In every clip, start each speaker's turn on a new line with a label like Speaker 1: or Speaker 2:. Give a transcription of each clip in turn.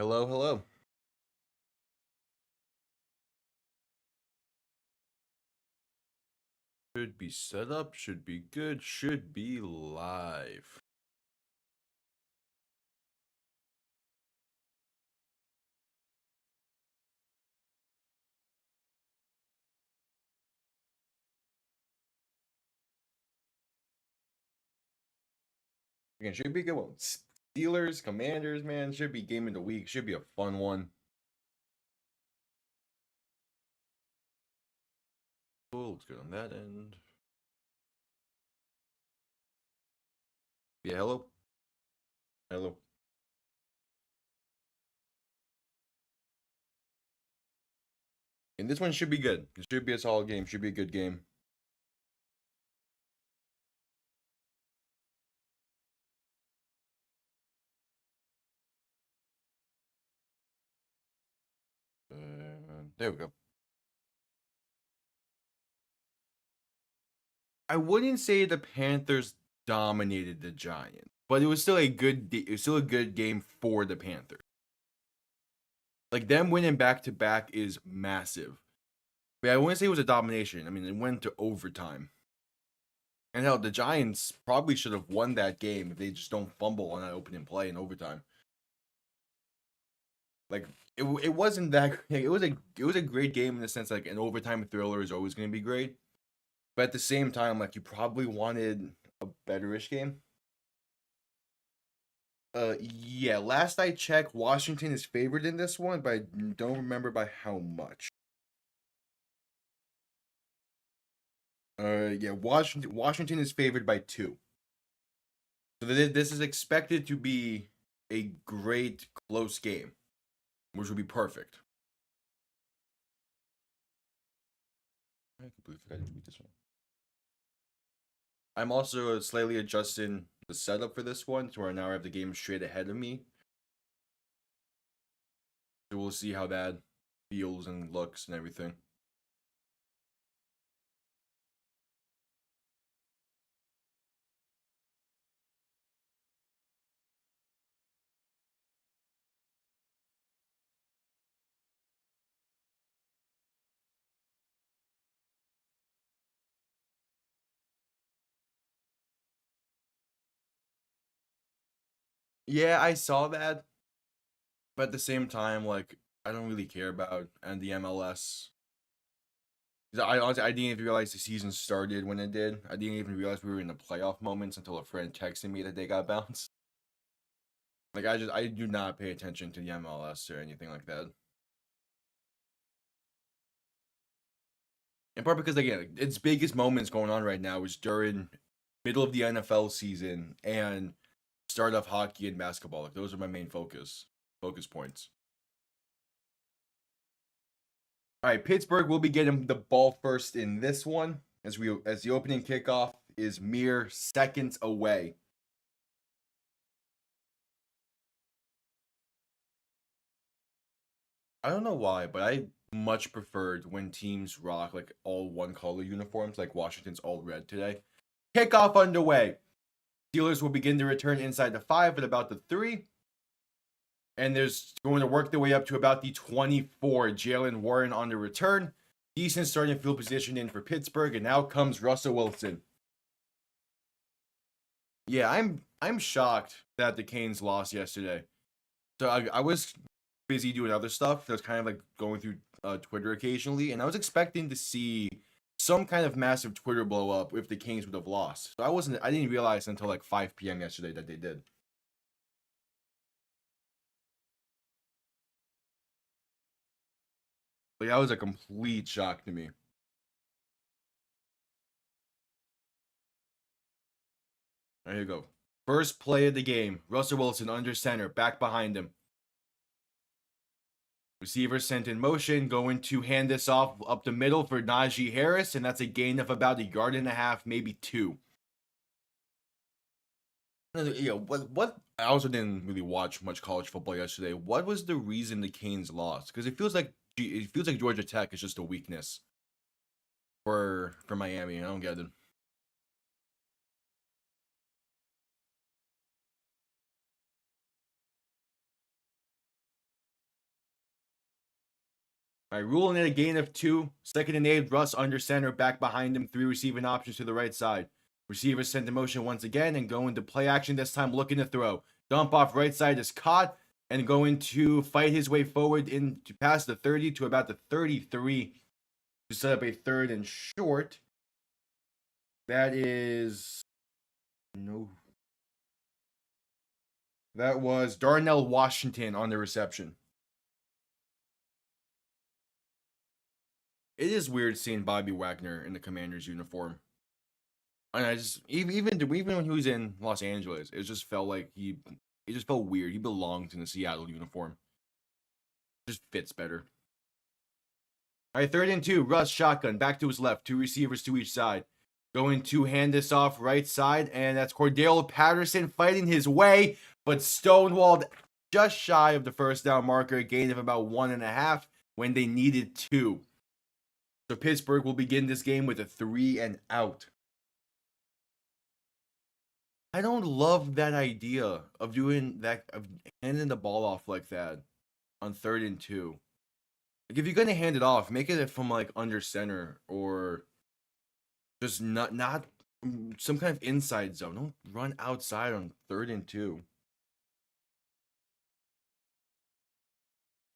Speaker 1: Hello, hello. Should be set up, should be good, should be live. Again, should be a good one. Steelers, Commanders, man, should be game of the week. Should be a fun one. Oh, looks good on that end. Yeah, hello. Hello. And this one should be good. It should be a solid game. Should be a good game. There we go. I wouldn't say the Panthers dominated the Giants, but it was still a good game for the Panthers. Like them winning back to back is massive. But I wouldn't say it was a domination. I mean, it went to overtime. And hell, the Giants probably should have won that game if they just don't fumble on that opening play in overtime. Like it wasn't that it was a great game in the sense like an overtime thriller is always going to be great. But at the same time, like you probably wanted a betterish game. Yeah, last I checked, Washington is favored in this one, but I don't remember by how much. Yeah, Washington is favored by 2. So this is expected to be a great close game, which would be perfect. I completely forgot to tweet this one. I'm also slightly adjusting the setup for this one to where now I have the game straight ahead of me. So we'll see how that feels and looks and everything. Yeah, I saw that, but at the same time, like I don't really care about and the MLS. I honestly I didn't even realize the season started when it did. I didn't even realize we were in the playoff moments until a friend texted me that they got bounced. Like I do not pay attention to the MLS or anything like that. In part because again, its biggest moments going on right now is during middle of the NFL season and start of hockey and basketball. Like those are my main focus points. All right, Pittsburgh will be getting the ball first in this one as the opening kickoff is mere seconds away. I don't know why, but I much preferred when teams rock like all one color uniforms, like Washington's all red today. Kickoff underway. Steelers will begin to return inside the 5 at about the 3. And there's going to work their way up to about the 24. Jalen Warren on the return. Decent starting field position in for Pittsburgh, and now comes Russell Wilson. Yeah, I'm shocked that the Canes lost yesterday. So I was busy doing other stuff. I was kind of like going through Twitter occasionally, and I was expecting to see some kind of massive Twitter blow up if the Canes would have lost. So I didn't realize until like 5 p.m. yesterday that they did. Like that was a complete shock to me. There you go. First play of the game. Russell Wilson under center, back behind him. Receiver sent in motion, going to hand this off up the middle for Najee Harris, and that's a gain of about 1.5 yards, maybe 2. Yeah, what? I also didn't really watch much college football yesterday. What was the reason the Canes lost? Because it feels like Georgia Tech is just a weakness for Miami. I don't get it. All right, ruling it a gain of 2. 2nd and 8, Russ under center, back behind him. 3 receiving options to the right side. Receiver sent in motion once again and going to play action this time, looking to throw. Dump off right side is caught and going to fight his way forward into past the 30 to about the 33 to set up a 3rd and short. That is no. That was Darnell Washington on the reception. It is weird seeing Bobby Wagner in the Commanders uniform. And I just even when he was in Los Angeles, it just felt like it just felt weird. He belonged in the Seattle uniform. It just fits better. All right, 3rd and 2. Russ shotgun back to his left. 2 receivers to each side. Going to hand this off right side, and that's Cordero Patterson fighting his way, but stonewalled just shy of the first down marker, a gain of about 1.5 when they needed 2. So Pittsburgh will begin this game with a 3 and out. I don't love that idea of doing that, of handing the ball off like that on 3rd and 2. Like, if you're gonna hand it off, make it from like under center or just not some kind of inside zone. Don't run outside on 3rd and 2.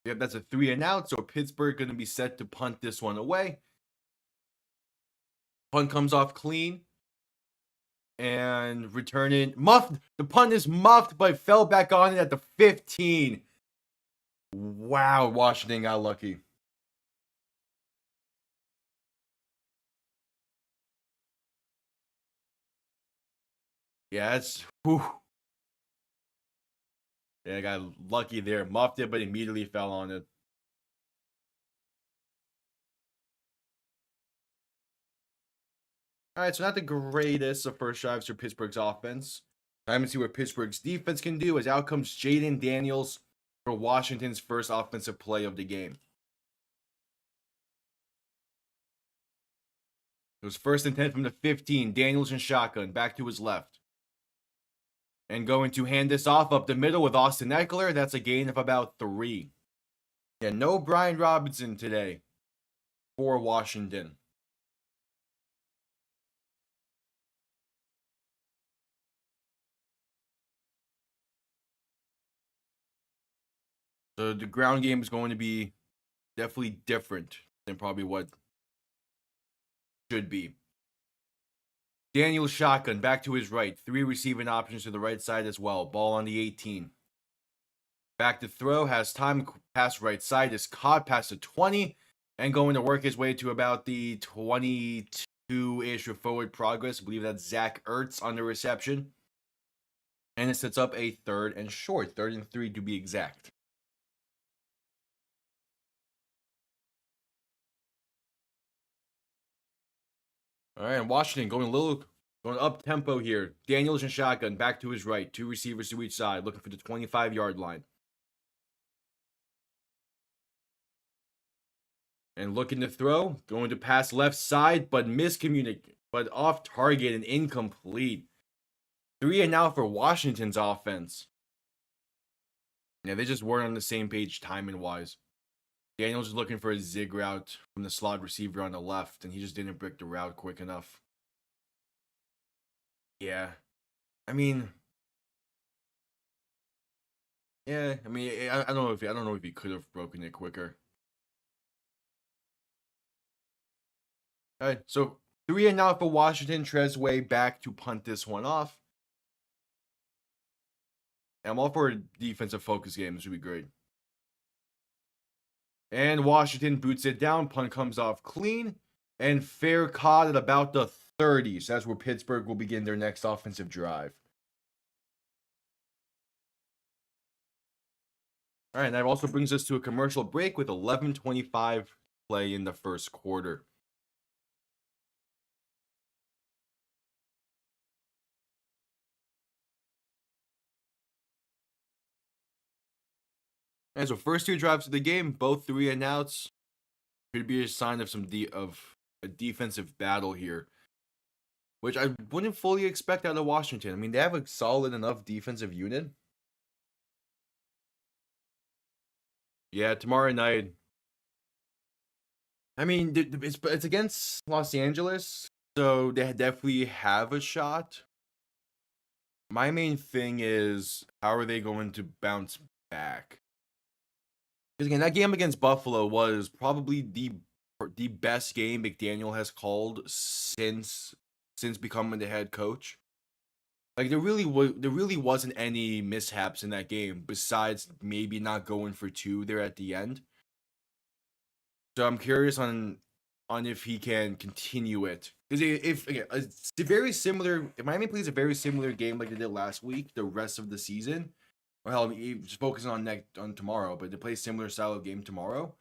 Speaker 1: Yep, that's a 3 and out. So Pittsburgh gonna be set to punt this one away. Punt comes off clean. And return it. Muffed. The punt is muffed, but fell back on it at the 15. Wow, Washington got lucky. Yeah, that's. Whew. Yeah, I got lucky there. Muffed it, but immediately fell on it. All right, so not the greatest of first drives for Pittsburgh's offense. Time to see what Pittsburgh's defense can do, as out comes Jaden Daniels for Washington's first offensive play of the game. It was 1st and 10 from the 15. Daniels in shotgun, back to his left. And going to hand this off up the middle with Austin Eckler. That's a gain of about 3. Yeah, no Brian Robinson today for Washington. So the ground game is going to be definitely different than probably what should be. Daniel shotgun back to his right. 3 receiving options to the right side as well. Ball on the 18. Back to throw. Has time. Pass right side is caught past the 20. And going to work his way to about the 22-ish of forward progress. I believe that's Zach Ertz on the reception. And it sets up a 3rd and short. 3rd and 3 to be exact. All right, and Washington going up tempo here. Daniels in shotgun, back to his right. 2 receivers to each side, looking for the 25-yard line. And looking to throw, going to pass left side, but but off target and incomplete. 3 and out for Washington's offense. Yeah, they just weren't on the same page timing-wise. Daniels is looking for a zig route from the slot receiver on the left, and he just didn't break the route quick enough. Yeah. I mean, I don't know if he could have broken it quicker. All right, so 3 and out for Washington. Trezway back to punt this one off. And I'm all for a defensive focus game. This would be great. And Washington boots it down. Punt comes off clean. And fair caught at about the 30. So that's where Pittsburgh will begin their next offensive drive. All right, and that also brings us to a commercial break with 11:25 play in the first quarter. And so first 2 drives of the game, both 3 and outs. Could be a sign of a defensive battle here, which I wouldn't fully expect out of Washington. I mean, they have a solid enough defensive unit. Yeah, tomorrow night. I mean, it's against Los Angeles, so they definitely have a shot. My main thing is, how are they going to bounce back? Because again, that game against Buffalo was probably the best game McDaniel has called since becoming the head coach. Like there really wasn't any mishaps in that game besides maybe not going for two there at the end. So I'm curious on if he can continue it, because if again, it's a very similar. If Miami plays a very similar game like they did last week, the rest of the season, or hell, just focusing on tomorrow, but they play a similar style of game tomorrow.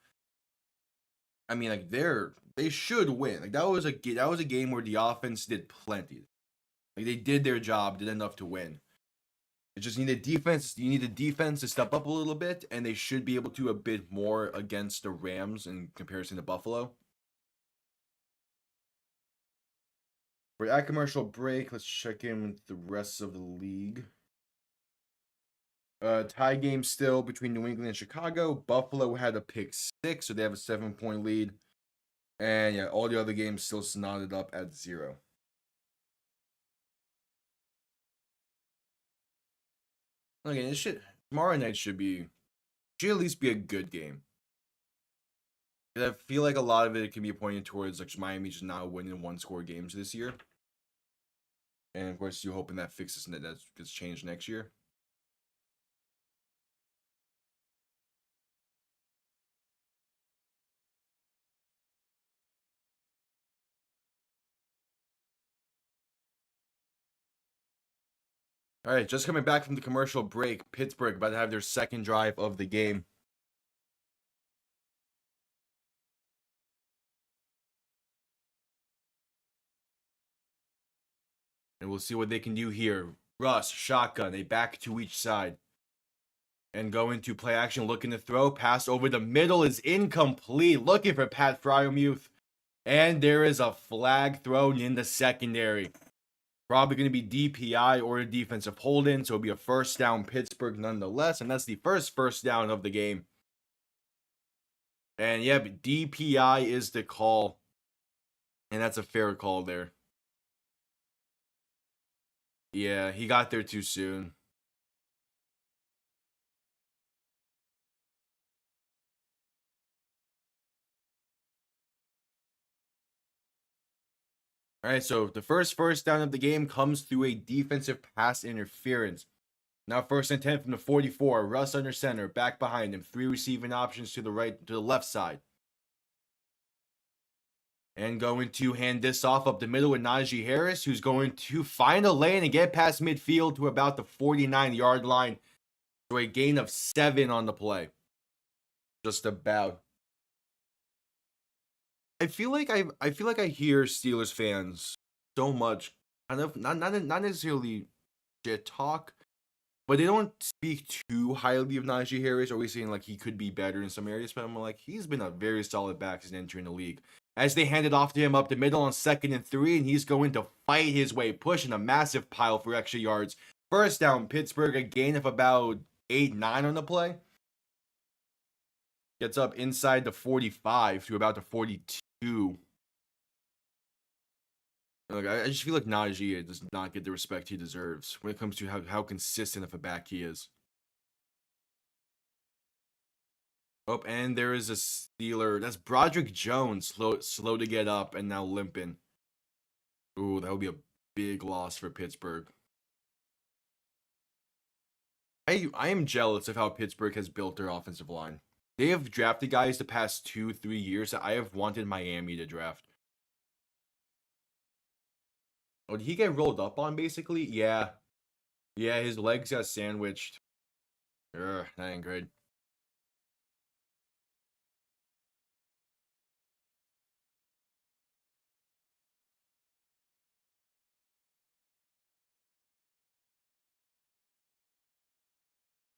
Speaker 1: I mean, like they should win. Like that was a game where the offense did plenty. Like they did their job, did enough to win. It just needed defense. You need the defense to step up a little bit, and they should be able to a bit more against the Rams in comparison to Buffalo. We're at commercial break. Let's check in with the rest of the league. Tie game still between New England and Chicago. Buffalo had a pick 6, so they have a 7-point lead. And yeah, all the other games still knotted up at 0. Again, tomorrow night should at least be a good game. I feel like a lot of it can be pointing towards like Miami just not winning 1-score games this year. And of course, you're hoping that fixes that gets changed next year. All right, just coming back from the commercial break, Pittsburgh about to have their second drive of the game. And we'll see what they can do here. Russ, shotgun, they back to each side. And go into play action, looking to throw. Pass over the middle is incomplete. Looking for Pat Fryermuth. And there is a flag thrown in the secondary. Probably going to be DPI or a defensive hold-in, so it'll be a first down Pittsburgh nonetheless. And that's the first down of the game. And yeah, but DPI is the call. And that's a fair call there. Yeah, he got there too soon. All right, so the first down of the game comes through a defensive pass interference. Now 1st and 10 from the 44. Russ under center, back behind him. 3 receiving options to the left side. And going to hand this off up the middle with Najee Harris, who's going to find a lane and get past midfield to about the 49-yard line. So a gain of 7 on the play. Just about. I feel like I hear Steelers fans so much, kind of not necessarily shit talk, but they don't speak too highly of Najee Harris. Always saying like he could be better in some areas, but I'm like he's been a very solid back since entering the league. As they hand it off to him up the middle on 2nd and 3, and he's going to fight his way, pushing a massive pile for extra yards. First down, Pittsburgh, a gain of about 8-9 on the play. Gets up inside the 45 to about the 42. Like, I just feel like Najee does not get the respect he deserves when it comes to how consistent of a back he is. Oh, and there is a Steeler. That's Broderick Jones, slow to get up and now limping. Ooh, that would be a big loss for Pittsburgh. I am jealous of how Pittsburgh has built their offensive line. They have drafted guys the past 2-3 years that I have wanted Miami to draft. Oh, did he get rolled up on basically? Yeah. Yeah, his legs got sandwiched. Ugh, that ain't good.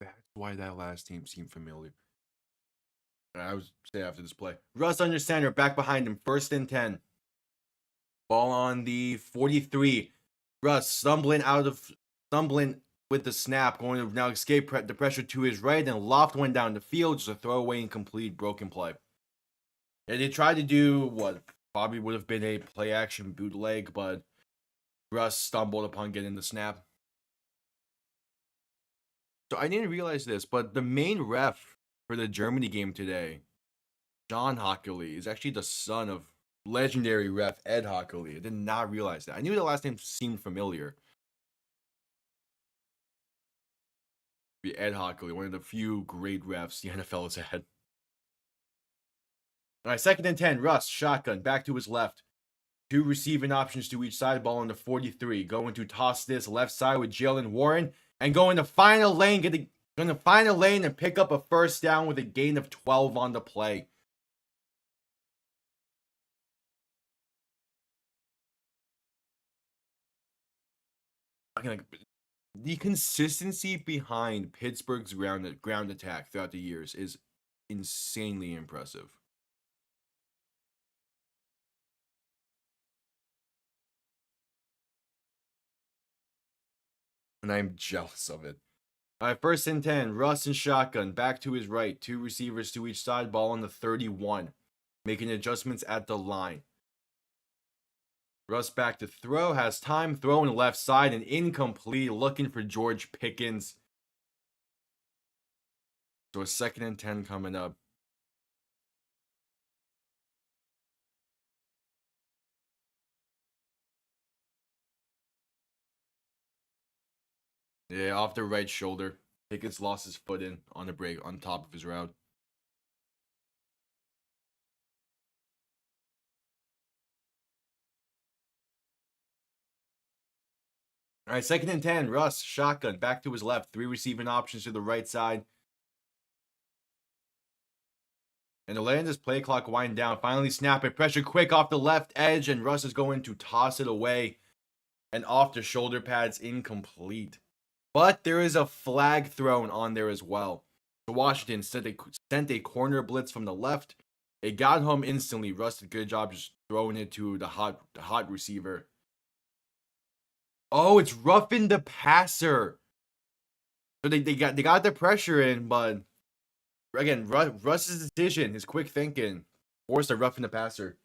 Speaker 1: That's why that last team seemed familiar. I was say after this play. Russ under center, back behind him, 1st and 10. Ball on the 43. Russ stumbling with the snap, going to now escape the pressure to his right, and Loft went down the field. Just a throwaway, incomplete, broken play. And they tried to do what probably would have been a play action bootleg, but Russ stumbled upon getting the snap. So I didn't realize this, but the main ref for the Germany game today, John Hockley, is actually the son of legendary ref Ed Hockley. I did not realize that. I knew the last name seemed familiar. Ed Hockley, one of the few great refs the NFL has had. All right, 2nd and 10. Russ, shotgun, back to his left. 2 receiving options to each side. Ball on the 43. Going to toss this left side with Jalen Warren. And going to final lane, and pick up a first down with a gain of 12 on the play. The consistency behind Pittsburgh's ground attack throughout the years is insanely impressive. And I'm jealous of it. All right, 1st and 10. Russ and shotgun. Back to his right. 2 receivers to each side. Ball on the 31. Making adjustments at the line. Russ back to throw. Has time. Throwing left side and incomplete. Looking for George Pickens. So a 2nd and 10 coming up. Yeah, off the right shoulder. Pickens lost his foot in on the break on top of his route. All right, 2nd and 10. Russ, shotgun, back to his left. 3 receiving options to the right side. And to land this play clock wind down. Finally snap it. Pressure quick off the left edge. And Russ is going to toss it away. And off the shoulder pads, incomplete. But there is a flag thrown on there as well. So Washington sent a corner blitz from the left. It got home instantly. Russ did a good job just throwing it to the hot receiver. Oh, it's roughing the passer. So they got the pressure in, but again, Russ's decision, his quick thinking, forced a roughing the passer.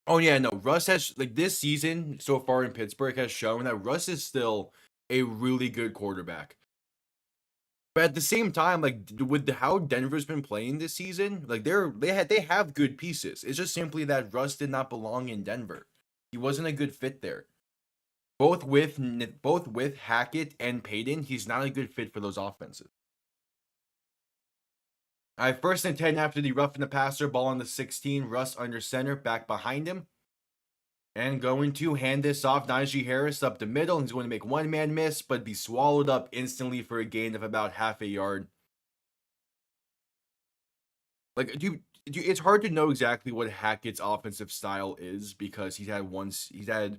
Speaker 1: Oh yeah, no, Russ has this season so far in Pittsburgh has shown that Russ is still a really good quarterback. But at the same time, with how Denver's been playing this season, they have good pieces. It's just simply that Russ did not belong in Denver. He wasn't a good fit there. Both with Hackett and Payton, he's not a good fit for those offenses. All right, 1st and 10 after the roughing the passer, ball on the 16. Russ under center, back behind him. And going to hand this off, Najee Harris up the middle. He's going to make one man miss, but be swallowed up instantly for a gain of about half a yard. It's hard to know exactly what Hackett's offensive style is because in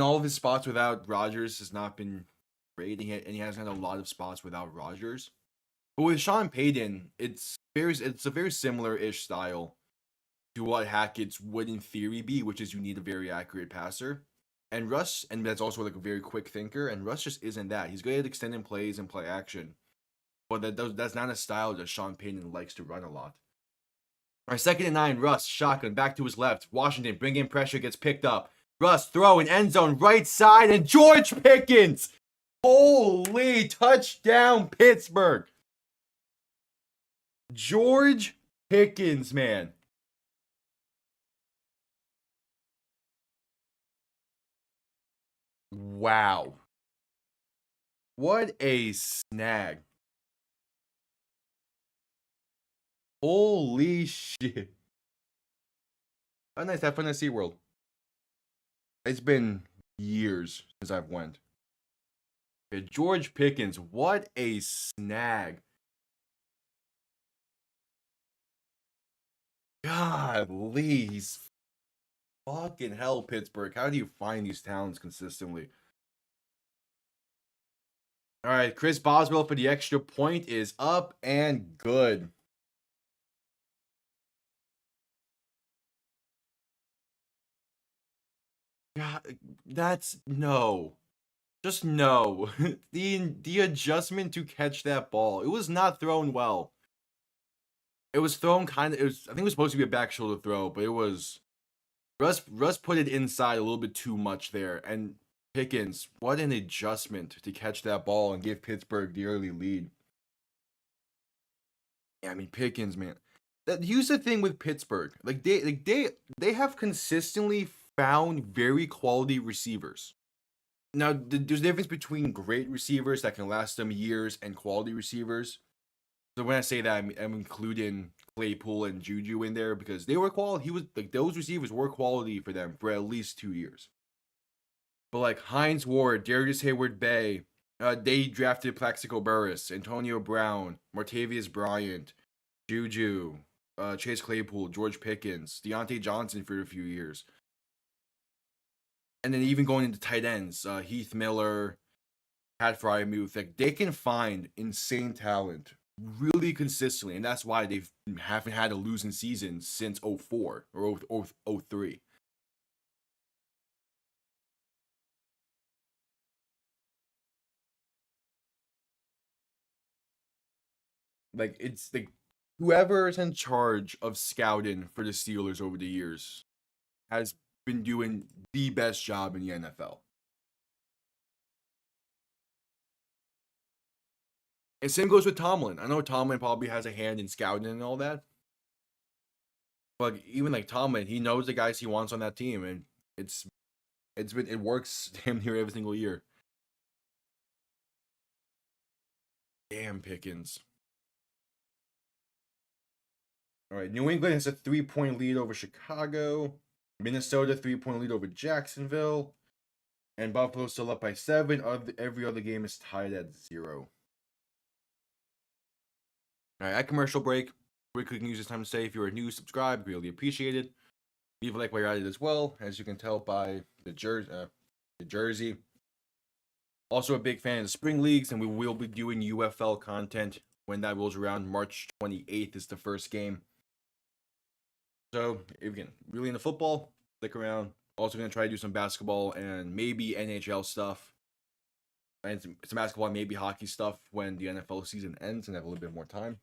Speaker 1: all of his spots without Rodgers has not been great, and he hasn't had a lot of spots without Rodgers. But with Sean Payton, it's a very similar-ish style to what Hackett's would in theory be, which is you need a very accurate passer. And Russ, and that's also a very quick thinker, and Russ just isn't that. He's good at extending plays and play action. But that's not a style that Sean Payton likes to run a lot. All right, 2nd and 9, Russ, shotgun, back to his left. Washington, bring in pressure, gets picked up. Russ, throw in end zone, right side, and George Pickens! Holy touchdown, Pittsburgh! George Pickens, man. Wow. What a snag. Holy shit. Oh, nice. Have fun at SeaWorld. It's been years since I've went. George Pickens, what a snag. Golly, he's fucking hell, Pittsburgh. How do you find these talents consistently? All right, Chris Boswell for the extra point is up and good. God, that's no. Just no. The adjustment to catch that ball. It was not thrown well. It was thrown kind of. I think it was supposed to be a back shoulder throw, but it was Russ put it inside a little bit too much there. And Pickens, what an adjustment to catch that ball and give Pittsburgh the early lead. Yeah, I mean Pickens, man. Here's the thing with Pittsburgh. They have consistently found very quality receivers. Now, there's a difference between great receivers that can last them years and quality receivers. So when I say that, I'm including Claypool and Juju in there because they were quality. He was like those receivers were quality for them for at least 2 years. But like Hines Ward, Darius Hayward-Bay, they drafted Plaxico Burress, Antonio Brown, Martavius Bryant, Juju, Chase Claypool, George Pickens, Deontay Johnson for a few years. And then even going into tight ends, Heath Miller, Pat Fryermuth, like they can find insane talent really consistently, and that's why they haven't had a losing season since 04 or 03. Like it's like whoever is in charge of scouting for the Steelers over the years has been doing the best job in the NFL. And same goes with Tomlin. I know Tomlin probably has a hand in scouting and all that. But even like Tomlin, he knows the guys he wants on that team, and it works damn near every single year. Damn Pickens. All right, New England has a 3-point lead over Chicago. Minnesota 3-point lead over Jacksonville, and Buffalo still up by 7. Every other game is tied at 0. All right, at commercial break, quickly can use this time to say if you're a new subscribe, really appreciate it. Leave a like while you're at it as well, as you can tell by the jersey. Also a big fan of the spring leagues, and we will be doing UFL content when that rolls around. March 28th is the first game. So, again, really into football, stick around. Also going to try to do some basketball and maybe NHL stuff. And some basketball and maybe hockey stuff when the NFL season ends and have a little bit more time.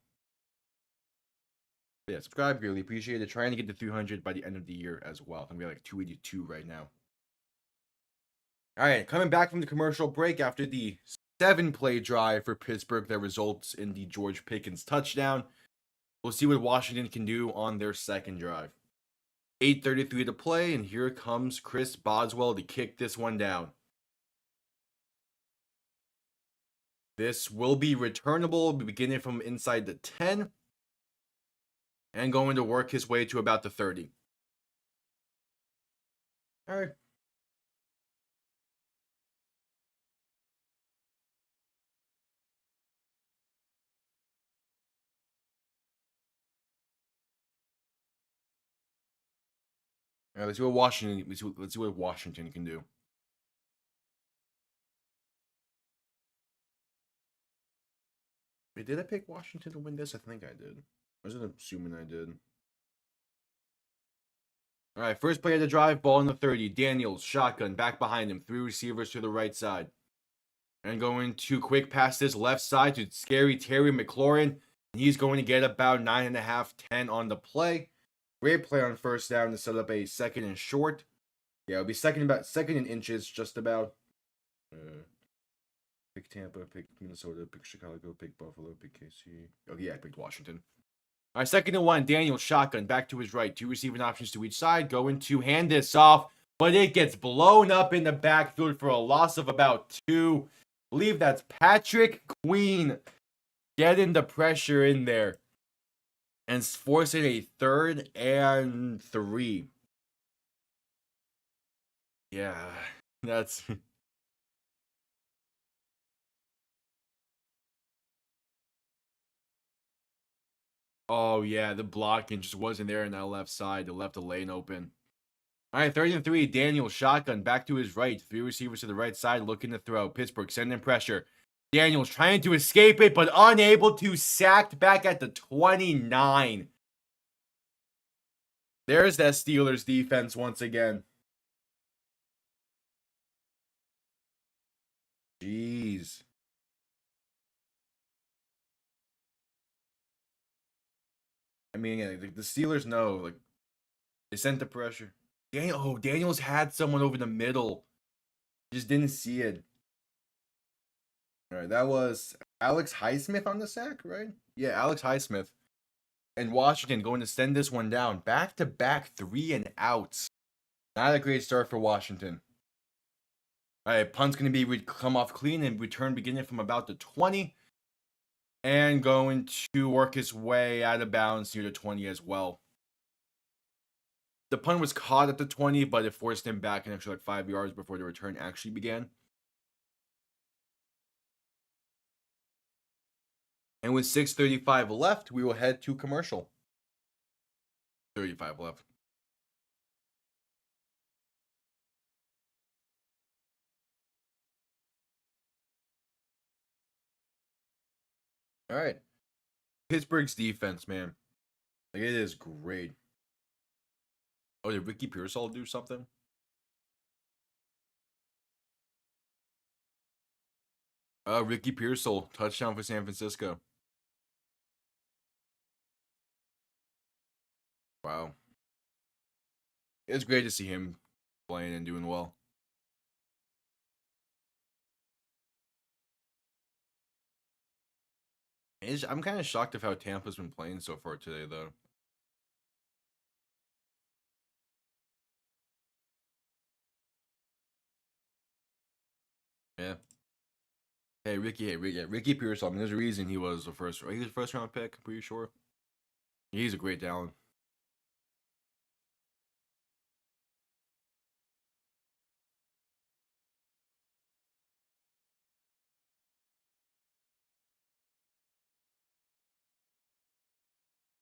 Speaker 1: But yeah, subscribe, really appreciate it. Trying to get to 300 by the end of the year as well. I'm going to be like 282 right now. All right, coming back from the commercial break after the 7-play drive for Pittsburgh that results in the George Pickens touchdown. We'll see what Washington can do on their second drive. 8:33 to play, and here comes Chris Boswell to kick this one down. This will be returnable, beginning from inside the 10, and going to work his way to about the 30. All right. All right, let's see what Washington can do. Wait, did I pick Washington to win this? I think I did. I was assuming I did. All right, first play of the drive, ball in the 30. Daniels, shotgun, back behind him. 3 receivers to the right side. And going to quick pass this left side to scary Terry McLaurin. He's going to get about 9.5, 10 on the play. Great play on first down to set up a second and short. Yeah, it'll be second in inches, just about. Pick Tampa, pick Minnesota, pick Chicago, pick Buffalo, pick KC. Oh yeah, I picked Washington. All right, 2nd and 1. Daniel shotgun back to his right. 2 receiving options to each side. Going to hand this off, but it gets blown up in the backfield for a loss of about 2. I believe that's Patrick Queen getting the pressure in there and forcing a 3rd and 3. Yeah, that's. Oh yeah, the blocking just wasn't there on that left side. It left the lane open. All right, 3rd and 3. Daniel shotgun back to his right. 3 receivers to the right side looking to throw. Pittsburgh sending pressure. Daniels trying to escape it, but unable to, sacked back at the 29. There's that Steelers defense once again. Jeez. mean, yeah, the Steelers know, like, they sent the pressure. Daniels had someone over the middle. Just didn't see it. All right, that was Alex Highsmith on the sack, right? Yeah, Alex Highsmith. And Washington going to send this one down. Back to back 3-and-outs. Not a great start for Washington. All right, punt's going to be come off clean and return beginning from about the 20. And going to work his way out of bounds near the 20 as well. The punt was caught at the 20, but it forced him back an extra like 5 yards before the return actually began. And with 6:35 left, we will head to commercial. 35 left. All right. Pittsburgh's defense, man. Like, it is great. Oh, did Ricky Pearsall do something? Ricky Pearsall, touchdown for San Francisco. Wow. It's great to see him playing and doing well. I'm kind of shocked of how Tampa's been playing so far today, though. Yeah. Hey, Ricky Pearsall. I mean, there's a reason he was a first round pick, I'm pretty sure. He's a great talent.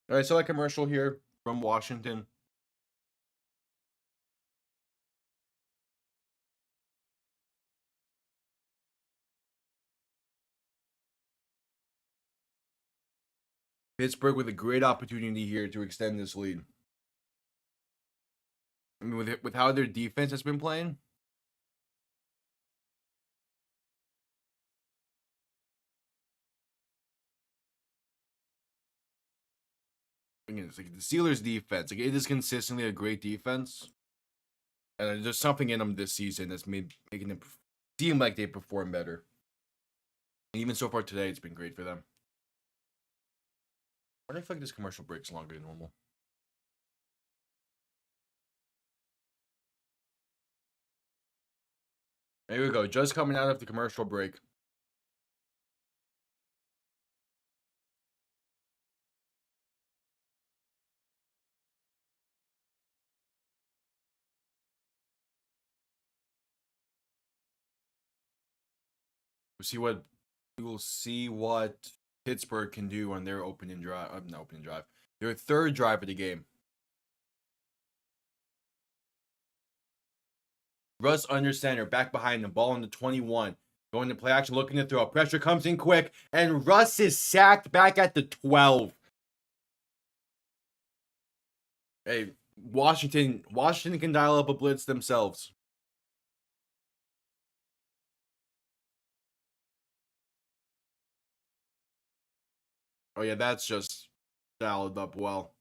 Speaker 1: All right, so that commercial here from Washington. Pittsburgh with a great opportunity here to extend this lead. I mean, with how their defense has been playing. Again, it's like the Steelers' defense. Like, it is consistently a great defense, and there's something in them this season that's making them seem like they perform better. And even so far today, it's been great for them. Why do I feel like this commercial break's longer than normal? There we go. Just coming out of the commercial break. We will see what Pittsburgh can do on their opening drive. Not opening drive. Their third drive of the game. Russ under center, back behind the ball on the 21. Going to play action, looking to throw. Pressure comes in quick, and Russ is sacked back at the 12. Hey, Washington can dial up a blitz themselves. Oh yeah, that's just dialed up well.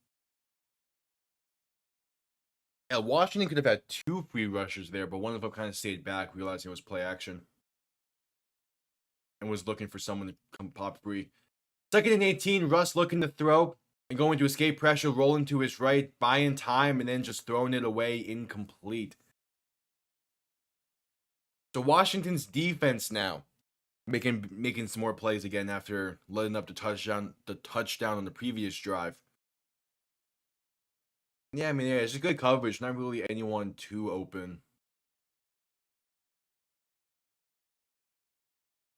Speaker 1: Yeah, Washington could have had 2 free rushers there, but one of them kind of stayed back, realizing it was play action. And was looking for someone to come pop free. 2nd and 18, Russ looking to throw and going to escape pressure, rolling to his right, buying time, and then just throwing it away incomplete. So Washington's defense now making some more plays again after letting up the touchdown on the previous drive. Yeah, I mean, yeah, it's just good coverage. Not really anyone too open.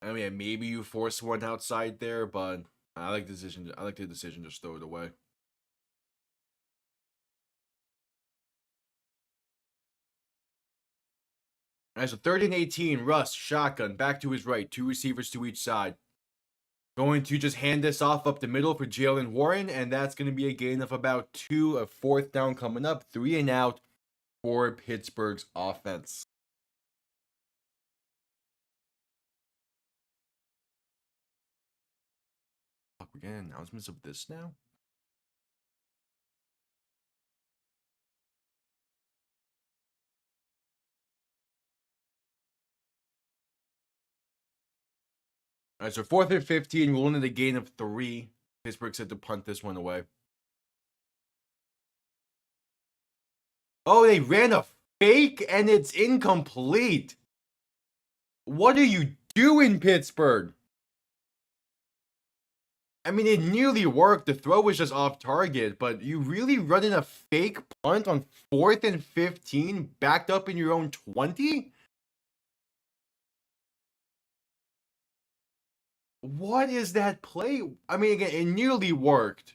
Speaker 1: I mean, maybe you force one outside there, but I like the decision. I like the decision to just throw it away. All right, so 3rd and 18, Russ, shotgun, back to his right, 2 receivers to each side. Going to just hand this off up the middle for Jalen Warren, and that's going to be a gain of about 2, a 4th down coming up, 3 and out for Pittsburgh's offense. Fuck, we're getting announcements of this now? All right, so 4th and 15, rolling into the gain of 3. Pittsburgh set to punt this one away. Oh, they ran a fake and it's incomplete. What are you doing, Pittsburgh? I mean, it nearly worked. The throw was just off target, but you really running a fake punt on 4th and 15, backed up in your own 20? What is that play? I mean, again, it nearly worked.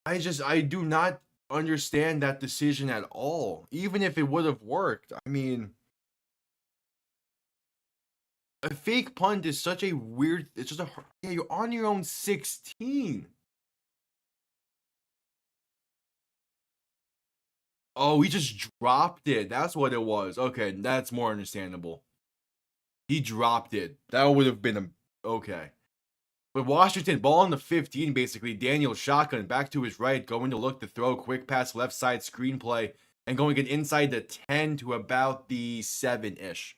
Speaker 1: I do not understand that decision at all. Even if it would have worked. I mean, a fake punt is such a weird, it's just yeah, you're on your own 16. Oh, he just dropped it. That's what it was. Okay, that's more understandable. He dropped it. That would have been okay. But Washington, ball on the 15, basically. Daniel shotgun back to his right, going to look to throw. Quick pass left side screenplay, and going to get inside the 10 to about the 7-ish.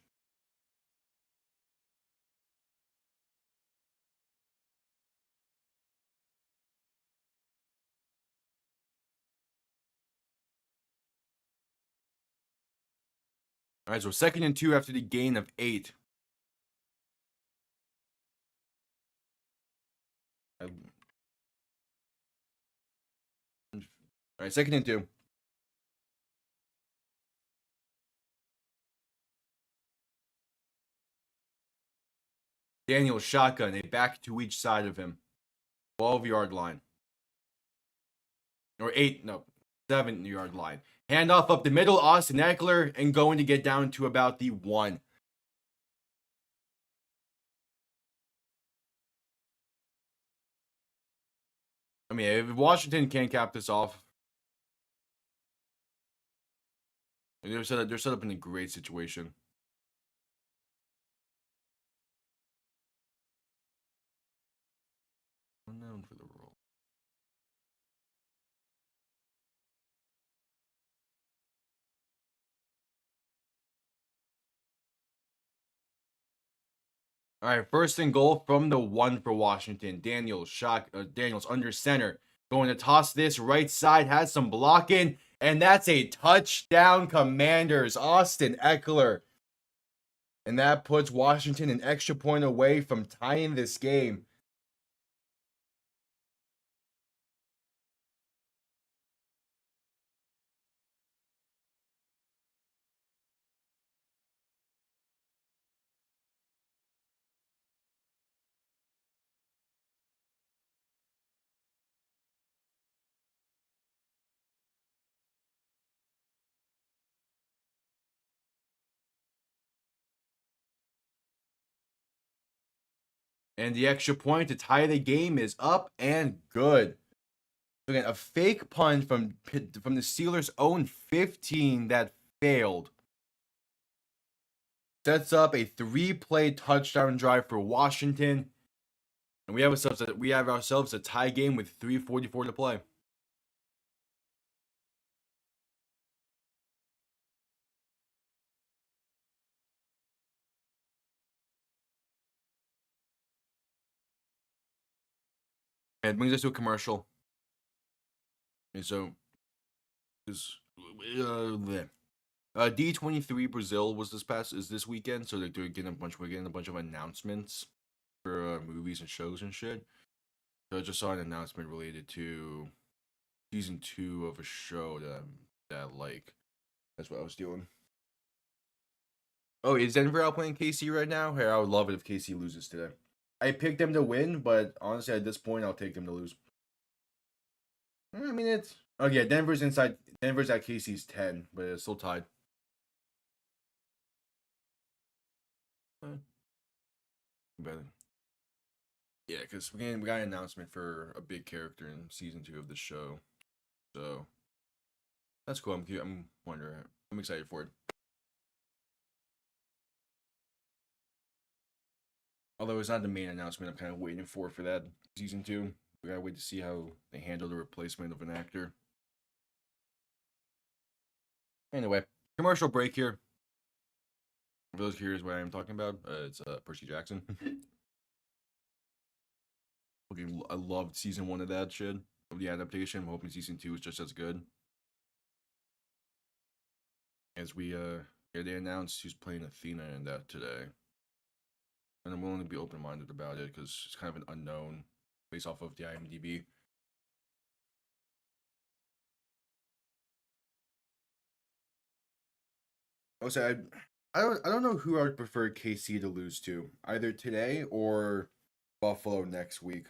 Speaker 1: All right, so 2nd and 2 after the gain of 8. All right, 2nd and 2. Daniel shotgun, a back to each side of him. 12-yard line. Or 7-yard line. Handoff up the middle, Austin Eckler, and going to get down to about the 1. I mean, if Washington can't cap this off, they're set up in a great situation. Unknown for the role. All right, 1st and goal from the 1 for Washington. Daniels under center, going to toss this right side, has some blocking, and that's a touchdown, Commanders. Austin Eckler. And that puts Washington an extra point away from tying this game. And the extra point to tie the game is up and good. Again, a fake punt from the Steelers' own 15 that failed. Sets up a 3-play touchdown drive for Washington. And we have ourselves a tie game with 3:44 to play. And it brings us to a commercial. And so, D23 Brazil was this weekend, so we're getting a bunch of announcements for movies and shows and shit. So I just saw an announcement related to season 2 of a show that I like. That's what I was doing. Oh, is Denver outplaying KC right now? Hey, I would love it if KC loses today. I picked them to win, but honestly, at this point, I'll take them to lose. I mean, it's yeah. Denver's at KC's 10, but it's still tied. Better. Yeah, because we got an announcement for a big character in season 2 of the show, so that's cool. I'm wondering. I'm excited for it. Although it's not the main announcement, I'm kind of waiting for that season 2. We gotta wait to see how they handle the replacement of an actor. Anyway, commercial break here. For those curious what I'm talking about, it's Percy Jackson. I loved season 1 of that shit, of the adaptation. I'm hoping season 2 is just as good. As we yeah, they announced who's playing Athena in that today, and I'm willing to be open minded about it because it's kind of an unknown based off of the IMDb. I would say I don't know who I would prefer KC to lose to, either today or Buffalo next week.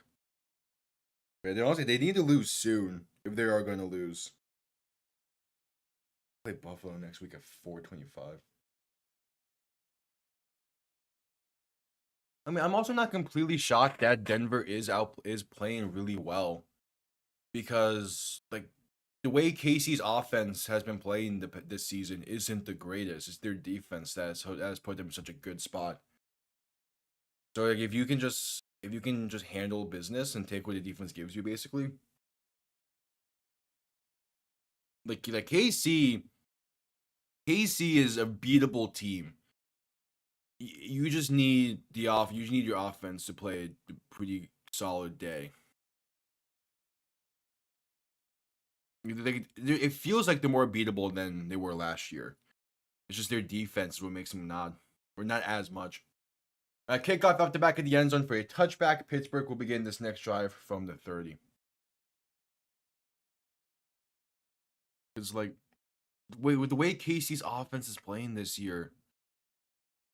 Speaker 1: They need to lose soon if they are going to lose. Play Buffalo next week at 4:25. I mean, I'm also not completely shocked that Denver is playing really well, because like the way Casey's offense has been playing this season isn't the greatest. It's their defense that has put them in such a good spot. So like if you can just handle business and take what the defense gives you, basically, like KC is a beatable team. You just need you need your offense to play a pretty solid day. It feels like they're more beatable than they were last year. It's just their defense is what makes them not, or not as much. Kickoff off the back of the end zone for a touchback. Pittsburgh will begin this next drive from the 30. It's like with the way Casey's offense is playing this year,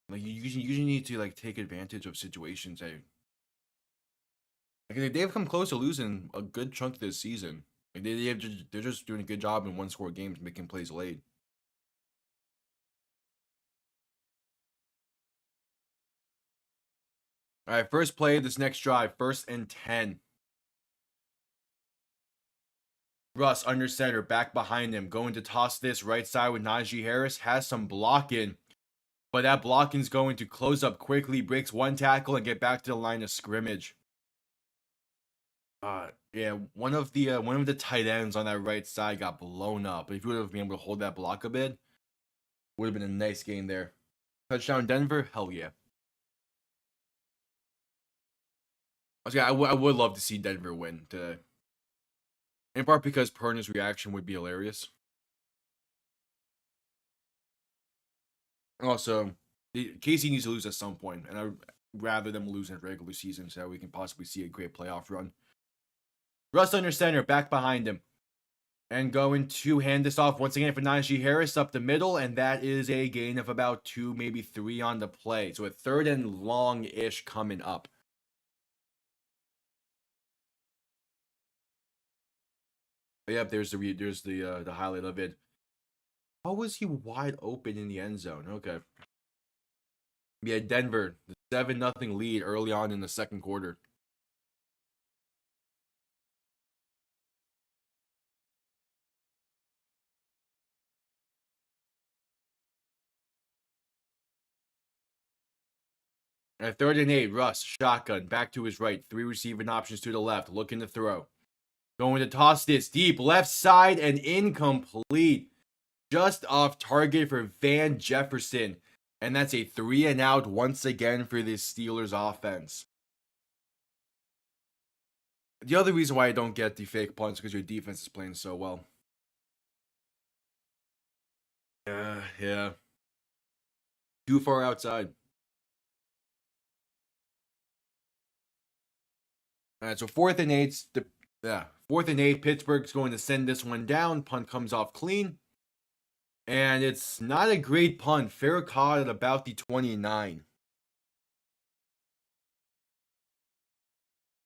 Speaker 1: like you usually need to like take advantage of situations. They've come close to losing a good chunk this season. Like they're just doing a good job in one score games, making plays late. All right, first play of this next drive, 1st and 10. Russ under center, back behind him, going to toss this right side with Najee Harris. Has some blocking, but that blocking's going to close up quickly. Breaks one tackle and get back to the line of scrimmage. Yeah, one of the tight ends on that right side got blown up. But if you would have been able to hold that block a bit, would have been a nice game there. Touchdown Denver, hell yeah. I would love to see Denver win today. In part because Perna's reaction would be hilarious. Also, Casey needs to lose at some point, and I'd rather them lose in regular season so that we can possibly see a great playoff run. Russ under center, back behind him. And going to hand this off once again for Najee Harris up the middle, and that is a gain of about 2, maybe 3 on the play. So a 3rd and long-ish coming up. But yep, there's the highlight of it. How was he wide open in the end zone? Okay. Yeah, Denver, the 7-0 lead early on in the second quarter. At 3rd and 8, Russ, shotgun, back to his right. 3 receiving options to the left, looking to throw. Going to toss this deep, left side, and incomplete. Just off target for Van Jefferson. And that's a 3-and-out once again for this Steelers offense. The other reason why I don't get the fake punts is because your defense is playing so well. Yeah. Too far outside. All right, so 4th and 8. 4th and 8. Pittsburgh's going to send this one down. Punt comes off clean. And it's not a great punt. Fair caught at about the 29.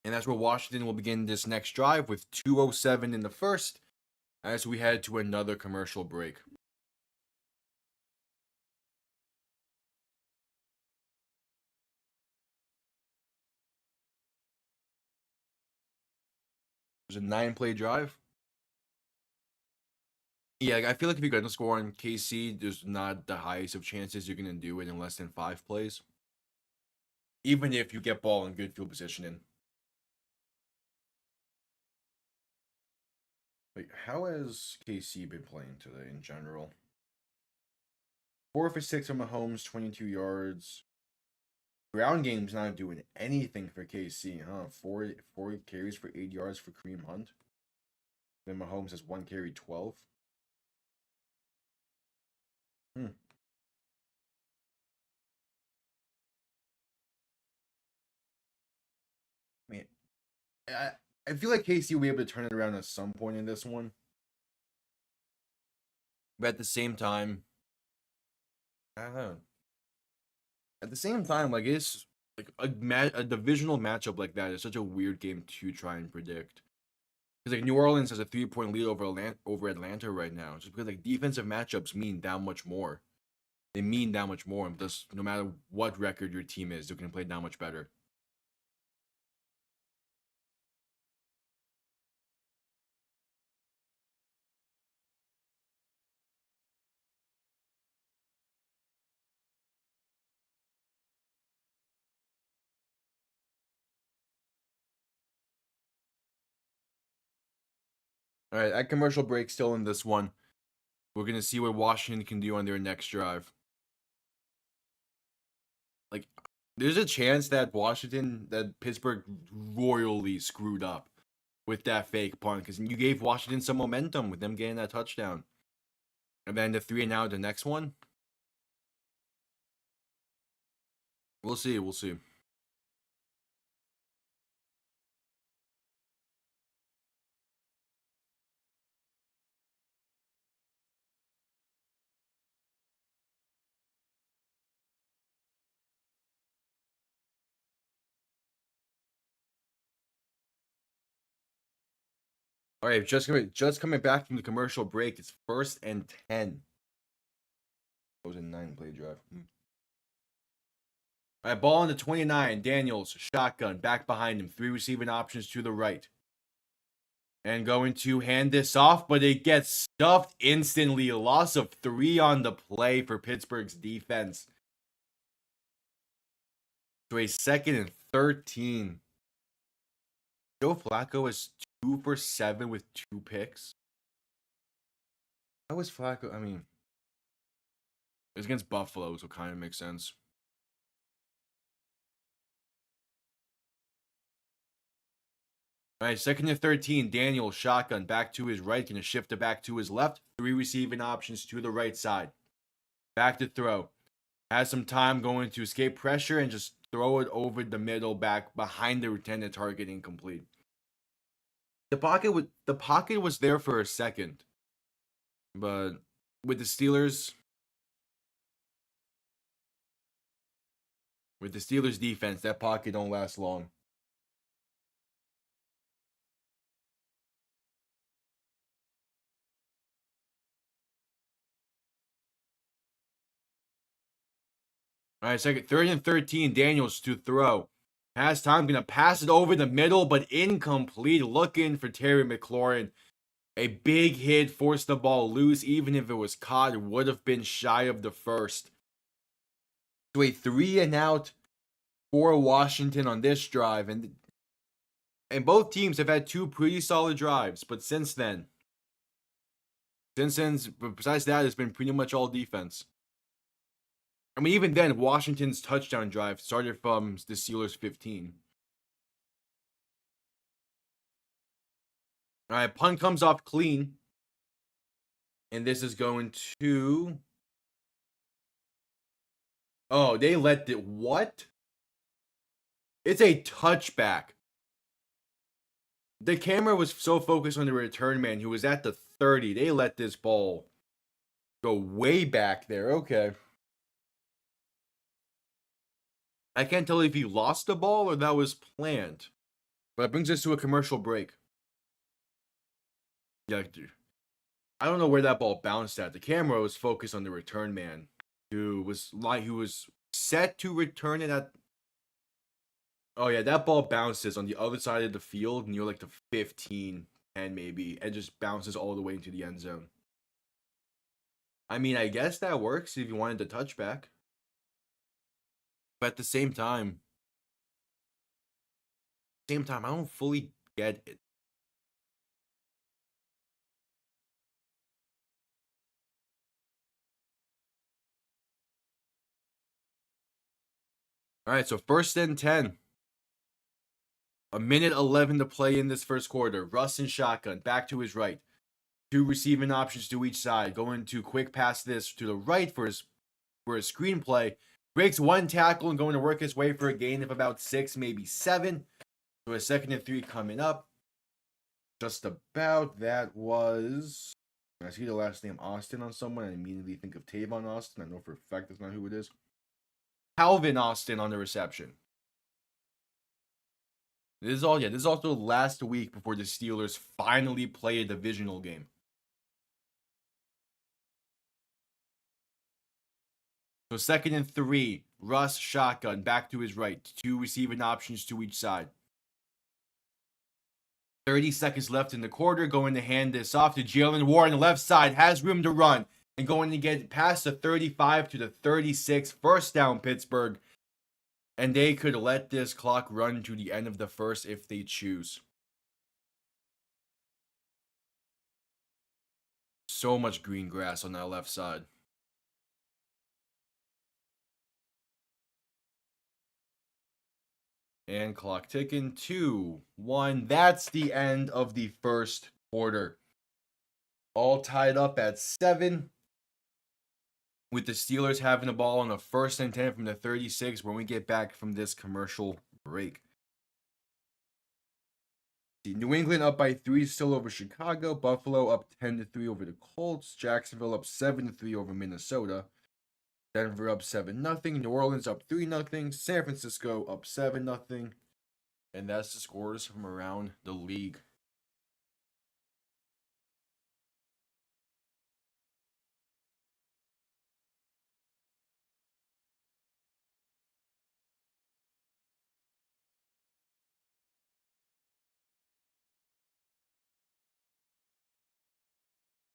Speaker 1: And that's where Washington will begin this next drive with 2:07 in the first as we head to another commercial break. It was a 9-play drive. Yeah, I feel like if you're going to score on KC, there's not the highest of chances you're going to do it in less than 5 plays. Even if you get ball in good field positioning. Like, how has KC been playing today in general? 4 for 6 from Mahomes, 22 yards. Ground game's not doing anything for KC, huh? Four carries for 8 yards for Kareem Hunt. Then Mahomes has 1 carry, 12. Hmm. I mean, I feel like KC will be able to turn it around at some point in this one. But at the same time, I don't know. At the same time, like it's like a divisional matchup like that is such a weird game to try and predict. Because like New Orleans has a 3-point lead over Atlanta right now, just because like defensive matchups mean that much more. They mean that much more, because no matter what record your team is, they're gonna play that much better. All right, at commercial break, still in this one, we're gonna see what Washington can do on their next drive. Like, there's a chance that Pittsburgh royally screwed up with that fake punt, because you gave Washington some momentum with them getting that touchdown. And then the 3-and-out, the next one. We'll see. We'll see. All right, just coming back from the commercial break. It's 1st and 10. That was a 9-play drive. All right, ball on the 29. Daniels, shotgun, back behind him. 3 receiving options to the right. And going to hand this off, but it gets stuffed instantly. A loss of 3 on the play for Pittsburgh's defense. So a 2nd and 13. Joe Flacco is 2 for 7 with 2 picks. How was Flacco? I mean, it's against Buffalo, so it kind of makes sense. All right, 2nd and 13. Daniel, shotgun, back to his right. Going to shift it back to his left. 3 receiving options to the right side. Back to throw. Has some time going to escape pressure and just throw it over the middle back behind the intended target, incomplete. The pocket was there for a second. But with the Steelers defense, that pocket don't last long. All right, 3rd and 13. Daniels to throw. Has time, gonna pass it over the middle, but incomplete. Looking for Terry McLaurin. A big hit forced the ball loose. Even if it was caught, it would have been shy of the first. So a 3-and-out for Washington on this drive, and both teams have had 2 pretty solid drives. But since then, besides that, it's been pretty much all defense. I mean, even then, Washington's touchdown drive started from the Steelers' 15. All right, punt comes off clean. And this is going to... Oh, they let it... What? It's a touchback. The camera was so focused on the return man who was at the 30. They let this ball go way back there. Okay. I can't tell if he lost the ball or that was planned. But it brings us to a commercial break. Yeah, dude. I don't know where that ball bounced at. The camera was focused on the return man who was set to return it at... Oh yeah, that ball bounces on the other side of the field near like the 15 and maybe, and just bounces all the way into the end zone. I mean, I guess that works if you wanted the touchback. But at the same time, I don't fully get it. All right, so 1st and 10. A minute 11 to play in this first quarter. Russ in shotgun, back to his right. 2 receiving options to each side. Going to quick pass this to the right for a screenplay. Breaks 1 tackle and going to work his way for a gain of about 6, maybe 7. So a 2nd and 3 coming up. Just about. That was... When I see the last name Austin on someone, I immediately think of Tavon Austin. I know for a fact that's not who it is. Calvin Austin on the reception. This is also last week before the Steelers finally play a divisional game. So 2nd and 3, Russ shotgun, back to his right. 2 receiving options to each side. 30 seconds left in the quarter, going to hand this off to Jalen Warren. Left side, has room to run, and going to get past the 35 to the 36. First down, Pittsburgh. And they could let this clock run to the end of the first if they choose. So much green grass on that left side. And clock ticking. 2, 1. That's the end of the first quarter. All tied up at 7. With the Steelers having the ball on a 1st and 10 from the 36 when we get back from this commercial break. New England up by 3 still over Chicago. Buffalo up 10-3 over the Colts. Jacksonville up 7-3 over Minnesota. Denver up 7-0. New Orleans up 3-0. San Francisco up 7-0. And that's the scores from around the league.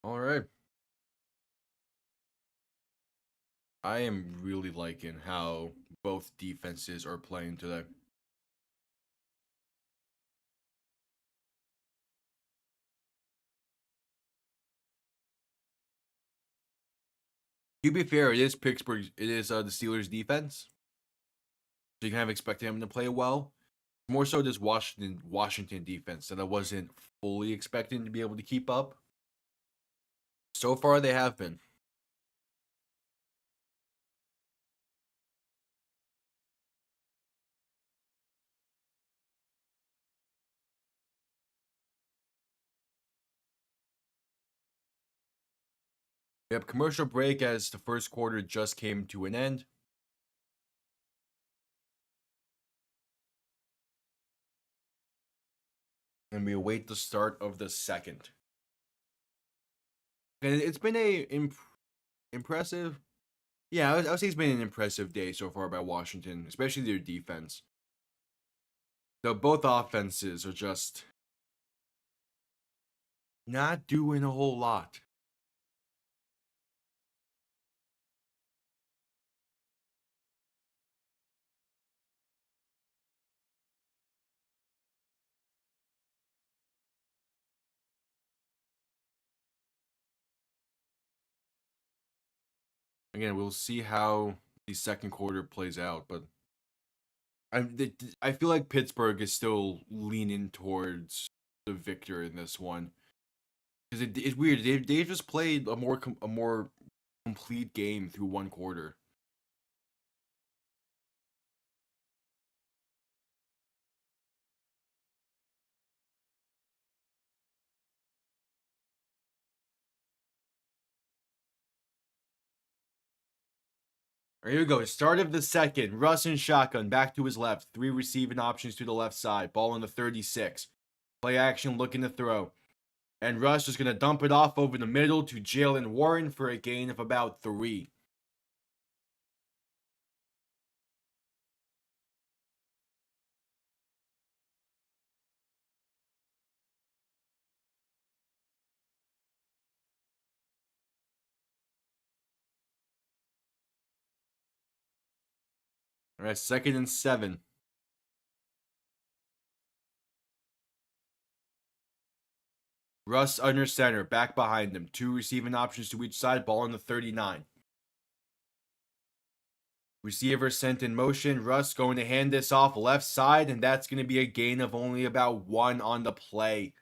Speaker 1: All right. I am really liking how both defenses are playing today. To be fair, it is Pittsburgh. It is the Steelers' defense, so you kind of expect them to play well. More so this Washington defense that I wasn't fully expecting to be able to keep up. So far, they have been. Yep, commercial break as the first quarter just came to an end. And we await the start of the second. And it's been a impressive... Yeah, I would say it's been an impressive day so far by Washington, especially their defense. Though both offenses are just not doing a whole lot. Again, we'll see how the second quarter plays out, but I feel like Pittsburgh is still leaning towards the victor in this one. Because it's weird. They've just played a more complete game through one quarter. All right, here we go. Start of the second. Russ in shotgun. Back to his left. 3 receiving options to the left side. Ball on the 36. Play action looking to throw. And Russ is going to dump it off over the middle to Jalen Warren for a gain of about 3. All right, 2nd and 7. Russ under center, back behind him. 2 receiving options to each side, ball on the 39. Receiver sent in motion. Russ going to hand this off left side, and that's going to be a gain of only about 1 on the play.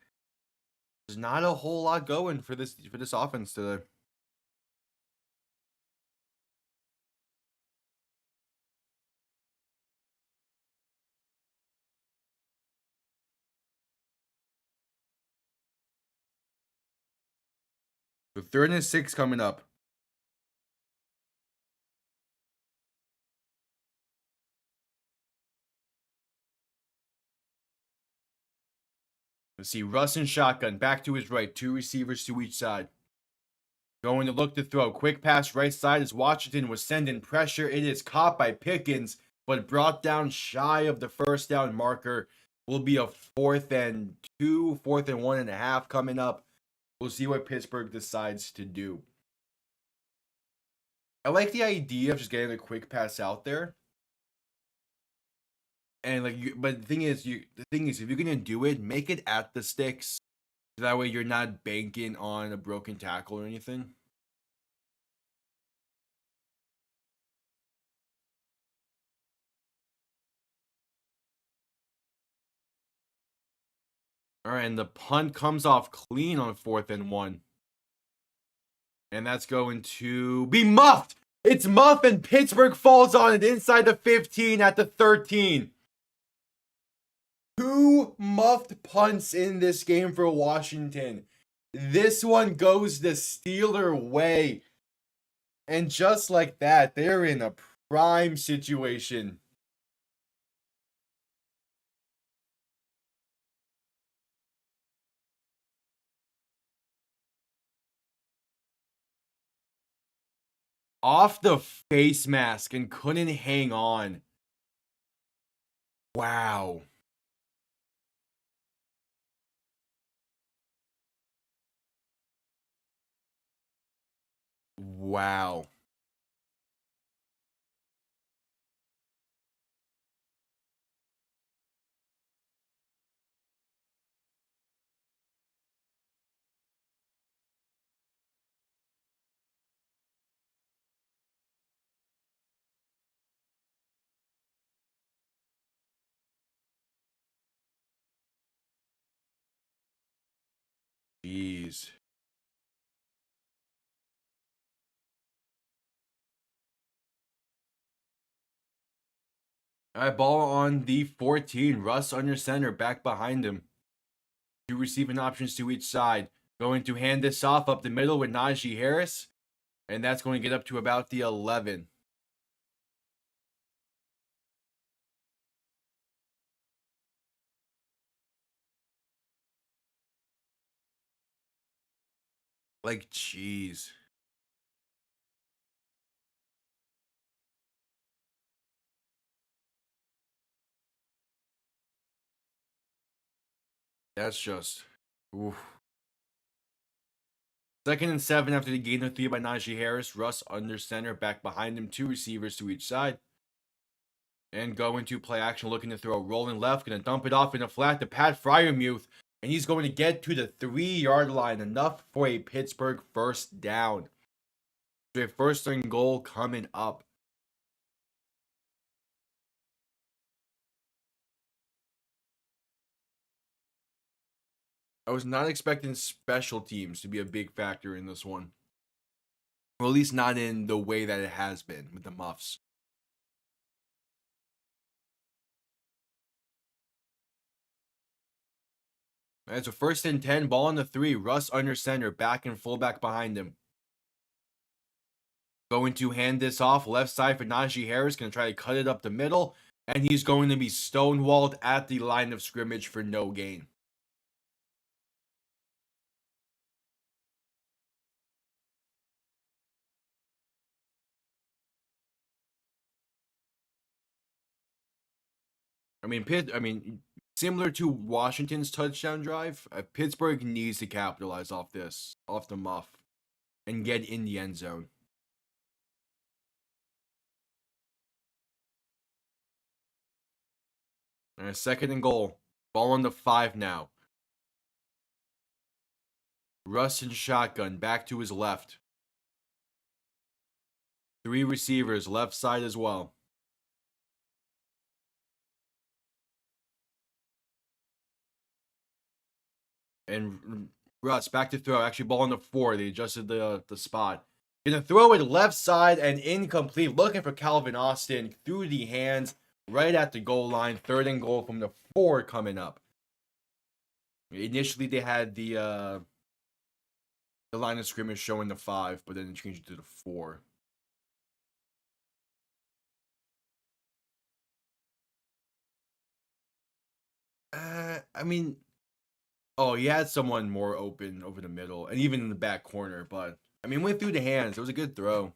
Speaker 1: There's not a whole lot going for this offense today. So 3rd and 6 coming up. Let's see, Russ in shotgun, back to his right, 2 receivers to each side. Going to look to throw. Quick pass right side as Washington was sending pressure. It is caught by Pickens, but brought down shy of the first down marker. Will be a 4th and 2, 4th and 1.5 coming up. We'll see what Pittsburgh decides to do. I like the idea of just getting a quick pass out there. And but the thing is, if you're gonna do it, make it at the sticks. That way you're not banking on a broken tackle or anything. All right, and the punt comes off clean on 4th and 1. And that's going to be muffed. It's muffed, and Pittsburgh falls on it inside the 15 at the 13. 2 muffed punts in this game for Washington. This one goes the Steeler way. And just like that, they're in a prime situation. Off the face mask and couldn't hang on. Wow. Wow. Jeez. All right, ball on the 14. Russ under center, back behind him. 2 receiving options to each side. Going to hand this off up the middle with Najee Harris. And that's going to get up to about the 11. Like, jeez. That's just... Oof. 2nd and 7 after the gain of 3 by Najee Harris. Russ under center, back behind him. 2 receivers to each side. And going to play action, looking to throw. Rolling left, going to dump it off in a flat to Pat Freiermuth. And he's going to get to the 3-yard line. Enough for a Pittsburgh first down. So a 1st and goal coming up. I was not expecting special teams to be a big factor in this one. Or at least not in the way that it has been with the Muffs. All right, so 1st and 10, ball on the 3. Russ under center, back and fullback behind him. Going to hand this off left side for Najee Harris. Going to try to cut it up the middle. And he's going to be stonewalled at the line of scrimmage for no gain. I mean, similar to Washington's touchdown drive, Pittsburgh needs to capitalize off this, off the muff, and get in the end zone. And a 2nd and goal. Ball on the 5 now. Russ in shotgun, back to his left. 3 receivers, left side as well. And Russ back to throw. Actually, ball on the 4. They adjusted the spot. Gonna throw it left side and incomplete. Looking for Calvin Austin through the hands right at the goal line. 3rd and goal from the 4 coming up. Initially, they had the line of scrimmage showing the 5, but then it changed it to the 4. I mean, oh, he had someone more open over the middle and even in the back corner, but I mean, went through the hands. It was a good throw.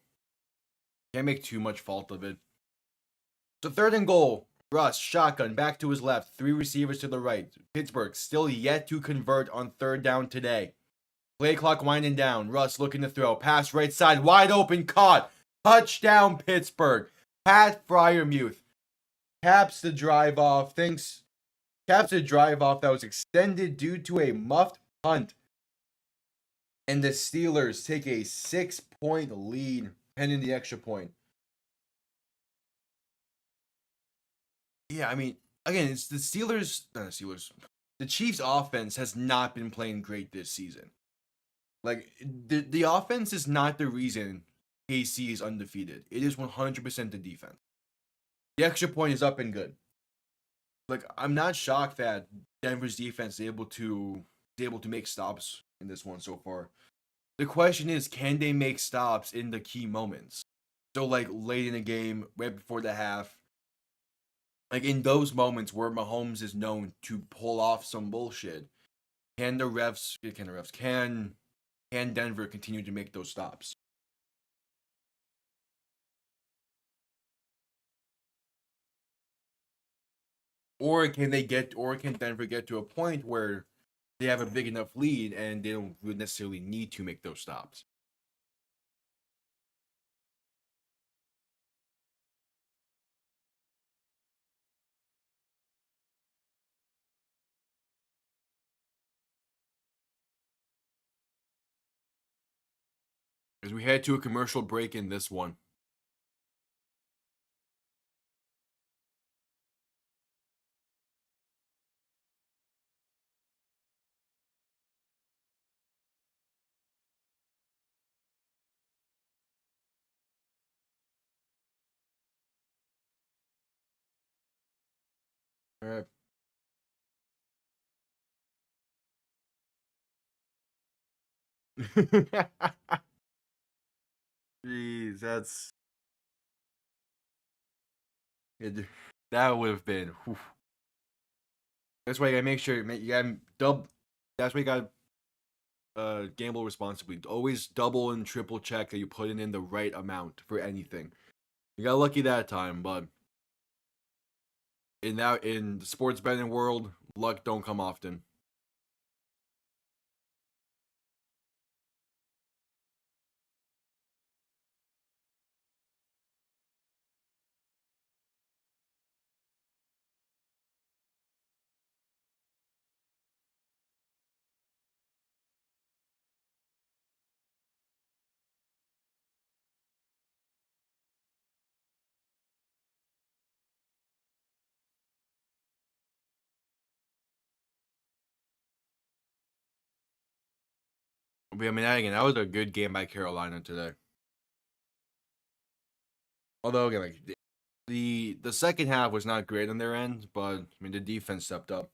Speaker 1: Can't make too much fault of it. So 3rd and goal. Russ, shotgun, back to his left. 3 receivers to the right. Pittsburgh still yet to convert on 3rd down today. Play clock winding down. Russ looking to throw. Pass right side. Wide open. Caught. Touchdown, Pittsburgh. Pat Fryermuth caps the drive off. Caps a drive off that was extended due to a muffed punt. And the Steelers take a 6-point lead pending the extra point. Yeah, I mean, again, it's the Steelers. The Chiefs' offense has not been playing great this season. Like, the offense is not the reason KC is undefeated. It is 100% the defense. The extra point is up and good. Like, I'm not shocked that Denver's defense is able to make stops in this one so far. The question is, can they make stops in the key moments? So, like, late in the game, right before the half, like in those moments where Mahomes is known to pull off some bullshit, can Denver continue to make those stops? Or can Denver get to a point where they have a big enough lead and they don't really necessarily need to make those stops? As we head to a commercial break in this one. All right. Jeez, that would have been. Whew. That's why you gotta make sure you gotta That's why you gotta gamble responsibly. Always double and triple check that you put in the right amount for anything. You got lucky that time, but in the sports betting world, luck don't come often. But I mean, again, that was a good game by Carolina today. Although again, like the second half was not great on their end, but I mean the defense stepped up.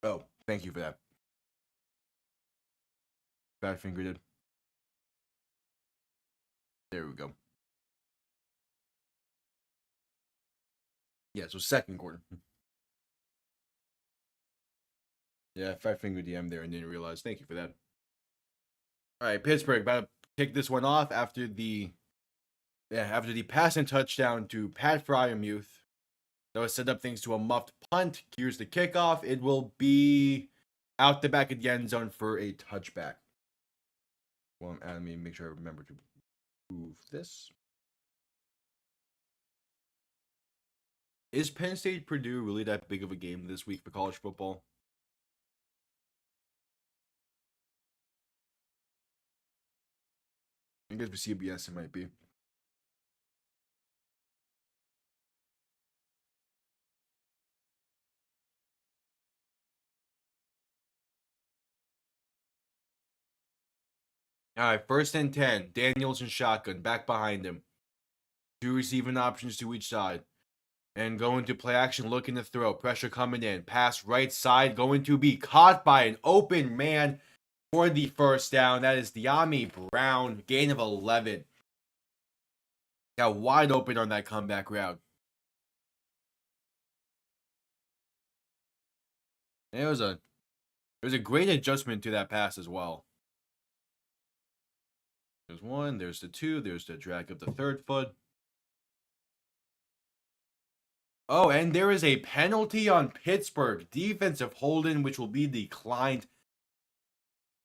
Speaker 1: Oh, thank you for that. Bad finger did. There we go. Yeah, so second quarter. Yeah, 5 finger DM there and didn't realize. Thank you for that. All right, Pittsburgh about to pick this one off after the passing touchdown to Pat Fryermuth. That would set up things to a muffed punt. Here's the kickoff. It will be out the back of the end zone for a touchback. Well, let me make sure I remember to move this. Is Penn State Purdue really that big of a game this week for college football? I guess for CBS it might be. All right, 1st and 10. Daniels and shotgun back behind him. 2 receiving options to each side. And going to play action, looking to throw. Pressure coming in. Pass right side, going to be caught by an open man for the first down. That is De'Ami Brown, gain of 11. Got wide open on that comeback route. And it was a great adjustment to that pass as well. There's 1, there's the 2, there's the drag of the 3rd foot. Oh, and there is a penalty on Pittsburgh. Defensive holding, which will be declined.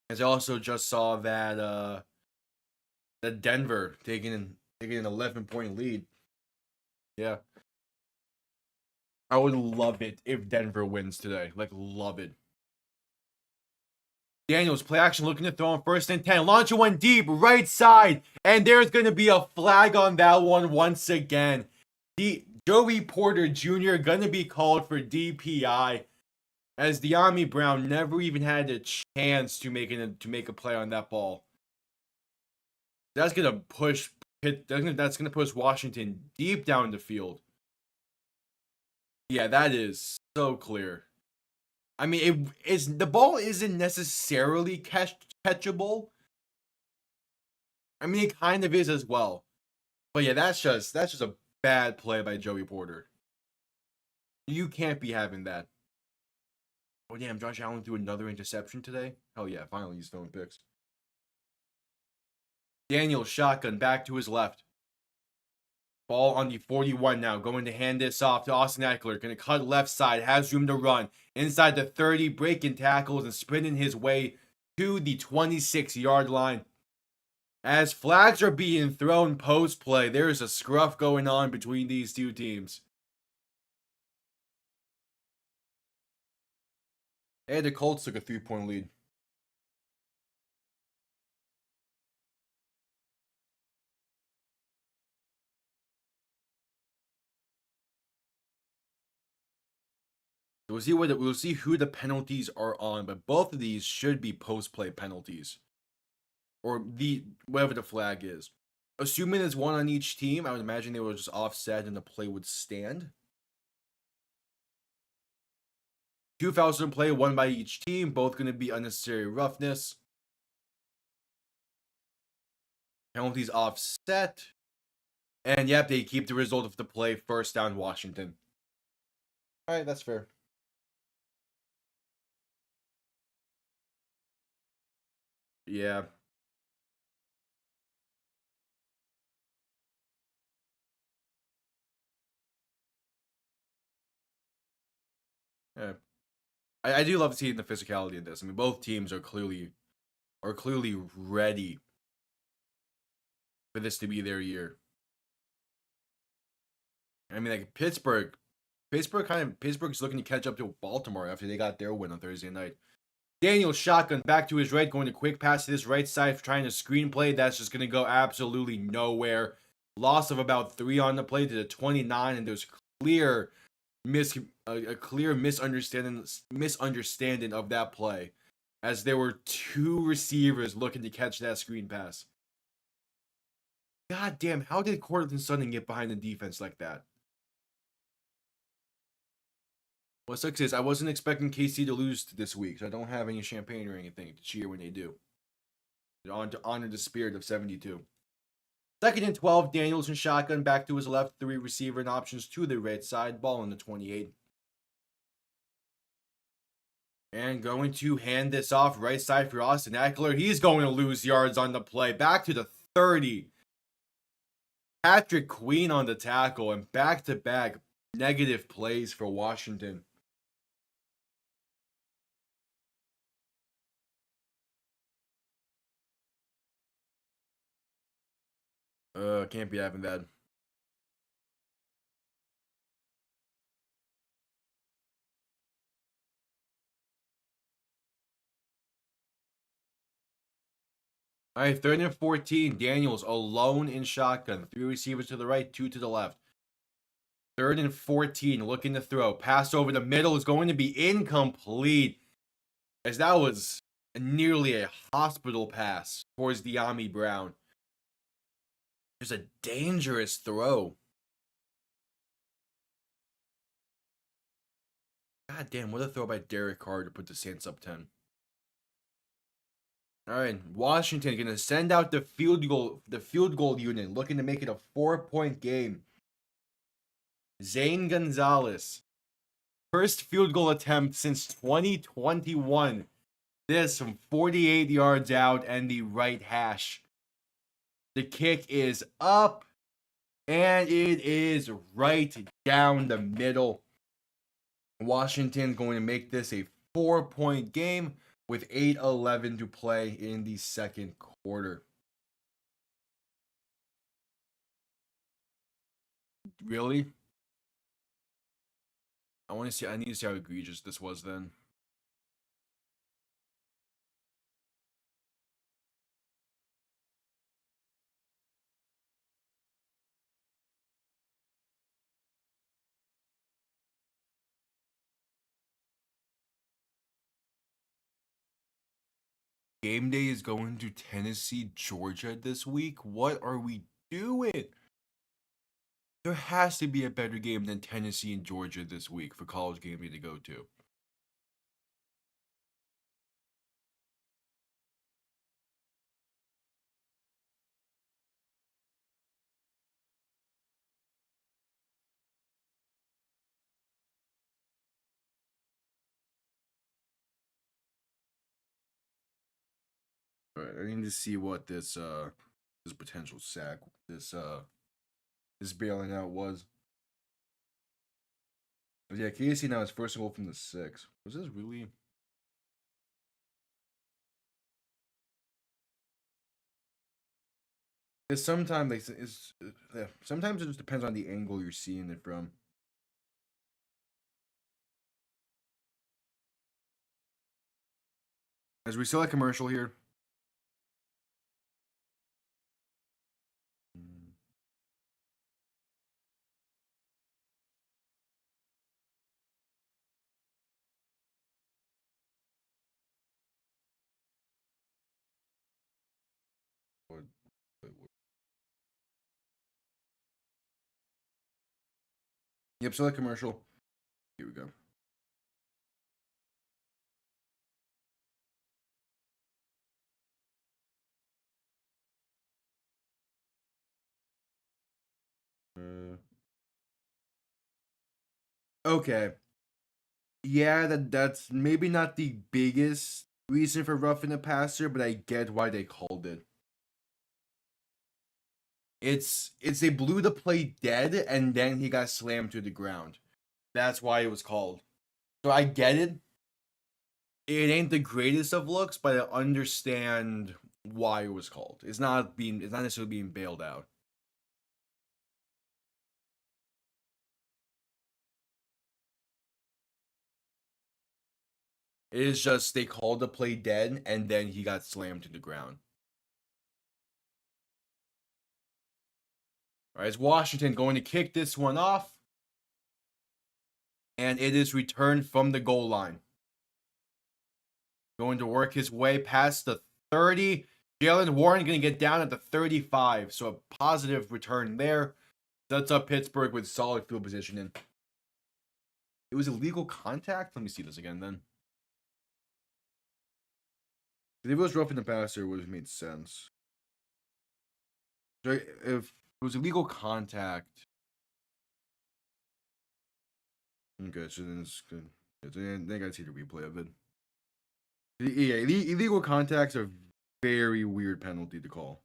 Speaker 1: As I also just saw that Denver taking an 11-point lead. Yeah. I would love it if Denver wins today. Like, love it. Daniels, play action, looking to throw on 1st and 10. Launcher one deep, right side. And there's going to be a flag on that one once again. Joey Porter Jr. going to be called for DPI. As De'Ami Brown never even had a chance to make a play on that ball. That's gonna push Washington deep down the field. Yeah, that is so clear. I mean, the ball isn't necessarily catchable. I mean, it kind of is as well. But yeah, that's just a bad play by Joey Porter. You can't be having that. Oh, damn, Josh Allen threw another interception today? Hell yeah, finally he's throwing picks. Daniel shotgun back to his left. Ball on the 41 now, going to hand this off to Austin Eckler. Going to cut left side, has room to run. Inside the 30, breaking tackles and sprinting his way to the 26-yard line. As flags are being thrown post-play, there is a scruff going on between these two teams. And the Colts took a 3-point lead. We'll see who the penalties are on, but both of these should be post-play penalties. Or whatever the flag is. Assuming there's one on each team, I would imagine they would just offset and the play would stand. 2 fouls in play, 1 by each team, both going to be unnecessary roughness. Penalties offset. And yep, they keep the result of the play, 1st down Washington. Alright, that's fair. Yeah. Yeah. I do love seeing the physicality of this. I mean, both teams are clearly ready for this to be their year. I mean, like Pittsburgh's looking to catch up to Baltimore after they got their win on Thursday night. Daniel shotgun back to his right, going to quick pass to this right side, trying to screenplay. That's just going to go absolutely nowhere. Loss of about 3 on the play to the 29, and there's a clear misunderstanding of that play, as there were 2 receivers looking to catch that screen pass. God damn, how did Cortland Sutton get behind the defense like that? What sucks is I wasn't expecting KC to lose this week, so I don't have any champagne or anything to cheer when they do. To honor the spirit of 72. 2nd and 12, Daniels and shotgun back to his left, 3 receiver and options to the right side, ball on the 28. And going to hand this off right side for Austin Eckler. He's going to lose yards on the play. Back to the 30. Patrick Queen on the tackle, and back-to-back negative plays for Washington. Can't be having that. All right, 3rd and 14. Daniels alone in shotgun. 3 receivers to the right, 2 to the left. 3rd and 14. Looking to throw. Pass over the middle is going to be incomplete. As that was nearly a hospital pass towards De'Ami Brown. There's a dangerous throw. God damn, what a throw by Derek Carr to put the Saints up 10. All right, Washington going to send out the field goal unit, looking to make it a 4-point game. Zane Gonzalez, first field goal attempt since 2021. This from 48 yards out and the right hash. The kick is up, and it is right down the middle. Washington going to make this a 4-point game with 8:11 to play in the second quarter. Really? I need to see how egregious this was then. Game day is going to Tennessee, Georgia this week. What are we doing? There has to be a better game than Tennessee and Georgia this week for college game day to go to. All right, I need to see what this potential sack, this bailing out was. But yeah, Casey now is first goal from the 6. Was this really? Because sometimes sometimes it just depends on the angle you're seeing it from. As we sell a commercial here. Yep, sell a commercial. Here we go. Okay. Yeah, that's maybe not the biggest reason for roughing the passer, but I get why they called it. It's they blew the play dead and then he got slammed to the ground. That's why it was called. So I get it. It ain't the greatest of looks, but I understand why it was called. It's not necessarily being bailed out. It is just they called the play dead and then he got slammed to the ground. All right, it's Washington going to kick this one off. And it is returned from the goal line. Going to work his way past the 30. Jalen Warren going to get down at the 35. So a positive return there. Sets up Pittsburgh with solid field position in. It was illegal contact? Let me see this again then. If it was roughing the passer, it would have made sense. So if it was illegal contact. Okay, so then it's good. Then I gotta see the replay of it. Yeah, illegal contacts are very weird penalty to call.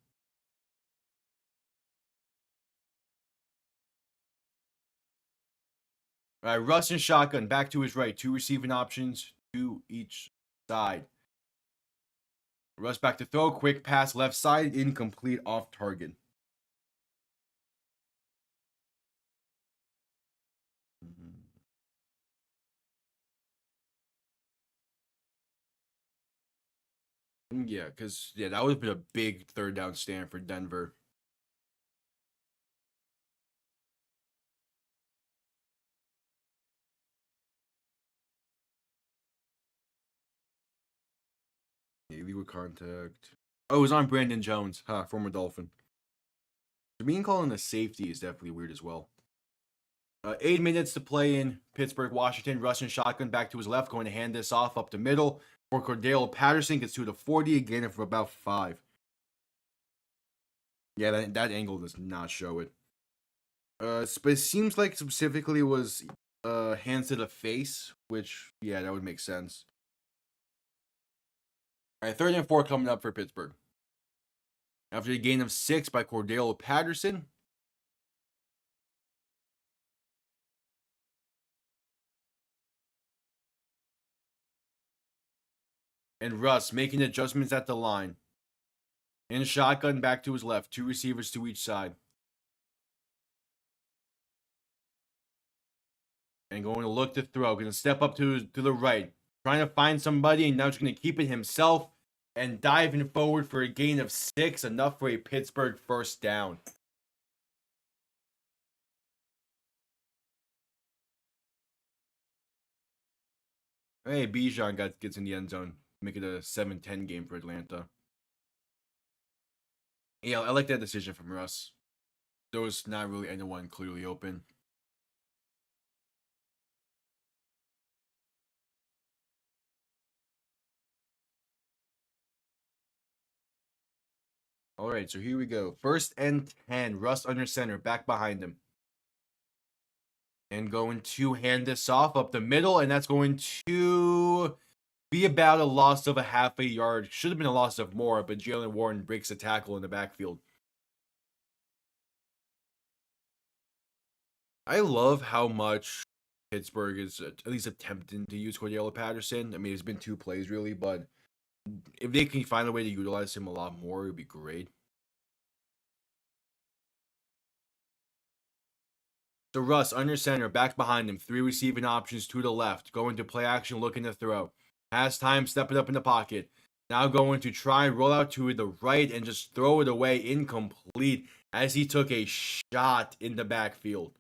Speaker 1: All right, Russ and shotgun back to his right. 2 receiving options to each side. Russ back to throw. Quick pass left side. Incomplete, off target. Yeah, because that would have been a big third down stand for Denver. Illegal contact. Oh, it was on Brandon Jones, former Dolphin. To me, calling a safety is definitely weird as well. 8 minutes to play in Pittsburgh, Washington. Russian shotgun back to his left, going to hand this off up the middle for Cordell Patterson. Gets to the 40 again for about 5. Yeah, that angle does not show it. But it seems like specifically was hands to the face, which that would make sense. All right, 3rd and 4 coming up for Pittsburgh. After a gain of 6 by Cordell Patterson. And Russ making adjustments at the line. In shotgun back to his left. 2 receivers to each side. And going to look to throw. Going to step up to the right. Trying to find somebody. And now just going to keep it himself. And diving forward for a gain of 6. Enough for a Pittsburgh first down. Hey, Bijan gets in the end zone. Make it a 7-10 game for Atlanta. Yeah, I like that decision from Russ. There was not really anyone clearly open. All right, so here we go. 1st and 10. Russ under center, back behind him. And going to hand this off up the middle, and that's going to be about a loss of a half a yard. Should have been a loss of more, but Jalen Warren breaks a tackle in the backfield. I love how much Pittsburgh is at least attempting to use Cordell Patterson. I mean, it's been 2 plays really, but if they can find a way to utilize him a lot more, it would be great. So Russ under center, back behind him, 3 receiving options to the left, going to play action, looking to throw. Has time, stepping up in the pocket. Now going to try and roll out to the right and just throw it away, incomplete, as he took a shot in the backfield.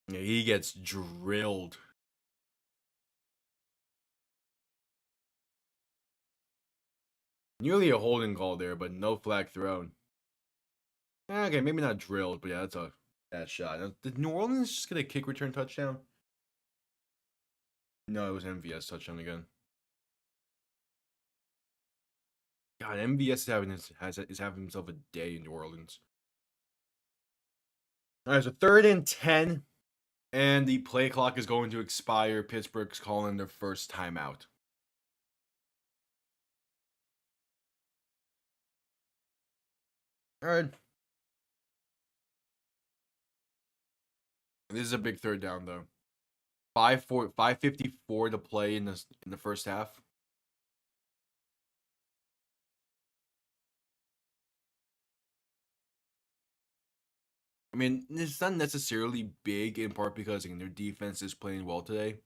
Speaker 1: Yeah, he gets drilled. Nearly a holding call there, but no flag thrown. Okay, maybe not drilled, but yeah, that's a bad shot. Did New Orleans just get a kick return touchdown? No, it was MVS touchdown again. God, MVS is having himself a day in New Orleans. All right, so 3rd and 10, and the play clock is going to expire. Pittsburgh's calling their first timeout. All right. This is a big 3rd down though. 5:54 to play in the first half. I mean, it's not necessarily big in part because their defense is playing well today.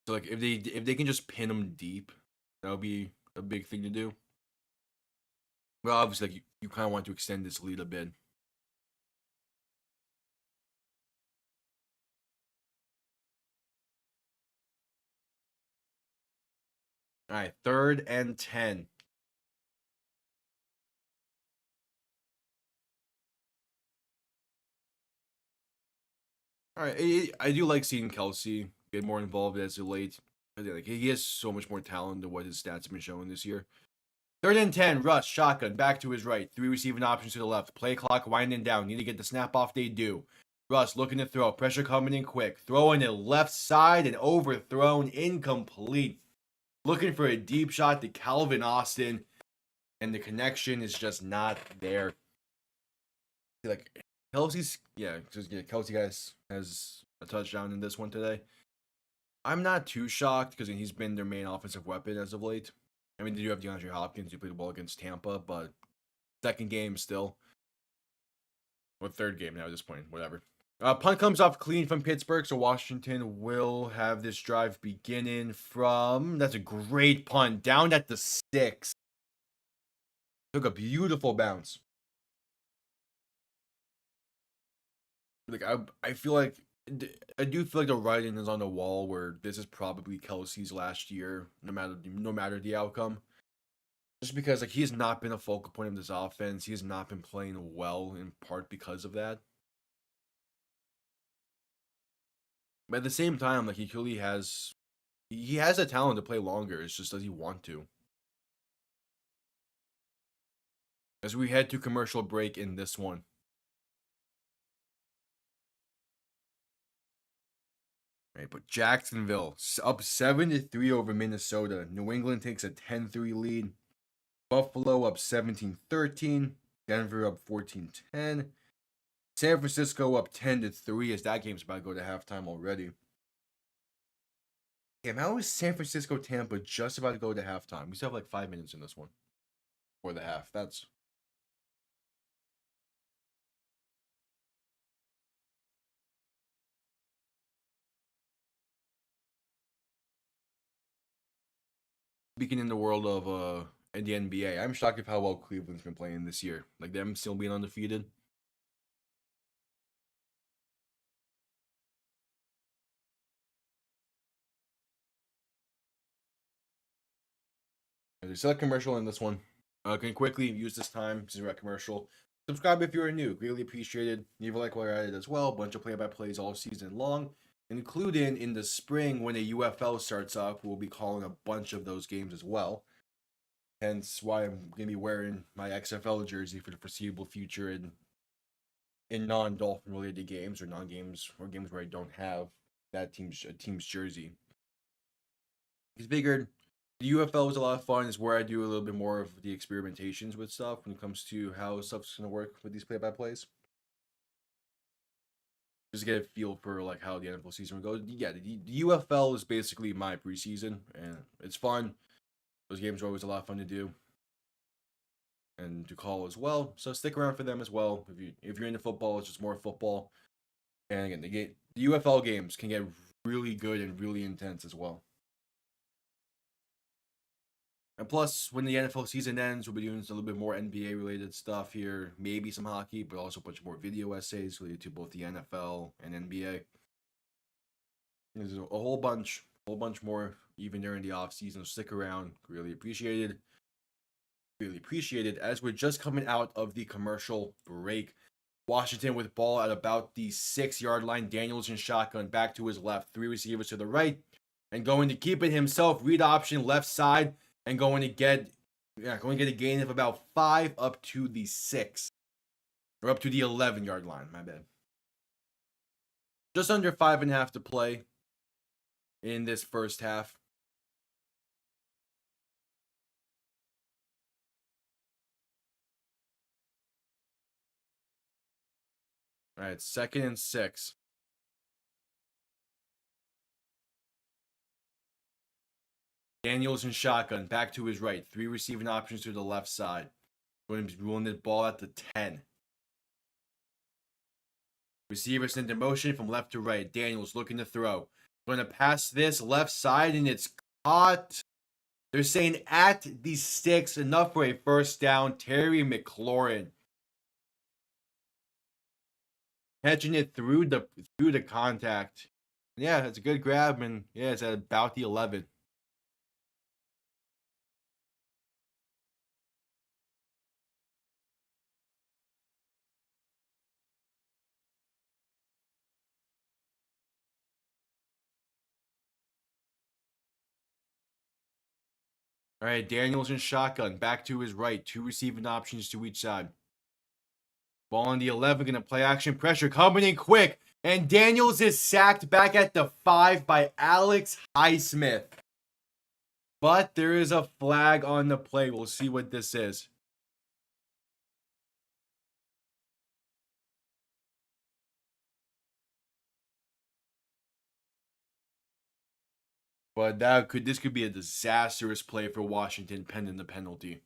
Speaker 1: So like if they can just pin them deep, that would be a big thing to do. Well, obviously, like you kind of want to extend this lead a bit. All right, 3rd and 10. All right, I do like seeing Kelsey get more involved as of late. Like he has so much more talent than what his stats have been showing this year. 3rd and 10. Russ shotgun back to his right. 3 receiving options to the left. Play clock winding down. Need to get the snap off. They do. Russ looking to throw. Pressure coming in quick. Throwing it left side and overthrown. Incomplete. Looking for a deep shot to Calvin Austin. And the connection is just not there. Like Kelsey's Kelsey has a touchdown in this one today. I'm not too shocked because he's been their main offensive weapon as of late. I mean, they do have DeAndre Hopkins who played well against Tampa, but 2nd game still. Or 3rd game now at this point, whatever. Punt comes off clean from Pittsburgh, so Washington will have this drive beginning from. That's a great punt down at the 6. Took a beautiful bounce. Like I feel like I do feel like the writing is on the wall where this is probably Kelsey's last year, no matter the outcome. Just because like he has not been a focal point of this offense, he has not been playing well in part because of that. But at the same time, like he has a talent to play longer. It's just does he want to? As we head to commercial break in this one. Right, but Jacksonville up 7-3 over Minnesota. New England takes a 10-3 lead. Buffalo up 17-13. Denver up 14-10. San Francisco up 10-3 as that game's about to go to halftime already. Damn, how is San Francisco Tampa just about to go to halftime? We still have like 5 minutes in this one. For the half. That's speaking in the world of in the NBA. I'm shocked at how well Cleveland's been playing this year. Like them still being undefeated. There's still a commercial in this one. Can quickly use this time since we're at commercial. Subscribe if you're new. Greatly appreciated. Leave a like while you're at it as well. Bunch of play-by-plays all season long, including in the spring when a UFL starts up. We'll be calling a bunch of those games as well. Hence why I'm gonna be wearing my XFL jersey for the foreseeable future in non-Dolphin related games or non-games or games where I don't have that team's jersey. He's figured the UFL is a lot of fun. Is where I do a little bit more of the experimentations with stuff when it comes to how stuff's gonna work with these play-by-plays. Just get a feel for like how the NFL season will go. Yeah, the UFL is basically my preseason, and it's fun. Those games are always a lot of fun to do and to call as well. So stick around for them as well. If you're into football, it's just more football. And again, the UFL games can get really good and really intense as well. And plus, when the NFL season ends, we'll be doing a little bit more NBA related stuff here, maybe some hockey, but also a bunch more video essays related to both the NFL and NBA. There's a whole bunch more even during the off season. So stick around, really appreciated. Really appreciated. As we're just coming out of the commercial break, Washington with ball at about the 6-yard line. Daniels in shotgun, back to his left, 3 receivers to the right, and going to keep it himself. Read option left side. And going to get a gain of about 5 up to the 6. Or up to the 11-yard line, my bad. Just under 5.5 to play in this first half. All right, 2nd and 6. Daniels in shotgun, back to his right. 3 receiving options to the left side. Going to be rolling the ball at the 10. Receiver sent in motion from left to right. Daniels looking to throw. Going to pass this left side, and it's caught. They're saying at the sticks, enough for a first down. Terry McLaurin catching it through the contact. Yeah, it's a good grab, and yeah, it's at about the 11. All right, Daniels in shotgun, back to his right. 2 receiving options to each side. Ball on the 11, going to play action pressure, coming in quick. And Daniels is sacked back at the 5 by Alex Highsmith. But there is a flag on the play. We'll see what this is. But this could be a disastrous play for Washington pending the penalty.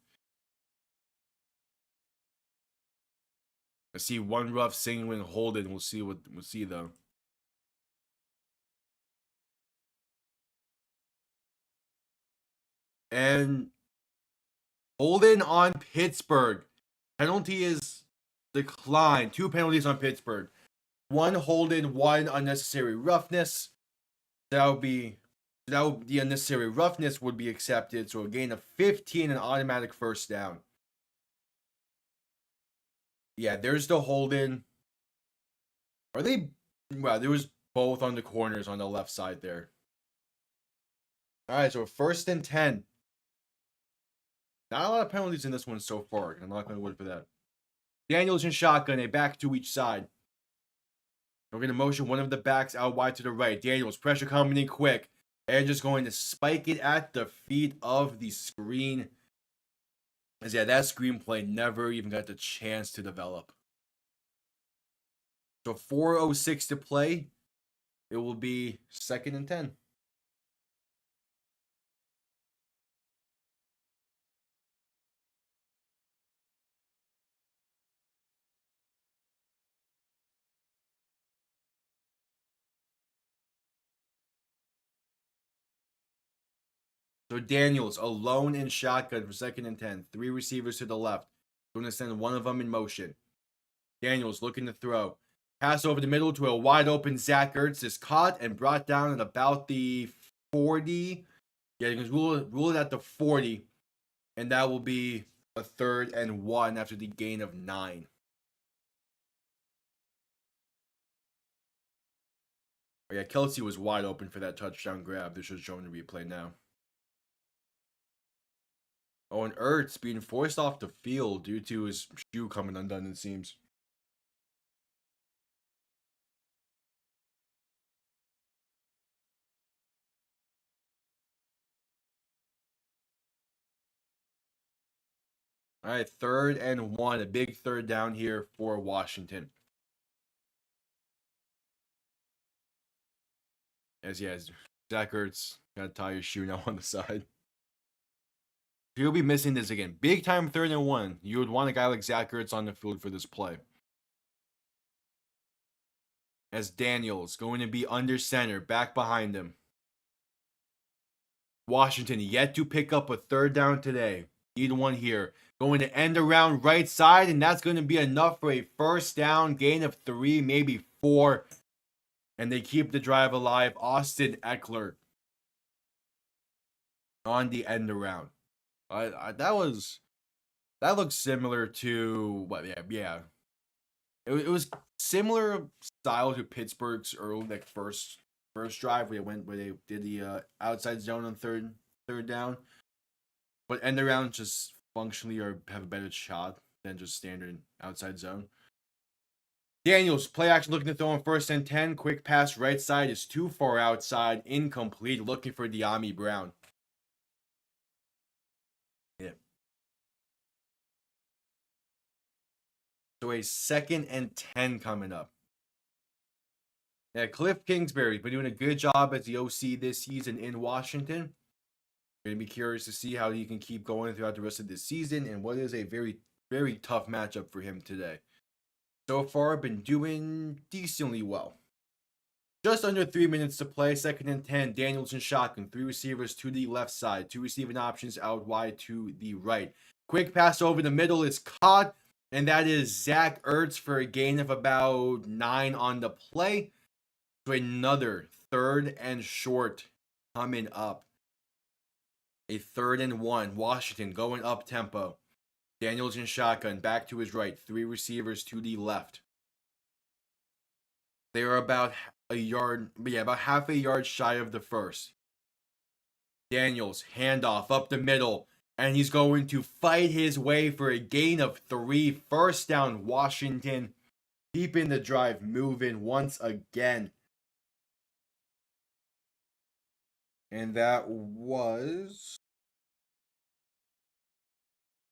Speaker 1: I see one rough signaling Holden. We'll see though. And Holden on Pittsburgh. Penalty is declined. 2 penalties on Pittsburgh. 1 Holden, 1 unnecessary roughness. The unnecessary roughness would be accepted. So a gain of 15, an automatic first down. Yeah, there's the Holden. Are they? Well, there was both on the corners on the left side there. All right, so 1st and 10. Not a lot of penalties in this one so far. I'm not going to wait for that. Daniels in shotgun, a back to each side. We're going to motion one of the backs out wide to the right. Daniels, pressure coming in quick. And just going to spike it at the feet of the screen. As yeah, that screenplay never even got the chance to develop. So 4:06 to play. It will be 2nd and 10. So Daniels alone in shotgun for 2nd and 10. 3 receivers to the left. Going to send one of them in motion. Daniels looking to throw. Pass over the middle to a wide open Zach Ertz is caught and brought down at about the 40. Yeah, you can rule it at the 40. And that will be a 3rd and 1 after the gain of 9. Oh, yeah, Kelsey was wide open for that touchdown grab. This is showing the replay now. Oh, and Ertz being forced off the field due to his shoe coming undone, it seems. All right, 3rd and 1. A big 3rd down here for Washington. As Zach Ertz got to tie his shoe now on the side. He'll be missing this again. Big time 3rd and 1. You would want a guy like Zach Ertz on the field for this play. As Daniels going to be under center, back behind him. Washington yet to pick up a 3rd down today. Need one here. Going to end around right side, and that's going to be enough for a first down, gain of 3, maybe 4. And they keep the drive alive. Austin Eckler on the end around. That looks similar to what? Yeah. It was similar style to Pittsburgh's early first drive where they did the outside zone on third down, but end around just functionally have a better shot than just standard outside zone. Daniels play action looking to throw on 1st and 10. Quick pass right side is too far outside, incomplete. Looking for De'Ami Brown. Yeah. So a 2nd and 10 coming up. Yeah, Cliff Kingsbury's been doing a good job as the OC this season in Washington. Going to be curious to see how he can keep going throughout the rest of this season and what is a very, very tough matchup for him today. So far, been doing decently well. Just under 3 minutes to play. 2nd and 10. Daniels in shotgun. 3 receivers to the left side. 2 receiving options out wide to the right. Quick pass over the middle is caught. And that is Zach Ertz for a gain of about 9 on the play. So another 3rd and short coming up. A 3rd and 1. Washington going up tempo. Daniels in shotgun. Back to his right. 3 receivers to the left. They are about about half a yard shy of the first. Daniels, handoff up the middle. And he's going to fight his way for a gain of 3. First down, Washington. Keeping the drive moving once again. And that was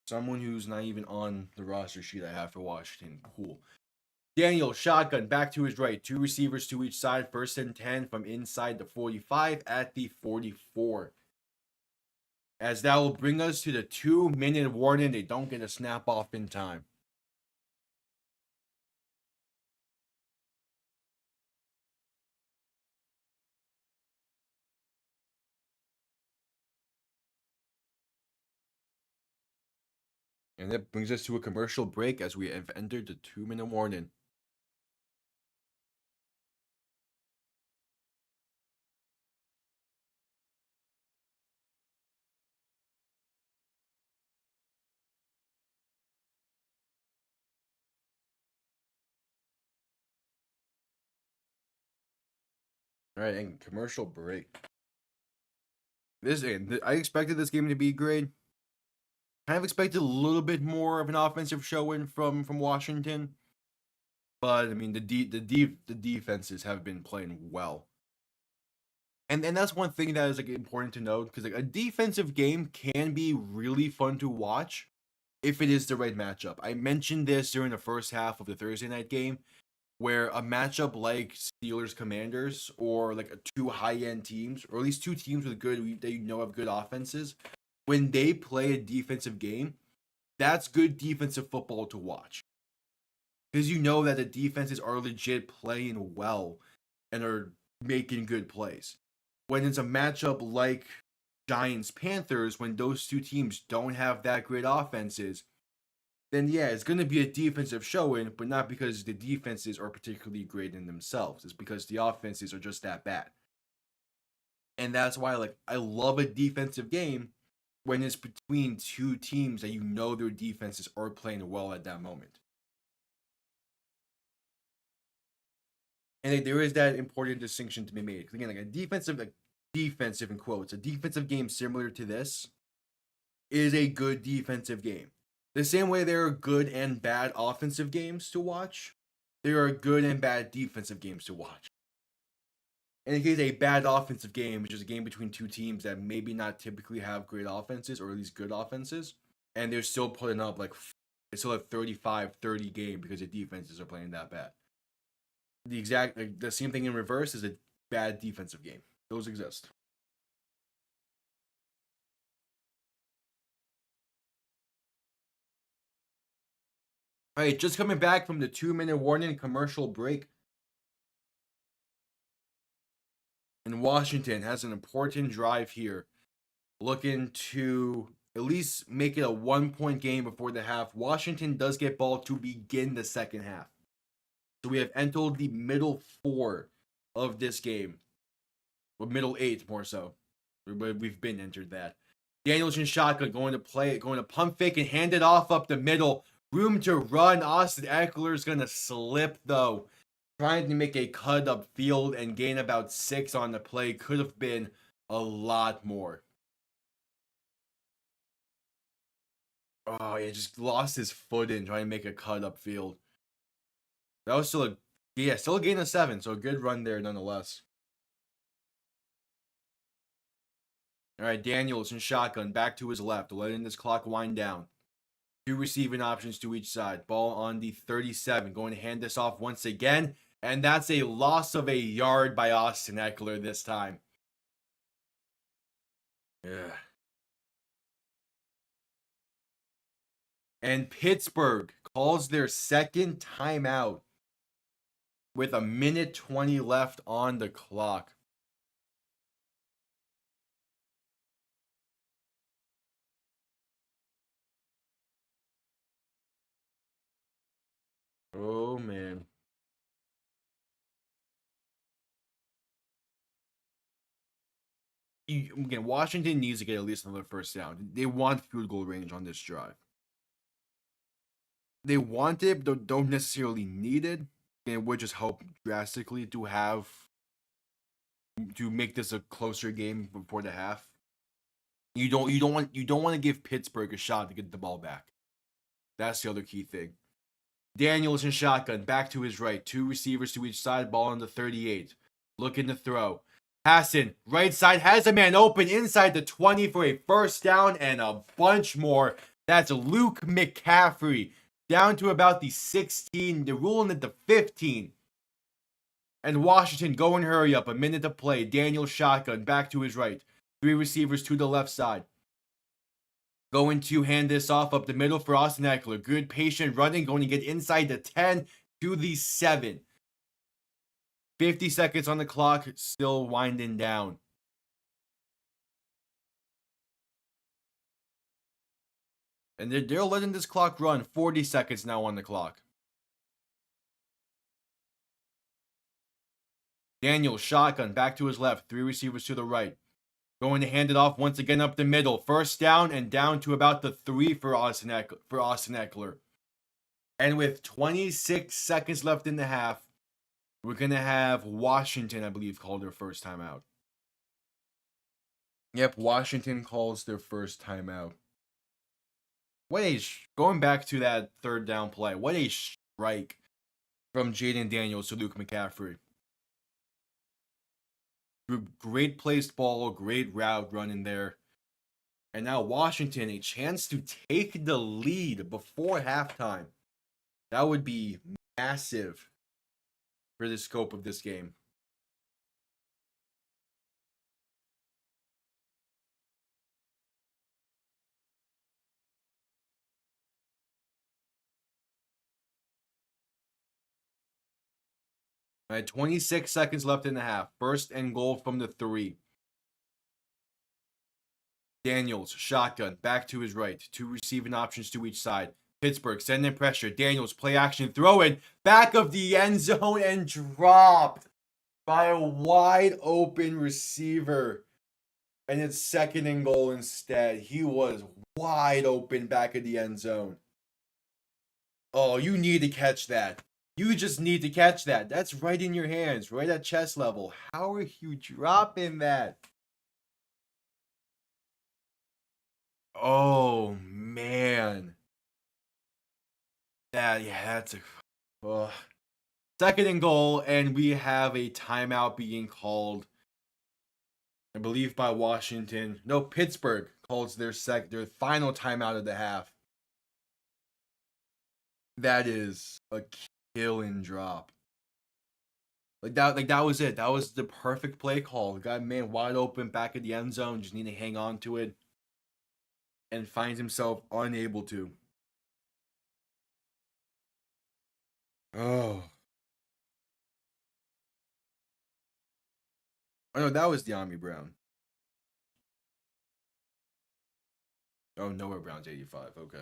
Speaker 1: someone who's not even on the roster sheet I have for Washington. Cool. Daniel, shotgun, back to his right. 2 receivers to each side. 1st and 10 from inside the 45 at the 44. As that will bring us to the 2-minute warning. They don't get a snap off in time. And that brings us to a commercial break as we have entered the 2-minute warning. All right, and commercial break. I expected this game to be great. Kind of expected a little bit more of an offensive showing from Washington, but I mean the defenses have been playing well, and that's one thing that is like important to note because like a defensive game can be really fun to watch if it is the right matchup. I mentioned this during the first half of the Thursday night game, where a matchup like Steelers Commanders or like two high end teams, or at least two teams with good that have good offenses, when they play a defensive game, that's good defensive football to watch. Because you know that the defenses are legit playing well and are making good plays. When it's a matchup like Giants Panthers, when those two teams don't have that great offenses, then yeah, it's going to be a defensive showing, but not because the defenses are particularly great in themselves. It's because the offenses are just that bad. And that's why like I love a defensive game when it's between two teams that you know their defenses are playing well at that moment. And like, there is that important distinction to be made. Because again, like defensive in quotes, a defensive game similar to this is a good defensive game. The same way there are good and bad offensive games to watch, there are good and bad defensive games to watch. And in case a bad offensive game, which is a game between two teams that maybe not typically have great offenses, or at least good offenses, and they're still putting up like it's still a 35-30 game because the defenses are playing that bad. The same thing in reverse is a bad defensive game. Those exist. All right, just coming back from the 2-minute warning commercial break. And Washington has an important drive here, looking to at least make it a 1-point game before the half. Washington does get ball to begin the second half. So we have entered the middle 4 of this game. Or middle 8 more so. We've been entered that. Daniels in shotgun going to pump fake and hand it off up the middle. Room to run. Austin Eckler's going to slip though. Trying to make a cut up field and gain about 6 on the play. Could have been a lot more. Oh, he just lost his footing trying to make a cut up field. That was still a gain of 7, so a good run there nonetheless. All right, Daniels in shotgun, back to his left, letting this clock wind down. 2 receiving options to each side. Ball on the 37, going to hand this off once again, and that's a loss of a yard by Austin Eckler this time. Yeah. And Pittsburgh calls their second timeout with 1:20 left on the clock. Oh, man. Again, Washington needs to get at least another first down. They want field goal range on this drive. They want it, but don't necessarily need it. And it would just help drastically to make this a closer game before the half. You don't want to give Pittsburgh a shot to get the ball back. That's the other key thing. Daniels in shotgun, back to his right. 2 receivers to each side, ball on the 38. Looking to throw. Hassan, right side, has a man open inside the 20 for a first down and a bunch more. That's Luke McCaffrey. Down to about the 16. They're ruling at the 15. And Washington going hurry up. A minute to play. Daniel shotgun, back to his right. 3 receivers to the left side. Going to hand this off up the middle for Austin Eckler. Good patient running. Going to get inside the 10 to the 7. 50 seconds on the clock. Still winding down. And they're letting this clock run. 40 seconds now on the clock. Daniels, shotgun, back to his left. 3 receivers to the right. Going to hand it off once again up the middle. First down and down to about the 3 for Austin Ekeler. And with 26 seconds left in the half, we're going to have Washington, I believe, call their first timeout. Yep, Washington calls their first timeout. Going back to that third down play, what a strike from Jaden Daniels to Luke McCaffrey. Great placed ball, great route running there. And now Washington, a chance to take the lead before halftime. That would be massive for the scope of this game. All right, 26 seconds left in the half. First and goal from the 3. Daniels, shotgun, back to his right. 2 receiving options to each side. Pittsburgh, sending pressure. Daniels, play action, throw in. Back of the end zone and dropped by a wide open receiver. And it's second and goal instead. He was wide open back of the end zone. Oh, you need to catch that. You just need to catch that. That's right in your hands, right at chest level. How are you dropping that? Oh, man. That's a... Second and goal, and we have a timeout being called, I believe, by Washington. No, Pittsburgh calls their final timeout of the half. That is a killing drop. Like that was it. That was the perfect play call. The guy, man, wide open back of the end zone, just need to hang on to it, and finds himself unable to. Oh no, that was De'Ami Brown. Oh, Noah Brown's 85. Okay.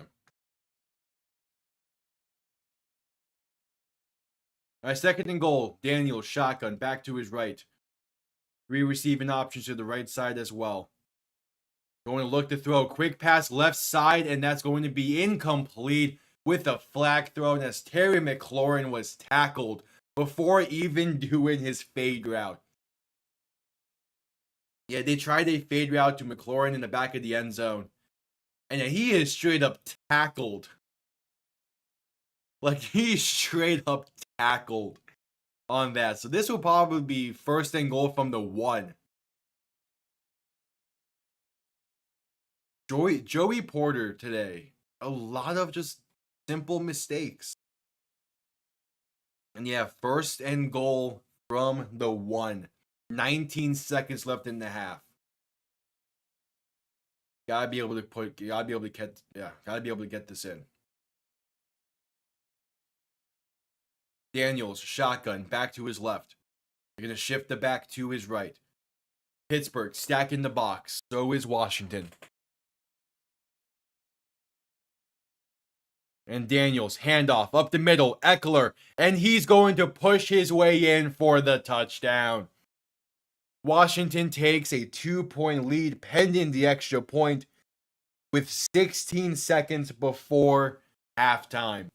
Speaker 1: All right, second and goal. Daniels, shotgun, back to his right. 3 receiving options to the right side as well. Going to look to throw. Quick pass left side, and that's going to be incomplete with a flag thrown as Terry McLaurin was tackled before even doing his fade route. Yeah, they tried a fade route to McLaurin in the back of the end zone. And he is straight up tackled. Like, he's straight up tackled on that. So this will probably be first and goal from the 1. Joey Porter today. A lot of just simple mistakes. And yeah, first and goal from the 1. 19 seconds left in the half. Gotta be able to get this in. Daniels, shotgun, back to his left. They're gonna shift the back to his right. Pittsburgh stacking the box. So is Washington. And Daniels, handoff up the middle, Ekeler, and he's going to push his way in for the touchdown. Washington takes a 2-point lead pending the extra point with 16 seconds before halftime.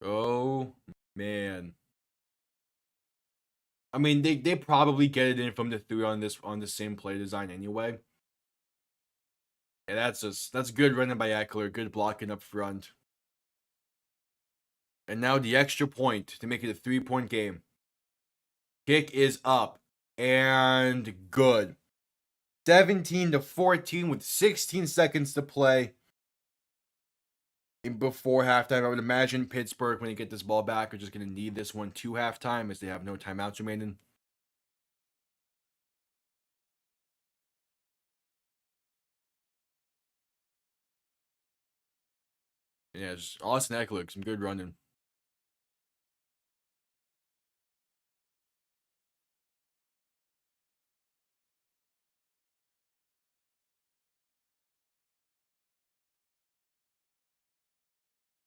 Speaker 1: Oh, man. I mean, they probably get it in from the 3 on the same play design anyway. Yeah, that's good running by Ekeler, good blocking up front. And now the extra point to make it a 3-point game. Kick is up and good. 17-14 with 16 seconds to play before halftime. I would imagine Pittsburgh, when they get this ball back, are just going to need this one to halftime as they have no timeouts remaining. Yeah, just Austin Ekeler, some good running.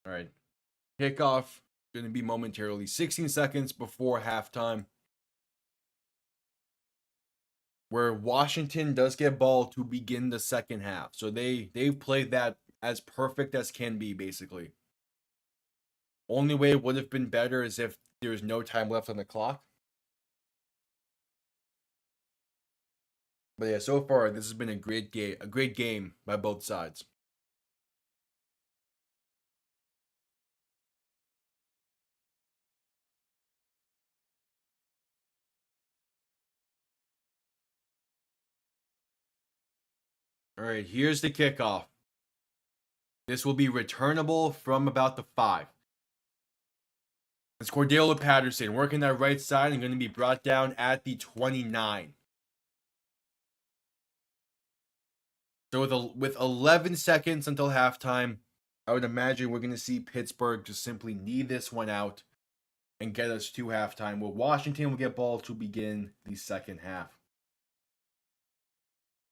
Speaker 1: All right. Kickoff going to be momentarily 16 seconds before halftime, where Washington does get ball to begin the second half. So they've played that as perfect as can be, basically. Only way it would have been better is if there was no time left on the clock. But yeah, so far this has been a great game by both sides. All right, here's the kickoff. This will be returnable from about the 5. It's Cordero Patterson working that right side and going to be brought down at the 29. So with 11 seconds until halftime, I would imagine we're going to see Pittsburgh just simply knee this one out and get us to halftime, where Washington will get ball to begin the second half.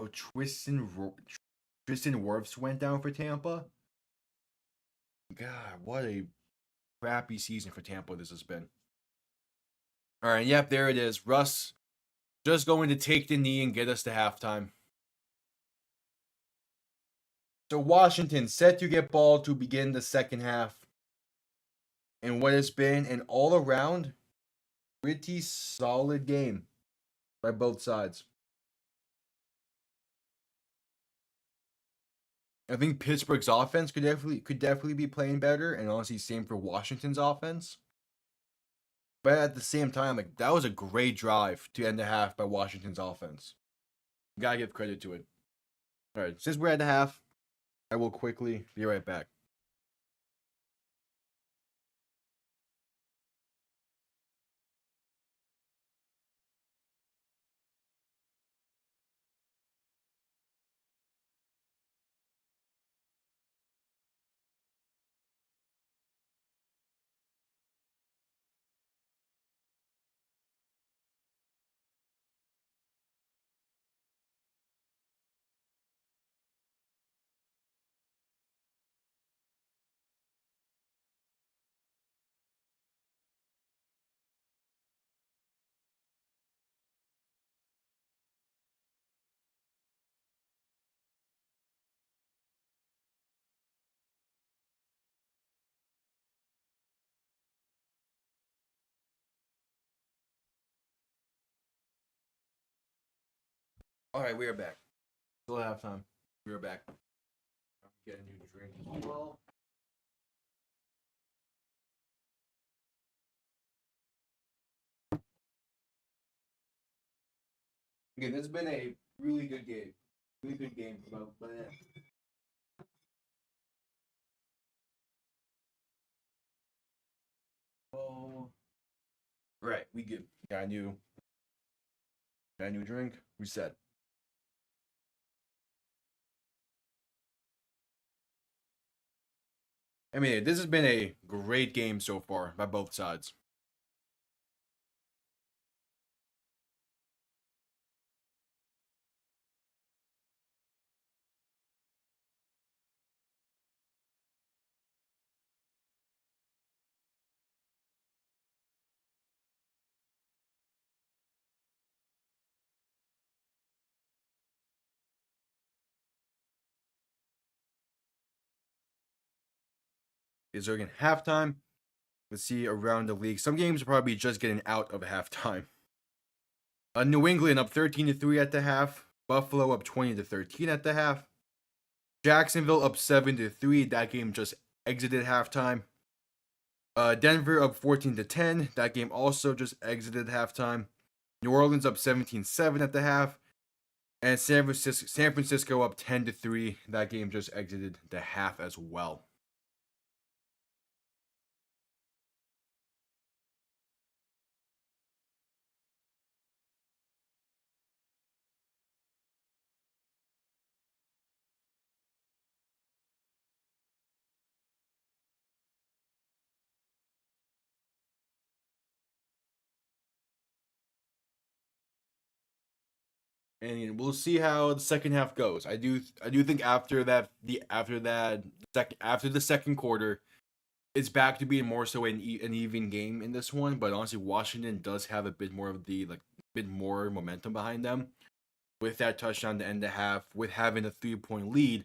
Speaker 1: Oh, Tristan Wirfs went down for Tampa. God, what a crappy season for Tampa this has been. All right, yep, there it is. Russ just going to take the knee and get us to halftime. So Washington set to get ball to begin the second half. And what has been an all-around pretty solid game by both sides. I think Pittsburgh's offense could definitely be playing better, and honestly, same for Washington's offense. But at the same time, like, that was a great drive to end the half by Washington's offense. Gotta give credit to it. All right, since we're at the half, I will quickly be right back. All right, we are back. Still halftime. We are back. Get a new drink as well. Okay, this has been a really good game. Really good game about that. Oh, right, we good. Got a new drink. Reset. I mean, this has been a great game so far by both sides. Is there again halftime? Let's see around the league. Some games are probably just getting out of halftime. New England up 13-3 at the half. Buffalo up 20-13 at the half. Jacksonville up 7-3. That game just exited halftime. Denver up 14-10. That game also just exited halftime. New Orleans up 17-7 at the half. And San Francisco up 10-3. That game just exited the half as well. And we'll see how the second half goes. I do think after the second quarter, it's back to being more so an even game in this one. But honestly, Washington does have a bit more of the bit more momentum behind them with that touchdown to end the half, with having a 3-point lead,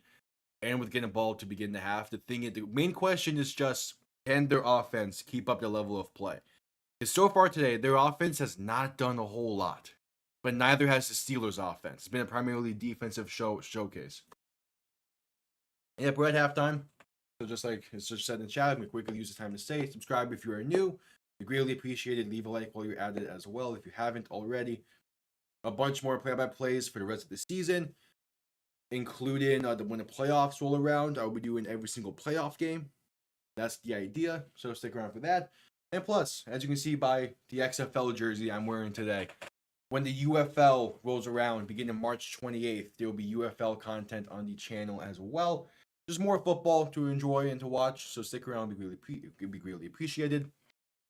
Speaker 1: and with getting a ball to begin the half. The main question is just, can their offense keep up the level of play? Because so far today, their offense has not done a whole lot, but neither has the Steelers' offense. It's been a primarily defensive showcase. Yep, we're at halftime. So just like it's just said in the chat, we quickly use the time to say, subscribe if you are new. We greatly appreciate it. Leave a like while you're at it as well if you haven't already. A bunch more play-by-plays for the rest of the season, including when the playoffs roll around. I'll be doing every single playoff game. That's the idea, so stick around for that. And plus, as you can see by the XFL jersey I'm wearing today, when the UFL rolls around beginning March 28th, there will be UFL content on the channel as well. There's more football to enjoy and to watch, so stick around. It'd be greatly appreciated.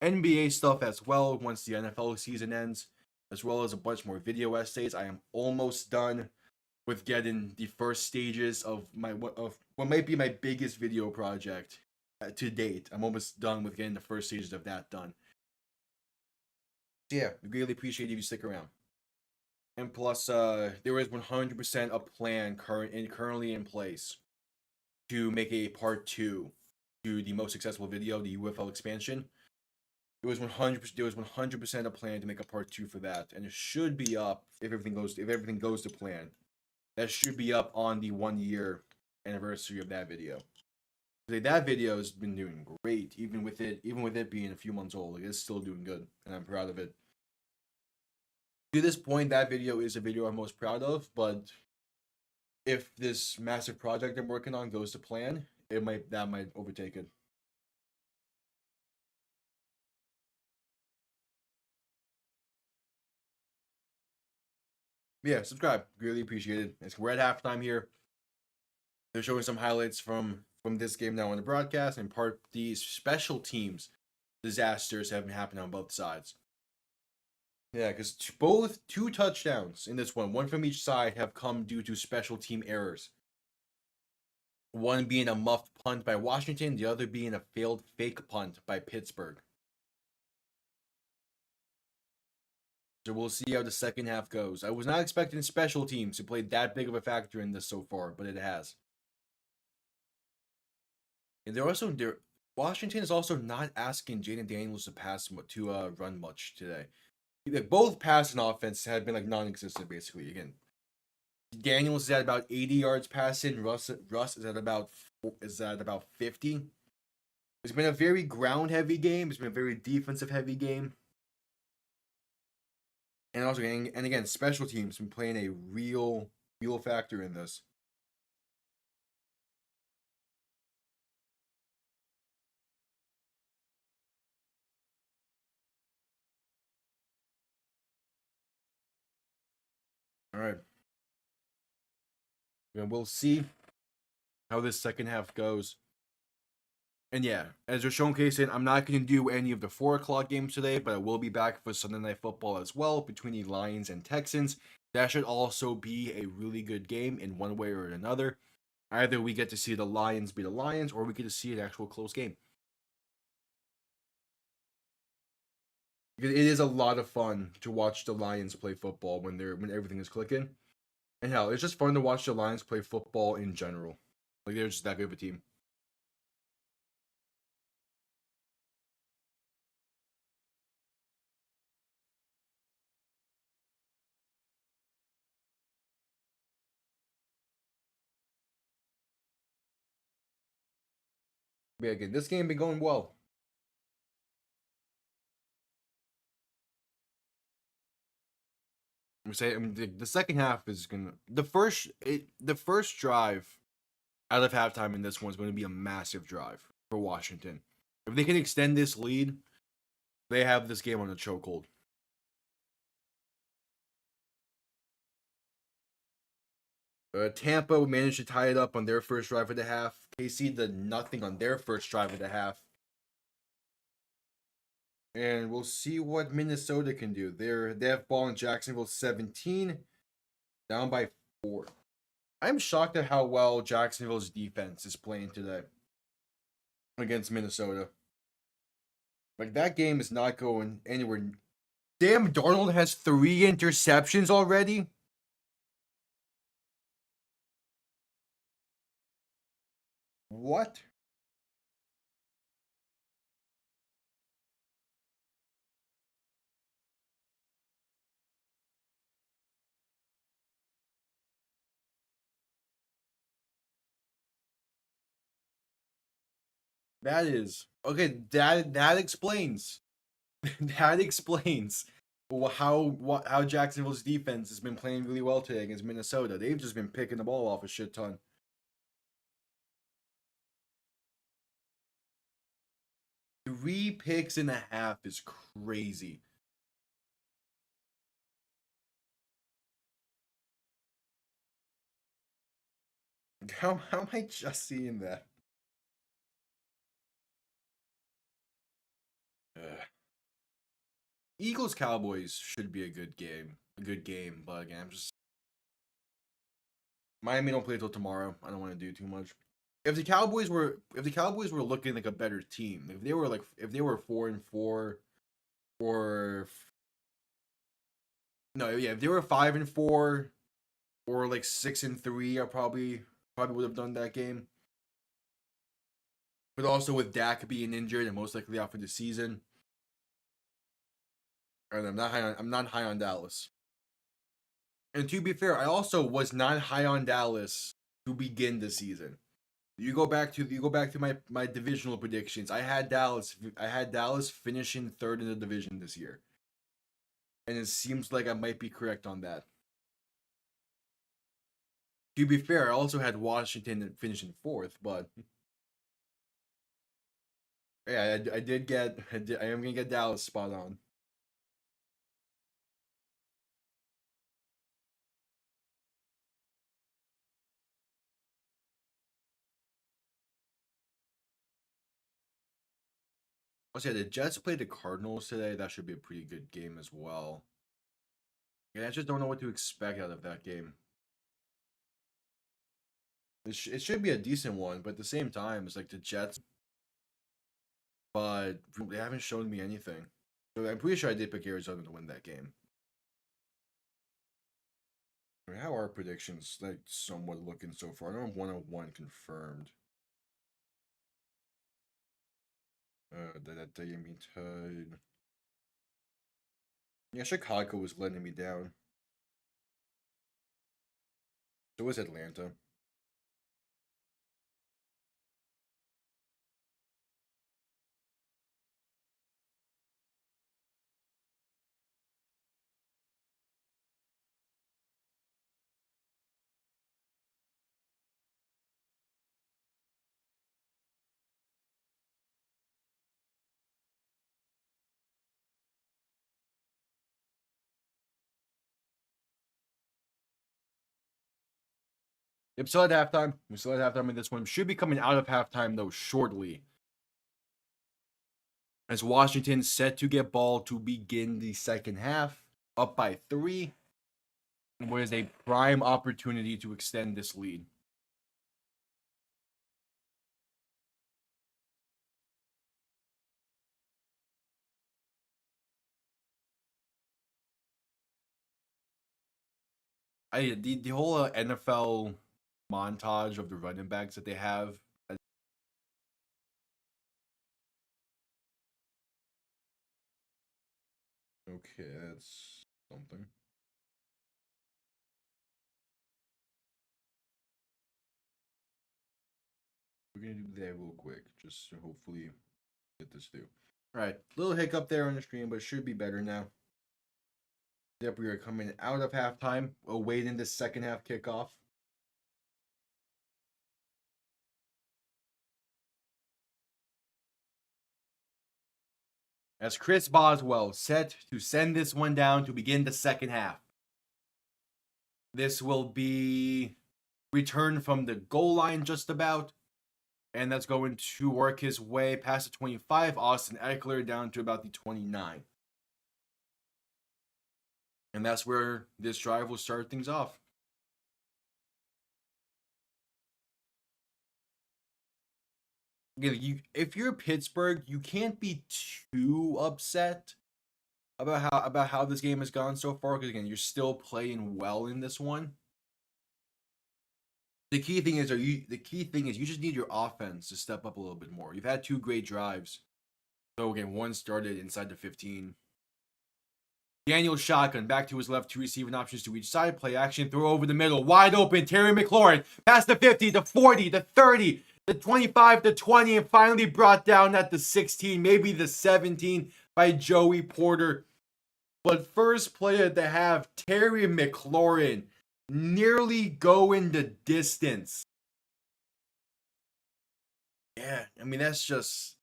Speaker 1: NBA stuff as well once the NFL season ends, as well as a bunch more video essays. I am almost done with getting the first stages of what might be my biggest video project to date. I'm almost done with getting the first stages of that done. So yeah, we greatly appreciate if you stick around. And plus, there is 100% a plan currently in place to make a part 2 to the most successful video, the UFL expansion. There was 100% a plan to make a part 2 for that, and it should be up if everything goes to plan. That should be up on the 1-year anniversary of that video. That video has been doing great, even with it being a few months old. It's still doing good, and I'm proud of it. To this point, that video is a video I'm most proud of, but if this massive project I'm working on goes to plan, that might overtake it. Yeah, subscribe. Really appreciate it. We're at halftime here. They're showing some highlights from this game now on the broadcast, and part these special teams disasters have been happening on both sides. Yeah, because two touchdowns in this one from each side, have come due to special team errors. One being a muffed punt by Washington, the other being a failed fake punt by Pittsburgh. So we'll see how the second half goes. I was not expecting special teams to play that big of a factor in this so far, but it has. And Washington is also not asking Jaden Daniels to run much today. Both pass and offense had been non-existent basically. Again, Daniels is at about 80 yards passing. Russ is at about 50. It's been a very ground heavy game. It's been a very defensive heavy game. And also, and again, special teams been playing a real factor in this. All right. And we'll see how this second half goes. And yeah, as we're showcasing, I'm not going to do any of the 4 o'clock games today, but I will be back for Sunday Night Football as well between the Lions and Texans. That should also be a really good game in one way or another. Either we get to see the Lions beat the Lions, or we get to see an actual close game. It is a lot of fun to watch the Lions play football when everything is clicking. And hell, it's just fun to watch the Lions play football in general. They're just that good of a team. But yeah, again, this game been going well. The second half is gonna the first drive out of halftime in this one is going to be a massive drive for Washington. If they can extend this lead, they have this game on a chokehold. Tampa managed to tie it up on their first drive of the half. KC did nothing on their first drive of the half. And we'll see what Minnesota can do. They have ball in Jacksonville 17, down by 4. I'm shocked at how well Jacksonville's defense is playing today. against Minnesota. Like, that game is not going anywhere. Damn, Darnold has 3 interceptions already. What? That is okay. That explains. That explains how Jacksonville's defense has been playing really well today against Minnesota. They've just been picking the ball off a shit ton. 3 picks and a half is crazy. How am I just seeing that? Ugh. Eagles Cowboys should be a good game. A good game, but again, I'm just Miami don't play till tomorrow. I don't want to do too much. If the Cowboys were looking like a better team, if they were 4-4 or no, yeah, if they were 5-4 or like 6-3, I probably would have done that game. But also with Dak being injured and most likely out for the season, and I'm not high on Dallas. And to be fair, I also was not high on Dallas to begin the season. You go back to my divisional predictions. I had Dallas finishing 3rd in the division this year. And it seems like I might be correct on that. To be fair, I also had Washington finishing 4th, but yeah, I am gonna get Dallas spot on. Also, yeah, the Jets played the Cardinals today. That should be a pretty good game as well. And I just don't know what to expect out of that game. It should be a decent one, but at the same time, it's like the Jets, but they haven't shown me anything. So I'm pretty sure I did pick Arizona to win that game. I mean, how are predictions like somewhat looking so far? I don't have 101 confirmed. That Miami Tide. Yeah, Chicago was letting me down. So was Atlanta. Yep, still at halftime. We still at halftime in this one. Should be coming out of halftime though shortly. As Washington set to get ball to begin the second half, up by 3. What is a prime opportunity to extend this lead. The whole NFL montage of the running backs that they have. Okay, that's something. We're gonna do that real quick, just to hopefully get this through. All right, little hiccup there on the stream, but it should be better now. Yep, we are coming out of halftime, awaiting the second half kickoff. As Chris Boswell set to send this one down to begin the second half. This will be return from the goal line just about. And that's going to work his way past the 25. Austin Eckler down to about the 29. And that's where this drive will start things off. if you're Pittsburgh, you can't be too upset about how this game has gone so far, because again, you're still playing well in this one. The key thing is you just need your offense to step up a little bit more. You've had 2 great drives. So again, one started inside the 15. Daniel shotgun back to his left, 2 receiving options to each side. Play action, throw over the middle, wide open. Terry McLaurin past the 50, the 40, the 30, the 25, the 20, and finally brought down at the 16, maybe the 17 by Joey Porter. But first play of the half, Terry McLaurin nearly going the distance. Yeah, I mean, that's just...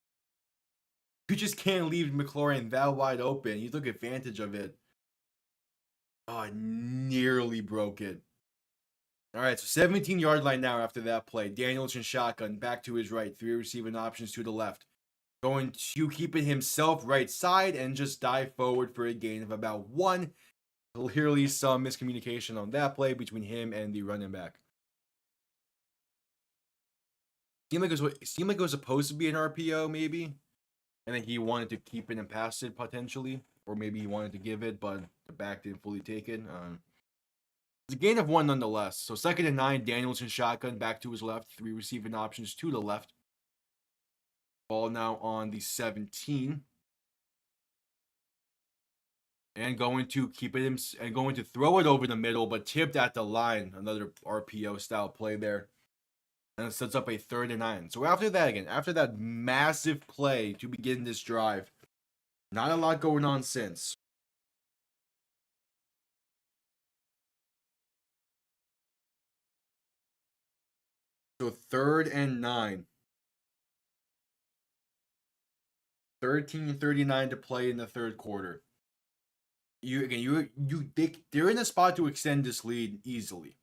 Speaker 1: You just can't leave McLaurin that wide open. You took advantage of it. Oh, nearly broke it. All right, so 17-yard line now after that play. Danielson shotgun back to his right. 3 receiving options to the left. Going to keep it himself right side and just dive forward for a gain of about 1. Clearly some miscommunication on that play between him and the running back. Seemed like it was supposed to be an RPO, maybe. And then he wanted to keep it and pass it potentially. Or maybe he wanted to give it, but the back didn't fully take it. It's a gain of 1 nonetheless. So 2nd and 9, Danielson shotgun back to his left. 3 receiving options to the left. Ball now on the 17. And going to keep it and going to throw it over the middle, but tipped at the line. Another RPO style play there. And it sets up a 3rd and 9. So after that massive play to begin this drive, not a lot going on since. So 3rd and 9. 13:39 to play in the 3rd quarter. They're in a spot to extend this lead easily.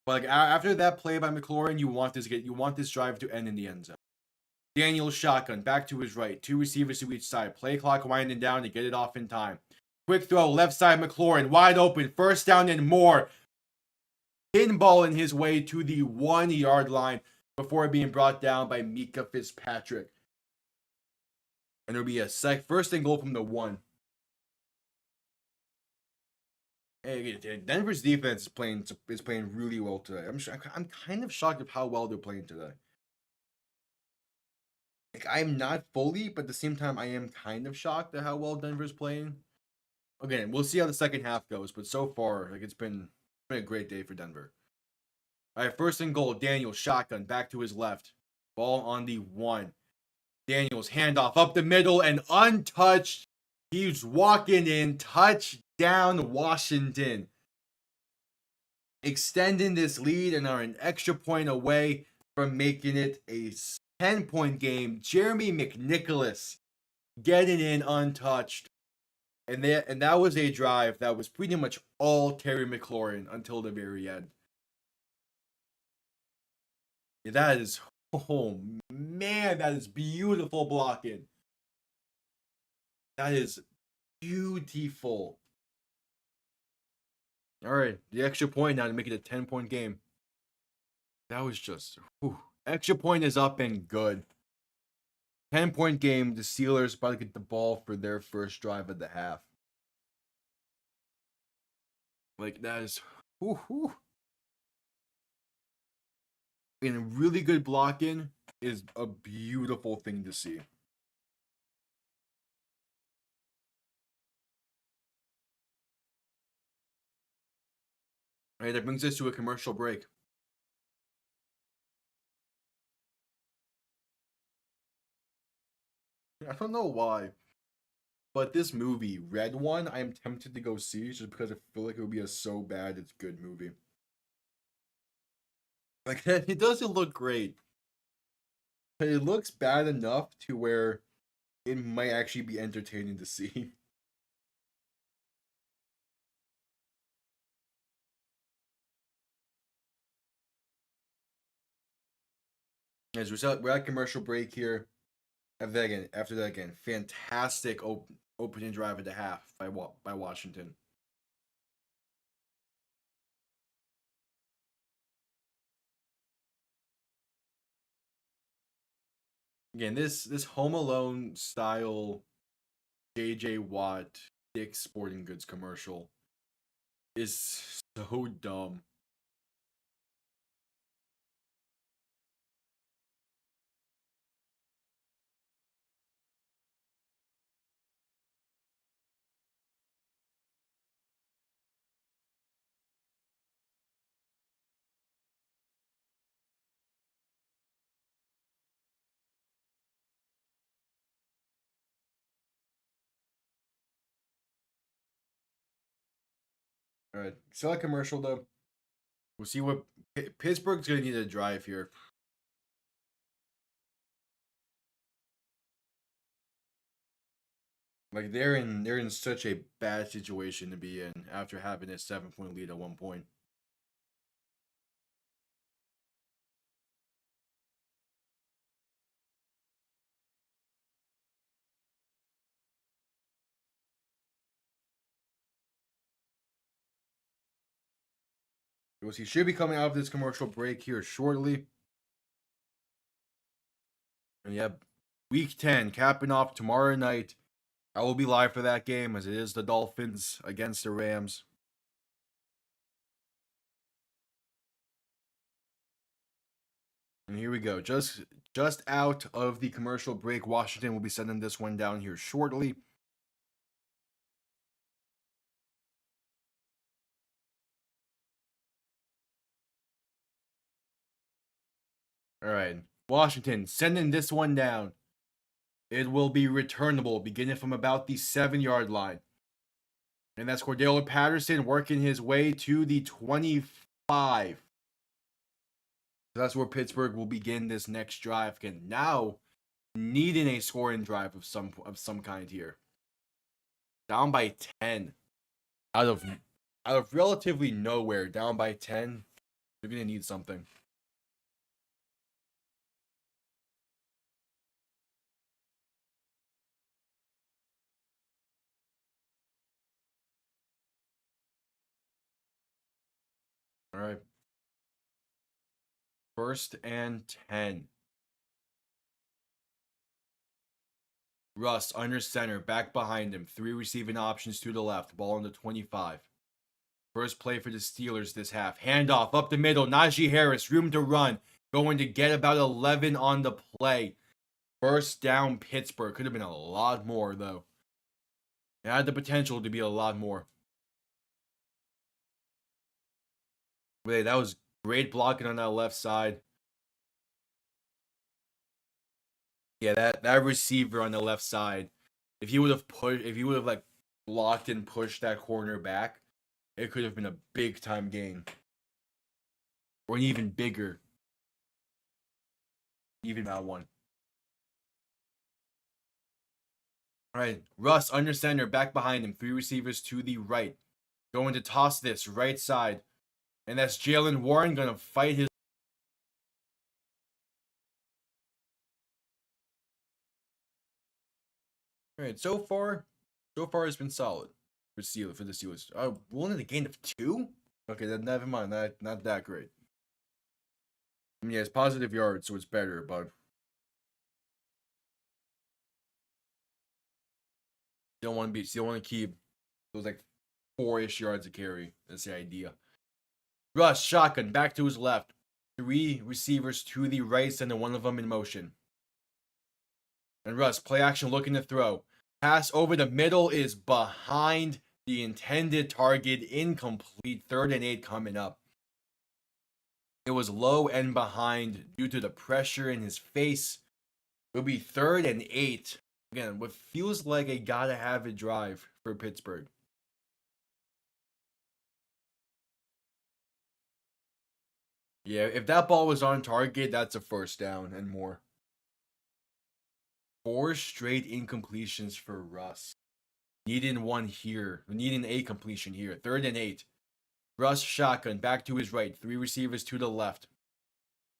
Speaker 1: But like after that play by McLaurin, you want this drive to end in the end zone. Daniel shotgun back to his right, 2 receivers to each side. Play clock winding down to get it off in time. Quick throw, left side McLaurin, wide open, 1st down and more. Pinballing his way to the 1-yard line before being brought down by Mika Fitzpatrick. And it'll be a 1st and goal from the 1. Hey, Denver's defense is playing really well today. I'm kind of shocked at how well they're playing today. Like, I'm not fully, but at the same time, I am kind of shocked at how well Denver's playing. Again, we'll see how the second half goes, but so far, like, it's been a great day for Denver. All right, 1st and goal. Daniel shotgun back to his left. Ball on the 1. Daniels handoff up the middle and untouched. He's walking in. Touchdown, Washington. Extending this lead and are an extra point away from making it a 10-point game. Jeremy McNicholas getting in untouched. And that was a drive that was pretty much all Terry McLaurin until the very end. That is, oh man, that is beautiful blocking. That is beautiful. All right, the extra point now to make it a 10-point game. That was just, extra point is up and good. 10-point game. The Steelers about to get the ball for their first drive of the half. Like, that is, and really good blocking is a beautiful thing to see. All right, that brings us to a commercial break. I don't know why, but this movie, Red One, I am tempted to go see just because I feel like it would be a so bad it's good movie. Like, it doesn't look great, but it looks bad enough to where it might actually be entertaining to see. As we're at commercial break here. After that again, fantastic opening drive at the half by Washington. Again, this Home Alone style JJ Watt Dick's Sporting Goods commercial is so dumb. All right, select commercial though. We'll see what Pittsburgh's gonna need a drive here. Like they're in such a bad situation to be in after having a 7-point lead at one point. He should be coming out of this commercial break here shortly. And yeah, week 10 capping off tomorrow night. I will be live for that game as it is the Dolphins against the Rams. And here we go. Just out of the commercial break. Washington will be sending this one down here shortly. All right. Washington sending this one down. It will be returnable beginning from about the 7-yard line. And that's Cordell Patterson working his way to the 25. So that's where Pittsburgh will begin this next drive. Again, now needing a scoring drive of some kind here. Down by 10. Out of relatively nowhere, down by 10. They're gonna need something. All right. 1st and 10. Russ under center, back behind him. 3 receiving options to the left. Ball on the 25. First play for the Steelers this half. Handoff up the middle. Najee Harris, room to run. Going to get about 11 on the play. First down, Pittsburgh. Could have been a lot more, though. It had the potential to be a lot more. Wait, that was great blocking on that left side. Yeah, that receiver on the left side, if he would have like blocked and pushed that corner back, it could have been a big time gain. Or an even bigger. Even that one. All right, Russ under center, back behind him. 3 receivers to the right. Going to toss this right side. And that's Jalen Warren going to fight his. All right, so far it's been solid for the Steelers. Only the gain of 2? Okay, then never mind. Not that great. I mean, yeah, it's positive yards, so it's better, but still want to keep those like 4-ish yards of carry. That's the idea. Russ shotgun back to his left. 3 receivers to the right, sending one of them in motion. And Russ, play action looking to throw. Pass over the middle is behind the intended target. Incomplete. 3rd and 8 coming up. It was low and behind due to the pressure in his face. It'll be 3rd and 8. Again, what feels like a gotta have it drive for Pittsburgh. Yeah, if that ball was on target, that's a first down and more. 4 straight incompletions for Russ. Needing one here. Needing a completion here. 3rd and 8. Russ shotgun back to his right. 3 receivers to the left.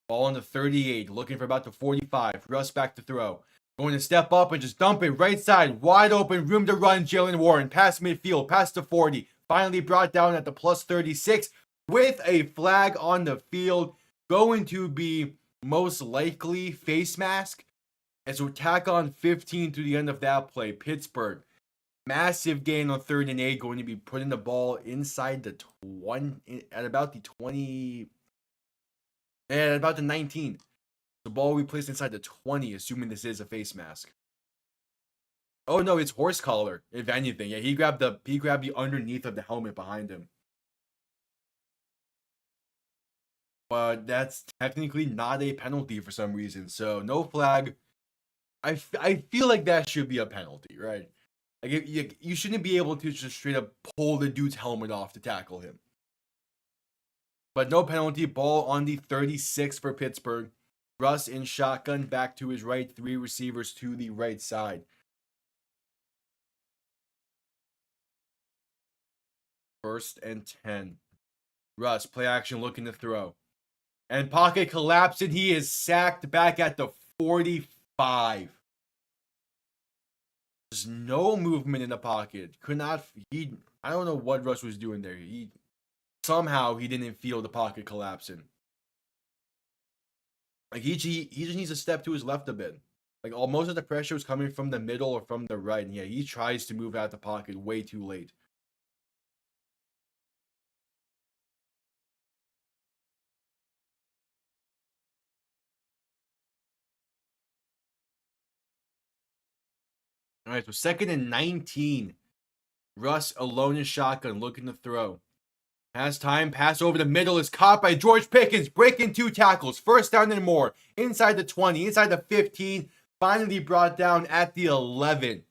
Speaker 1: Ball on the 38. Looking for about the 45. Russ back to throw. Going to step up and just dump it right side. Wide open. Room to run. Jalen Warren. Past midfield. Past the 40. Finally brought down at the plus 36. With a flag on the field. Going to be most likely face mask. And so tack on 15 to the end of that play. Pittsburgh, massive gain on 3rd and 8, going to be putting the ball inside the 20, at about the 20, and about the 19. The ball will be placed inside the 20, assuming this is a face mask. Oh no, it's horse collar, if anything. Yeah, he grabbed the underneath of the helmet behind him. But that's technically not a penalty for some reason. So no flag. I feel like that should be a penalty, right? Like you shouldn't be able to just straight up pull the dude's helmet off to tackle him. But no penalty. Ball on the 36 for Pittsburgh. Russ in shotgun, back to his right. 3 receivers to the right side. First and 10. Russ, play action, looking to throw. And pocket collapse, and he is sacked back at the 45. There's no movement in the pocket. I don't know what Russ was doing there. Somehow he didn't feel the pocket collapsing. Like he just needs to step to his left a bit. Like most of the pressure was coming from the middle or from the right. And yeah, he tries to move out the pocket way too late. All right, so 2nd and 19. Russ alone in shotgun, looking to throw. Has time, pass over the middle is caught by George Pickens, breaking 2 tackles, 1st down and more, inside the 20, inside the 15, finally brought down at the 11.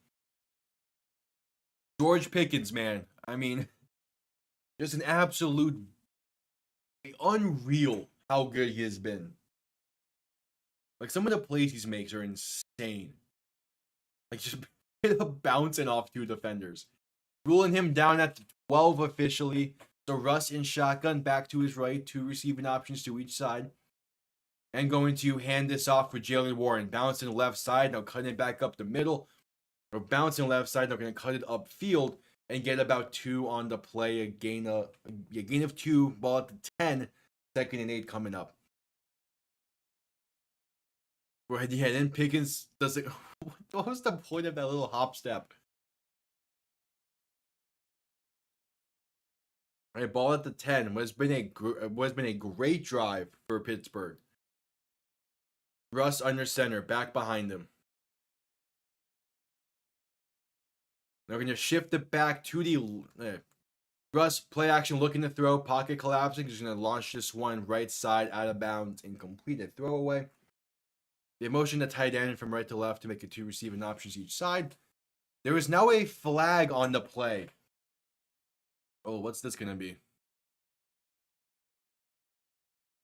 Speaker 1: George Pickens, man, I mean, just an absolute unreal how good he has been. Like some of the plays he makes are insane. Like just bouncing off 2 defenders. Ruling him down at the 12 officially. So Russ in shotgun, back to his right, 2 receiving options to each side. And going to hand this off for Jalen Warren. Bouncing left side, now cutting it back up the middle. Or bouncing left side, now going to cut it upfield and get about 2 on the play. A gain of 2, ball at the 10, 2nd and 8 coming up. Right, yeah, then Pickens does it. What was the point of that little hop step? All right, ball at the 10 was been a great drive for Pittsburgh. Russ under center, back behind him. They're going to shift it back to the Russ, play action, looking to throw, pocket collapsing. He's going to launch this one right side, out of bounds, and complete a throwaway. They motion the tight end from right to left to make it 2 receiving options each side. There is now a flag on the play. Oh, what's this going to be?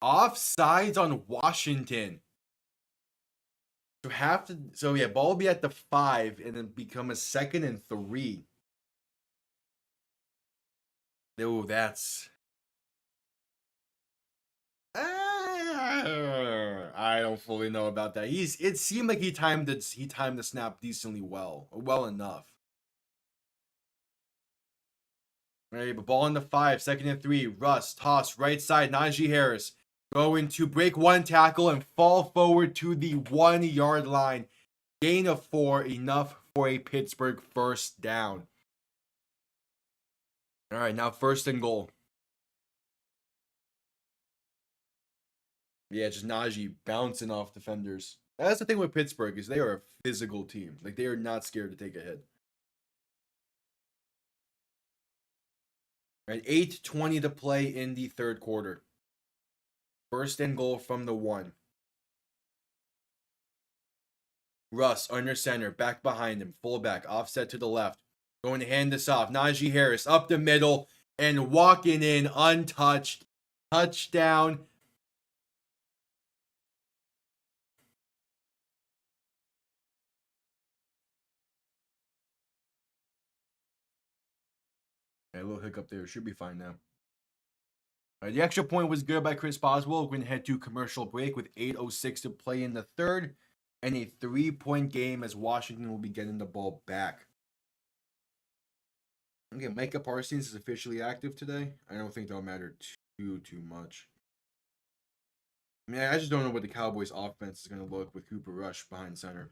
Speaker 1: Offsides on Washington. So yeah, ball will be at the 5 and then become a 2nd and 3. Oh, that's. I don't fully know about that. It seemed like he timed the snap decently well enough. Right, but ball on the 5, 2nd and 3. Russ, toss, right side, Najee Harris. Going to break 1 tackle and fall forward to the 1-yard line. Gain of 4, enough for a Pittsburgh 1st down. All right, now 1st and goal. Yeah, just Najee bouncing off defenders. That's the thing with Pittsburgh is they are a physical team. Like they are not scared to take a hit. All right, 8:20 to play in the 3rd quarter. 1st and goal from the 1. Russ under center, back behind him, fullback, offset to the left. Going to hand this off. Najee Harris up the middle and walking in untouched. Touchdown. A little hiccup there. Should be fine now. The extra point was good by Chris Boswell. We're going to head to commercial break with 8:06 to play in the 3rd. And a 3-point game as Washington will be getting the ball back. Okay, Micah Parsons is officially active today. I don't think that'll matter too much. I mean, I just don't know what the Cowboys' offense is going to look with Cooper Rush behind center.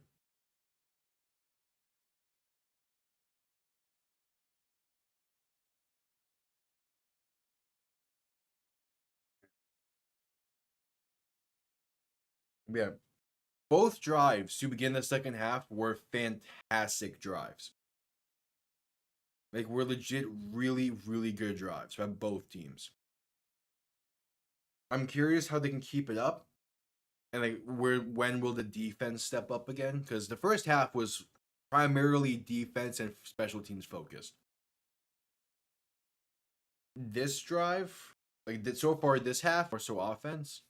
Speaker 1: Yeah. Both drives to begin the second half were fantastic drives. Like, were legit really, really good drives by both teams. I'm curious how they can keep it up. And like when will the defense step up again? Because the first half was primarily defense and special teams focused. This drive, like so far this half, or so offense.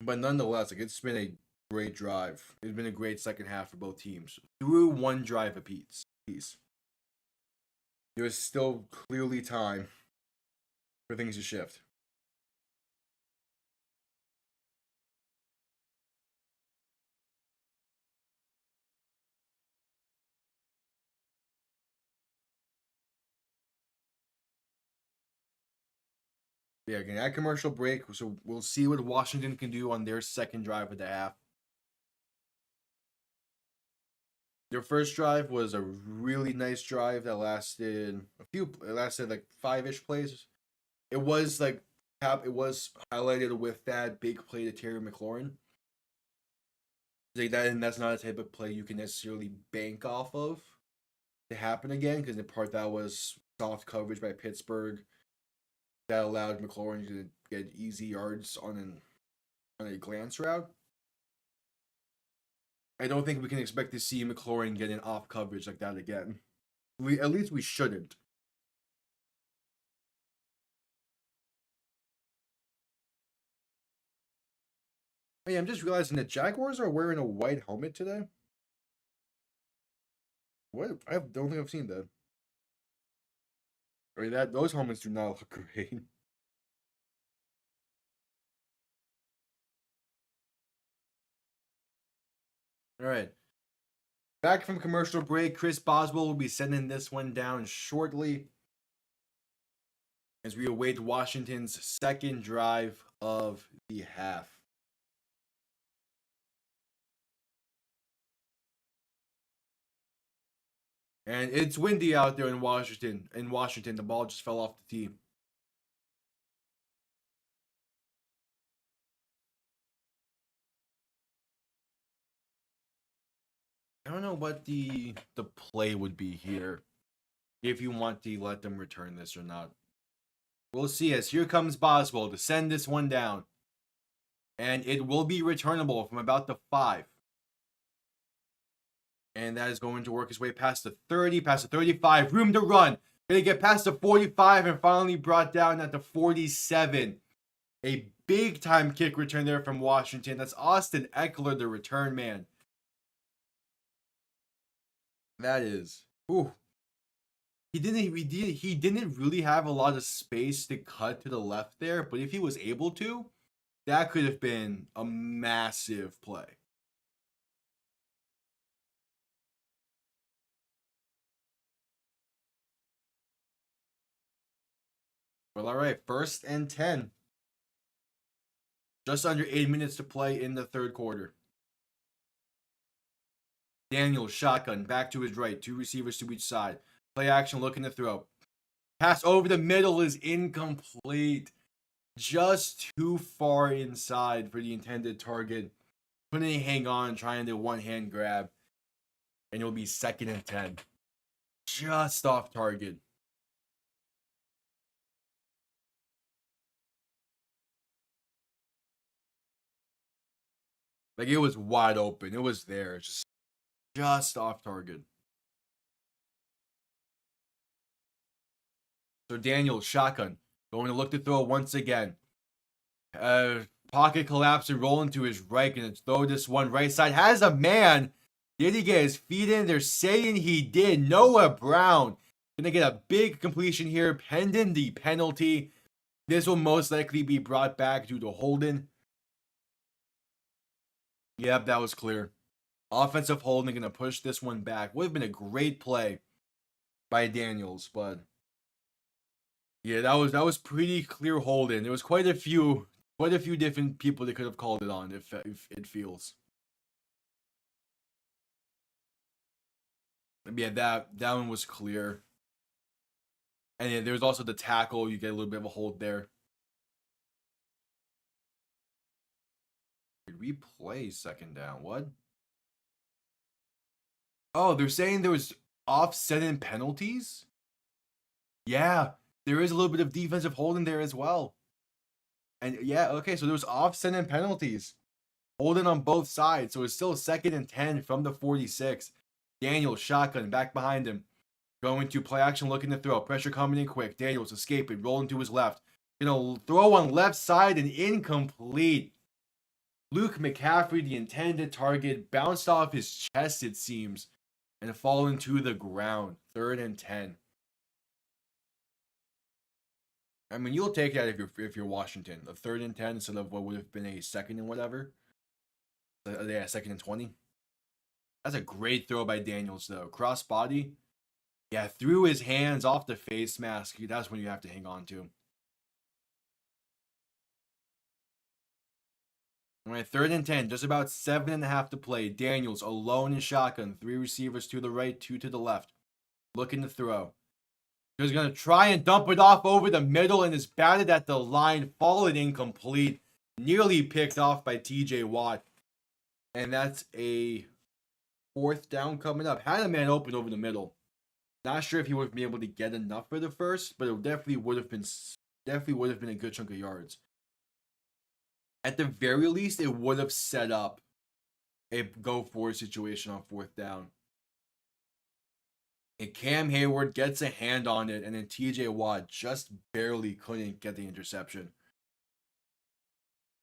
Speaker 1: But nonetheless, like it's been a great drive. It's been a great second half for both teams. Through one drive apiece. There is still clearly time for things to shift. Yeah, again, at commercial break, so we'll see what Washington can do on their second drive of the half. Their first drive was a really nice drive that lasted like 5-ish plays. It was like it was highlighted with that big play to Terry McLaurin. Like that, and that's not a type of play you can necessarily bank off of to happen again, because the part that was soft coverage by Pittsburgh that allowed McLaurin to get easy yards on a glance route. I don't think we can expect to see McLaurin get an off coverage like that again. At least we shouldn't. Hey, I'm just realizing that Jaguars are wearing a white helmet today. What? I don't think I've seen that. Or that those helmets do not look great. All right. Back from commercial break, Chris Boswell will be sending this one down shortly as we await Washington's second drive of the half. And it's windy out there in Washington. In Washington, the ball just fell off the tee. I don't know what the play would be here, if you want to let them return this or not. We'll see, as here comes Boswell to send this one down. And it will be returnable from about the 5. And that is going to work his way past the 30, past the 35. Room to run. Going to get past the 45 and finally brought down at the 47. A big time kick return there from Washington. That's Austin Eckler, the return man. That is. Ooh. He didn't really have a lot of space to cut to the left there, but if he was able to, that could have been a massive play. Well, all right, 1st and 10. Just under 8 minutes to play in the third quarter. Daniel, shotgun, back to his right. 2 receivers to each side. Play action, looking to throw. Pass over the middle is incomplete. Just too far inside for the intended target. Couldn't hang on, trying to one-hand grab. And it'll be 2nd and 10. Just off target. Like, it was wide open. It was there. Just off target. So Daniel, shotgun. Going to look to throw once again. Pocket collapse and roll into his right. Gonna throw this one right side. Has a man. Did he get his feet in? They're saying he did. Noah Brown. Gonna get a big completion here, pending the penalty. This will most likely be brought back due to holding. Yep, that was clear. Offensive holding, gonna push this one back. Would have been a great play by Daniels, but yeah, that was pretty clear holding. There was quite a few different people that could have called it on. If it feels. Yeah, that one was clear. And yeah, there was also the tackle. You get a little bit of a hold there. replay second down. What? Oh, they're saying there was offset and penalties? Yeah, there is a little bit of defensive holding there as well. And yeah, okay, so there was offset and penalties. Holding on both sides. So it's still 2nd and 10 from the 46. Daniels, shotgun, back behind him. Going to play action, looking to throw. Pressure coming in quick. Daniels escaping, rolling to his left. Throw on left side and incomplete. Luke McCaffrey, the intended target, bounced off his chest, it seems, and fallen to the ground. 3rd and 10. I mean, you'll take that if you're Washington. A 3rd and 10 instead of what would have been a 2nd and whatever. Yeah, 2nd and 20. That's a great throw by Daniels, though. Cross body. Yeah, threw his hands off the face mask. That's when you have to hang on to. All right, 3rd and 10. Just about 7.5 to play. Daniels alone in shotgun. 3 receivers to the right, 2 to the left. Looking to throw. He's going to try and dump it off over the middle and is batted at the line. Fallen incomplete. Nearly picked off by TJ Watt. And that's a 4th down coming up. Had a man open over the middle. Not sure if he would have been able to get enough for the first, but it definitely would have been a good chunk of yards. At the very least, it would have set up a go-for-it situation on 4th down. And Cam Hayward gets a hand on it, and then TJ Watt just barely couldn't get the interception.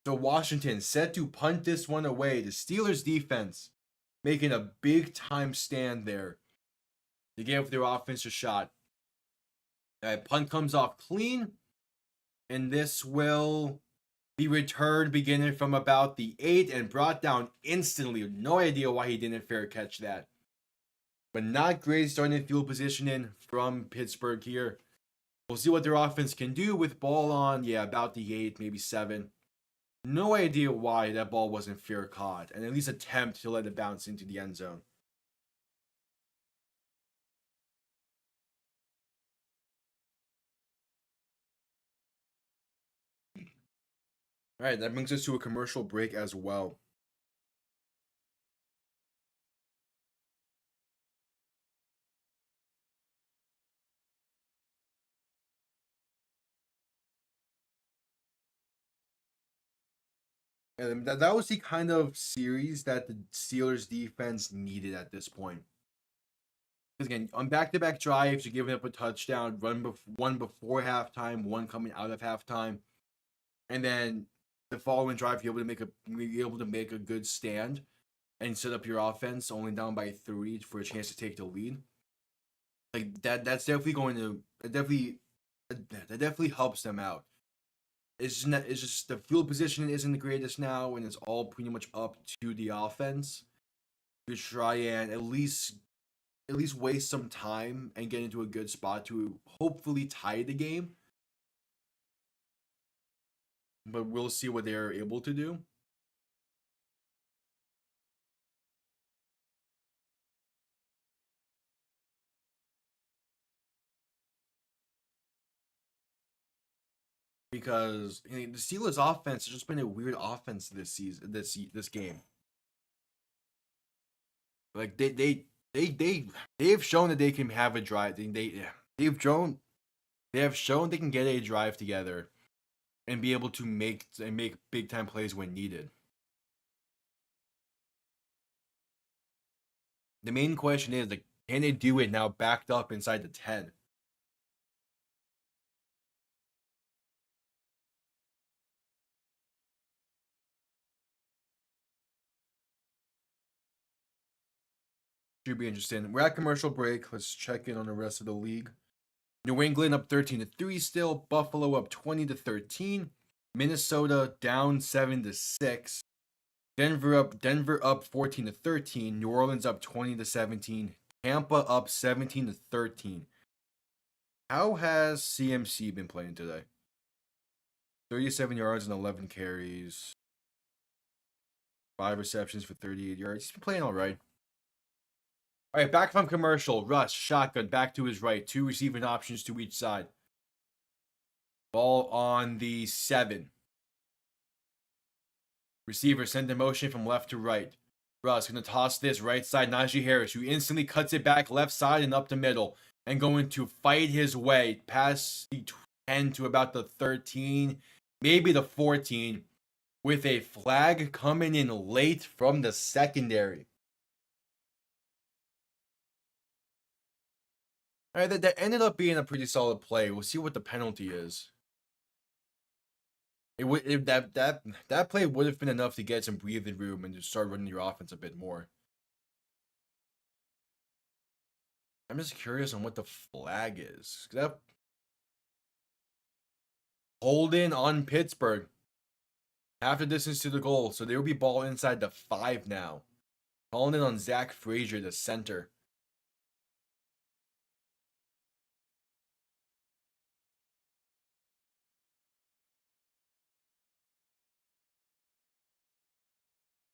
Speaker 1: So Washington set to punt this one away. The Steelers defense making a big-time stand there. They gave their offense a shot. Punt comes off clean, and this will be returned beginning from about the 8 and brought down instantly. No idea why he didn't fair catch that. But not great starting field positioning from Pittsburgh here. We'll see what their offense can do with ball on, about the 8, maybe 7. No idea why that ball wasn't fair caught, and at least attempt to let it bounce into the end zone. All right, that brings us to a commercial break as well. And that was the kind of series that the Steelers defense needed at this point. Because again, on back-to-back drives, you're giving up a touchdown, one before halftime, one coming out of halftime, and then the following drive, you're able to make a good stand and set up your offense only down by 3 for a chance to take the lead. Like that's definitely that definitely helps them out. It's just the field position isn't the greatest now, and it's all pretty much up to the offense to try and at least waste some time and get into a good spot to hopefully tie the game. But we'll see what they're able to do. Because the Steelers' offense has just been a weird offense this season, this game. Like they've shown that they can have a drive. They have shown they can get a drive together and be able to make big time plays when needed. The main question is, like, can they do it now backed up inside the 10? Should be interesting. We're at commercial break. Let's check in on the rest of the league. New England up 13-3 still. Buffalo up 20-13. Minnesota down 7-6. Denver up 14-13. New Orleans up 20-17. Tampa up 17-13. How has CMC been playing today? 37 yards and 11 carries. 5 receptions for 38 yards. He's been playing all right. All right, back from commercial. Russ, shotgun, back to his right. 2 receiving options to each side. Ball on the 7. Receiver sent in motion from left to right. Russ going to toss this right side. Najee Harris, who instantly cuts it back left side and up the middle. And going to fight his way past the 10 to about the 13, maybe the 14, with a flag coming in late from the secondary. All right, that ended up being a pretty solid play. We'll see what the penalty is. That play would have been enough to get some breathing room and to start running your offense a bit more. I'm just curious on what the flag is. That holding on Pittsburgh. Half the distance to the goal, so there will be ball inside the 5 now. Calling it on Zach Frazier, the center.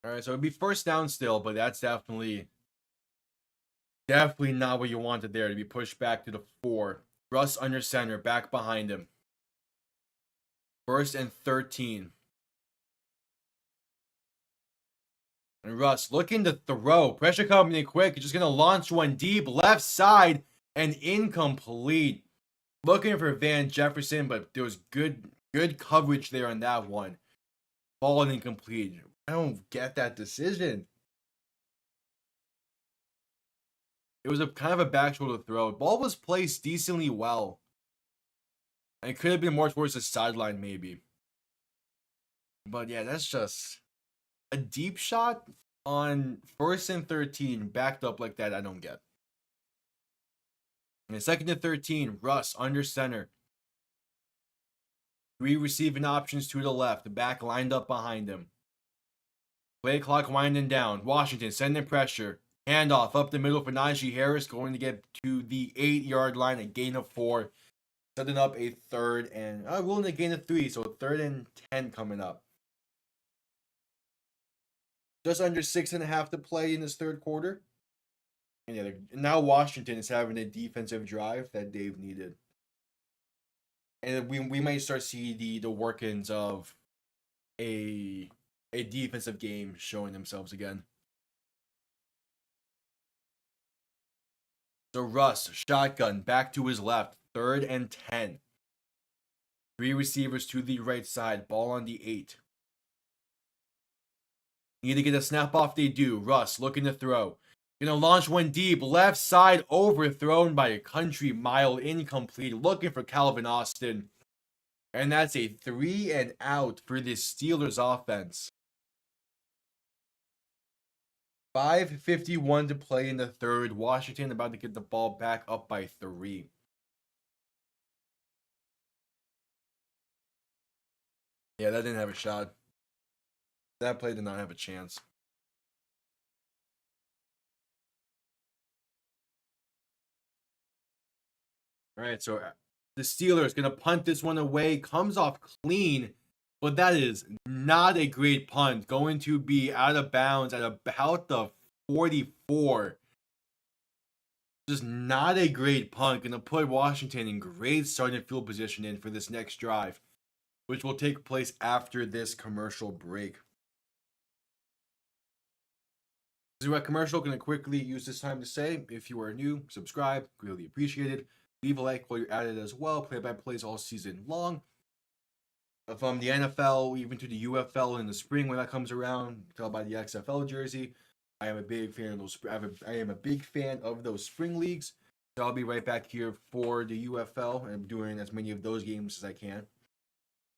Speaker 1: All right, so it'd be first down still, but that's definitely not what you wanted there, to be pushed back to the 4. Russ under center, back behind him. 1st and 13. And Russ looking to throw. Pressure coming in quick. Just going to launch one deep left side and incomplete. Looking for Van Jefferson, but there was good coverage there on that one. Ball incomplete. I don't get that decision. It was a kind of a back shoulder throw. Ball was placed decently well. And it could have been more towards the sideline, maybe. But yeah, that's just a deep shot on 1st and 13, backed up like that. I don't get. And 2nd and 13, Russ under center. 3 receiving options to the left. The back lined up behind him. Play clock winding down. Washington sending pressure. Handoff up the middle for Najee Harris, going to get to the 8-yard line, a gain of 4. Setting up a 3rd and willing to gain a 3, so 3rd and 10 coming up. Just under 6.5 to play in this 3rd quarter. And yeah, now Washington is having a defensive drive that they've needed. And we might start see the workings of a defensive game showing themselves again. So Russ, shotgun, back to his left, 3rd and 10. 3 receivers to the right side, ball on the 8. Need to get a snap off, they do. Russ looking to throw. Gonna launch one deep, left side, overthrown by a country mile, incomplete. Looking for Calvin Austin. And that's a 3 and out for the Steelers offense. 5:51 to play in the 3rd. Washington about to get the ball back up by 3. Yeah, that didn't have a shot. That play did not have a chance. All right, so the Steelers going to punt this one away. Comes off clean, but that is not a great punt. Going to be out of bounds at about the 44. Just not a great punt. Going to put Washington in great starting field position in for this next drive, which will take place after this commercial break. This is what commercial. Going to quickly use this time to say, if you are new, subscribe. Really appreciated. Leave a like while you're at it as well. Play-by-plays all season long. From the NFL, even to the UFL in the spring when that comes around. Tell by the XFL jersey. I am a big fan of those. I am a big fan of those spring leagues. So I'll be right back here for the UFL and doing as many of those games as I can.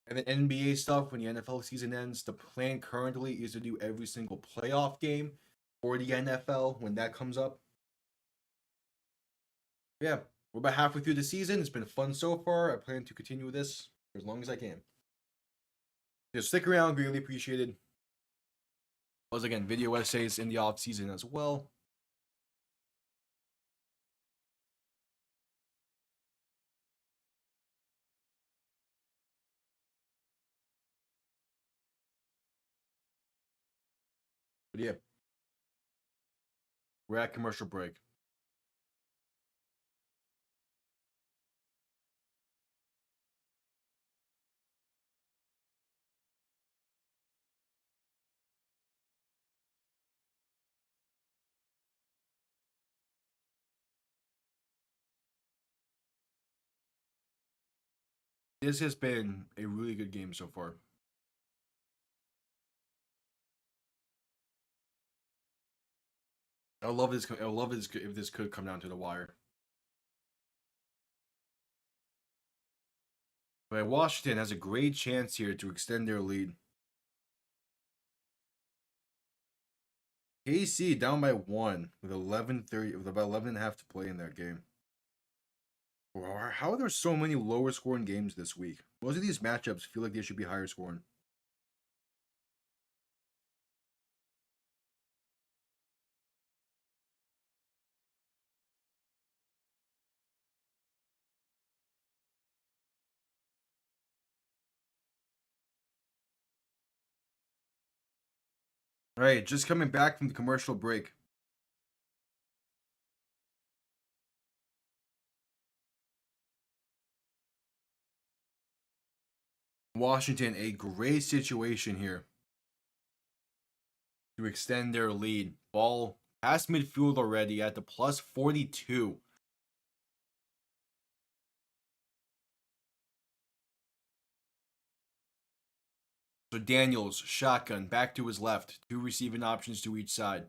Speaker 1: And then NBA stuff, when the NFL season ends, the plan currently is to do every single playoff game for the NFL when that comes up. Yeah. We're about halfway through the season. It's been fun so far. I plan to continue with this for as long as I can. Just stick around. Greatly appreciated. Once again, video essays in the off season as well. But yeah, we're at commercial break. This has been a really good game so far. I love this. I love this if this could come down to the wire. But Washington has a great chance here to extend their lead. KC down by 1 with 11:30 with about 11 and a half to play in that game. How are there so many lower scoring games this week? Most of these matchups feel like they should be higher scoring. All right, just coming back from the commercial break. Washington, a great situation here to extend their lead. Ball past midfield already at the plus 42. So Daniels, shotgun, back to his left. 2 receiving options to each side.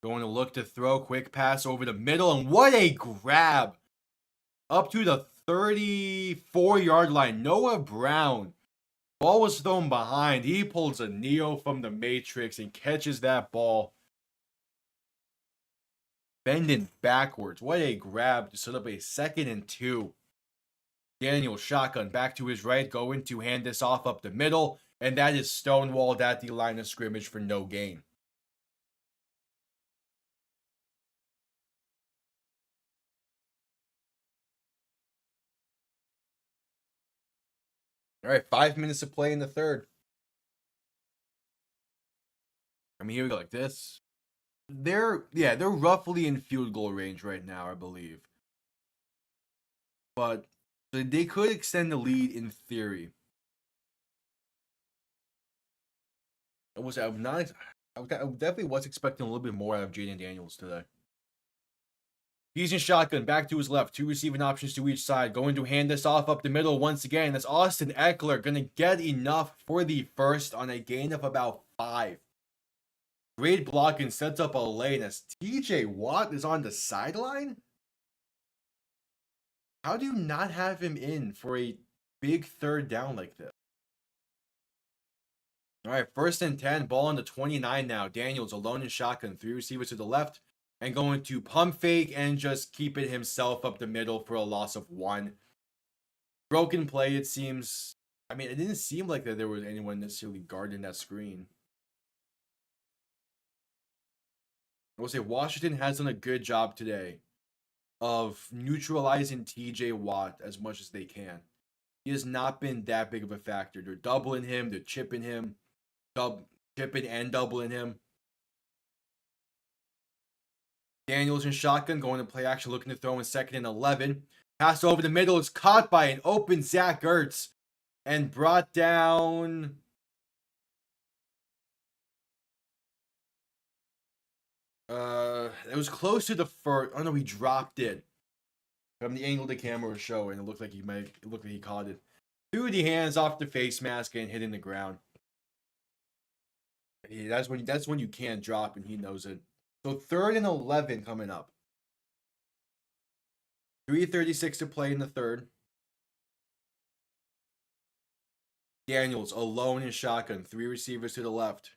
Speaker 1: Going to look to throw, quick pass over the middle, and what a grab! Up to the 34-yard line. Noah Brown. Ball was thrown behind. He pulls a Neo from the Matrix and catches that ball. Bending backwards. What a grab to set up a 2nd and 2. Daniel shotgun back to his right, going to hand this off up the middle, and that is stonewalled at the line of scrimmage for no gain. All right, 5 minutes to play in the third. I mean, here we go like this. They're roughly in field goal range right now, I believe. But they could extend the lead in theory. I definitely was expecting a little bit more out of Jaden Daniels today. He's in shotgun, back to his left, 2 receiving options to each side, going to hand this off up the middle once again. That's Austin Eckler going to get enough for the first on a gain of about 5. Great blocking, sets up a lane as TJ Watt is on the sideline. How do you not have him in for a big third down like this? All right, 1st and 10, ball on the 29 now. Daniels alone in shotgun, 3 receivers to the left, and going to pump fake and just keep it himself up the middle for a loss of 1. Broken play, it seems. I mean, it didn't seem like that there was anyone necessarily guarding that screen. I will say Washington has done a good job today of neutralizing TJ Watt as much as they can. He has not been that big of a factor. They're doubling him, they're chipping him, chipping and doubling him. Daniels in shotgun, going to play action, looking to throw in 2nd and 11. Pass over the middle is caught by an open Zach Ertz and brought down. It was close to the first. Oh no, he dropped it. From the angle the camera was showing, it looked like he caught it. 2 the hands off the face mask and hitting the ground. Yeah, that's when you can't drop, and he knows it. So 3rd and 11 coming up. 3:36 to play in the third. Daniels alone in shotgun, 3 receivers to the left,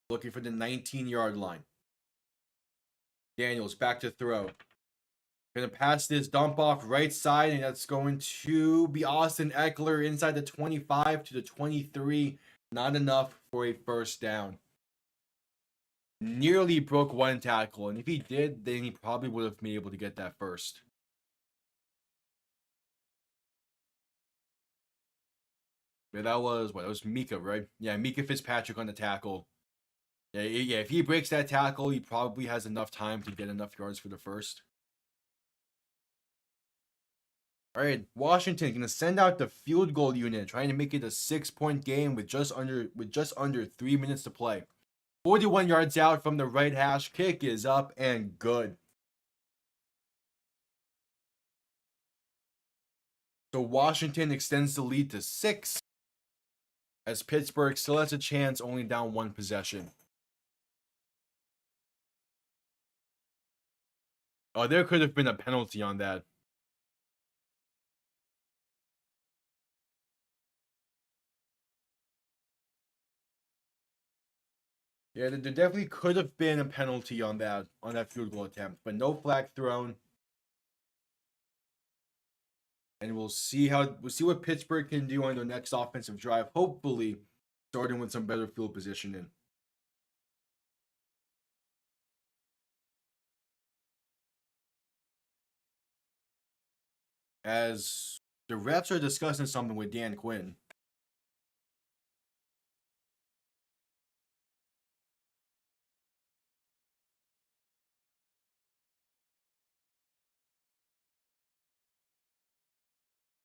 Speaker 1: looking for the 19-yard line. Daniels back to throw. Gonna pass this dump off right side, and that's going to be Austin Eckler inside the 25 to the 23. Not enough for a first down. Nearly broke 1 tackle, and if he did, then he probably would have been able to get that first. Yeah, that was what? It was Mika, right? Yeah, Mika Fitzpatrick on the tackle. Yeah, if he breaks that tackle, he probably has enough time to get enough yards for the first. All right, Washington gonna send out the field goal unit, trying to make it a 6-point game with just under 3 minutes to play. 41 yards out from the right hash. Kick is up and good. So Washington extends the lead to 6, as Pittsburgh still has a chance, only down 1 possession. Oh, there could have been a penalty on that. Yeah, there definitely could have been a penalty on that field goal attempt, but no flag thrown. And we'll see what Pittsburgh can do on their next offensive drive. Hopefully, starting with some better field positioning. As the refs are discussing something with Dan Quinn.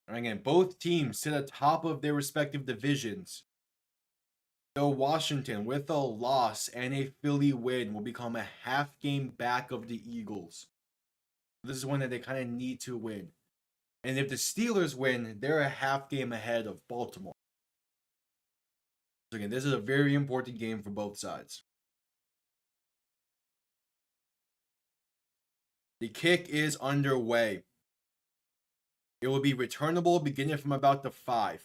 Speaker 1: Again, both teams sit atop of their respective divisions. Though Washington, with a loss and a Philly win, will become a half game back of the Eagles. This is one that they kind of need to win. And if the Steelers win, they're a half game ahead of Baltimore. So again, this is a very important game for both sides. The kick is underway. It will be returnable beginning from about the 5.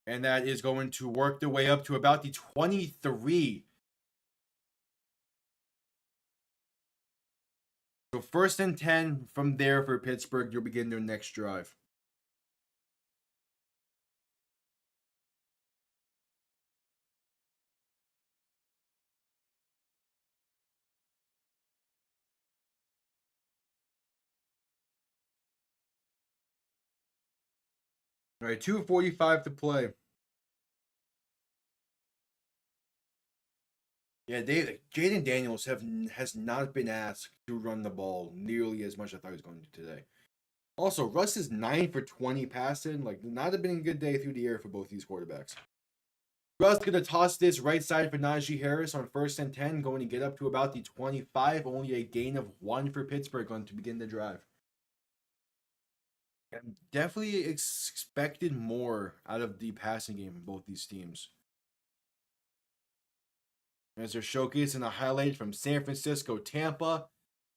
Speaker 1: And that is going to work their way up to about the 23. So 1st and 10 from there for Pittsburgh. You'll begin their next drive. All right, 2:45 to play. Yeah, Jaden Daniels has not been asked to run the ball nearly as much as I thought he was going to today. Also, Russ is 9 for 20 passing. Like, not have been a good day through the air for both these quarterbacks. Russ gonna toss this right side for Najee Harris on 1st and 10, going to get up to about the 25. Only a gain of 1 for Pittsburgh going to begin the drive. And definitely expected more out of the passing game from both these teams. As they're showcasing a highlight from San Francisco, Tampa,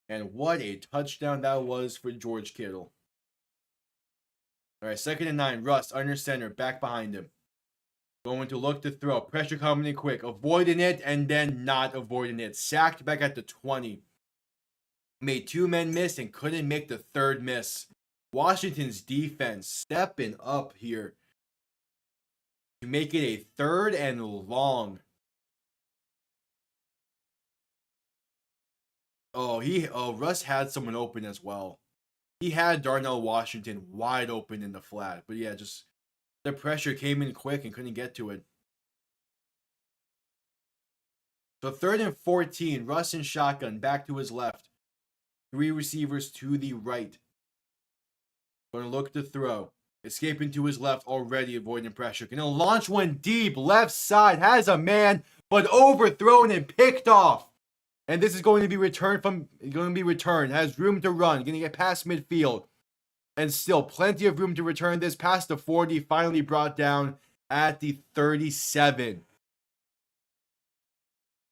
Speaker 1: and what a touchdown that was for George Kittle. All right, 2nd and 9. Russ under center, back behind him. Going to look to throw. Pressure coming in quick. Avoiding it and then not avoiding it. Sacked back at the 20. Made 2 men miss and couldn't make the 3rd miss. Washington's defense stepping up here to make it a 3rd and long. Russ had someone open as well. He had Darnell Washington wide open in the flat. But yeah, just the pressure came in quick and couldn't get to it. So 3rd and 14, Russ in shotgun, back to his left. 3 receivers to the right. Going to look to throw. Escaping to his left, already avoiding pressure. Going to launch one deep, left side, has a man, but overthrown and picked off. And this is going to be returned. Has room to run. Going to get past midfield. And still plenty of room to return this past the 40. Finally brought down at the 37.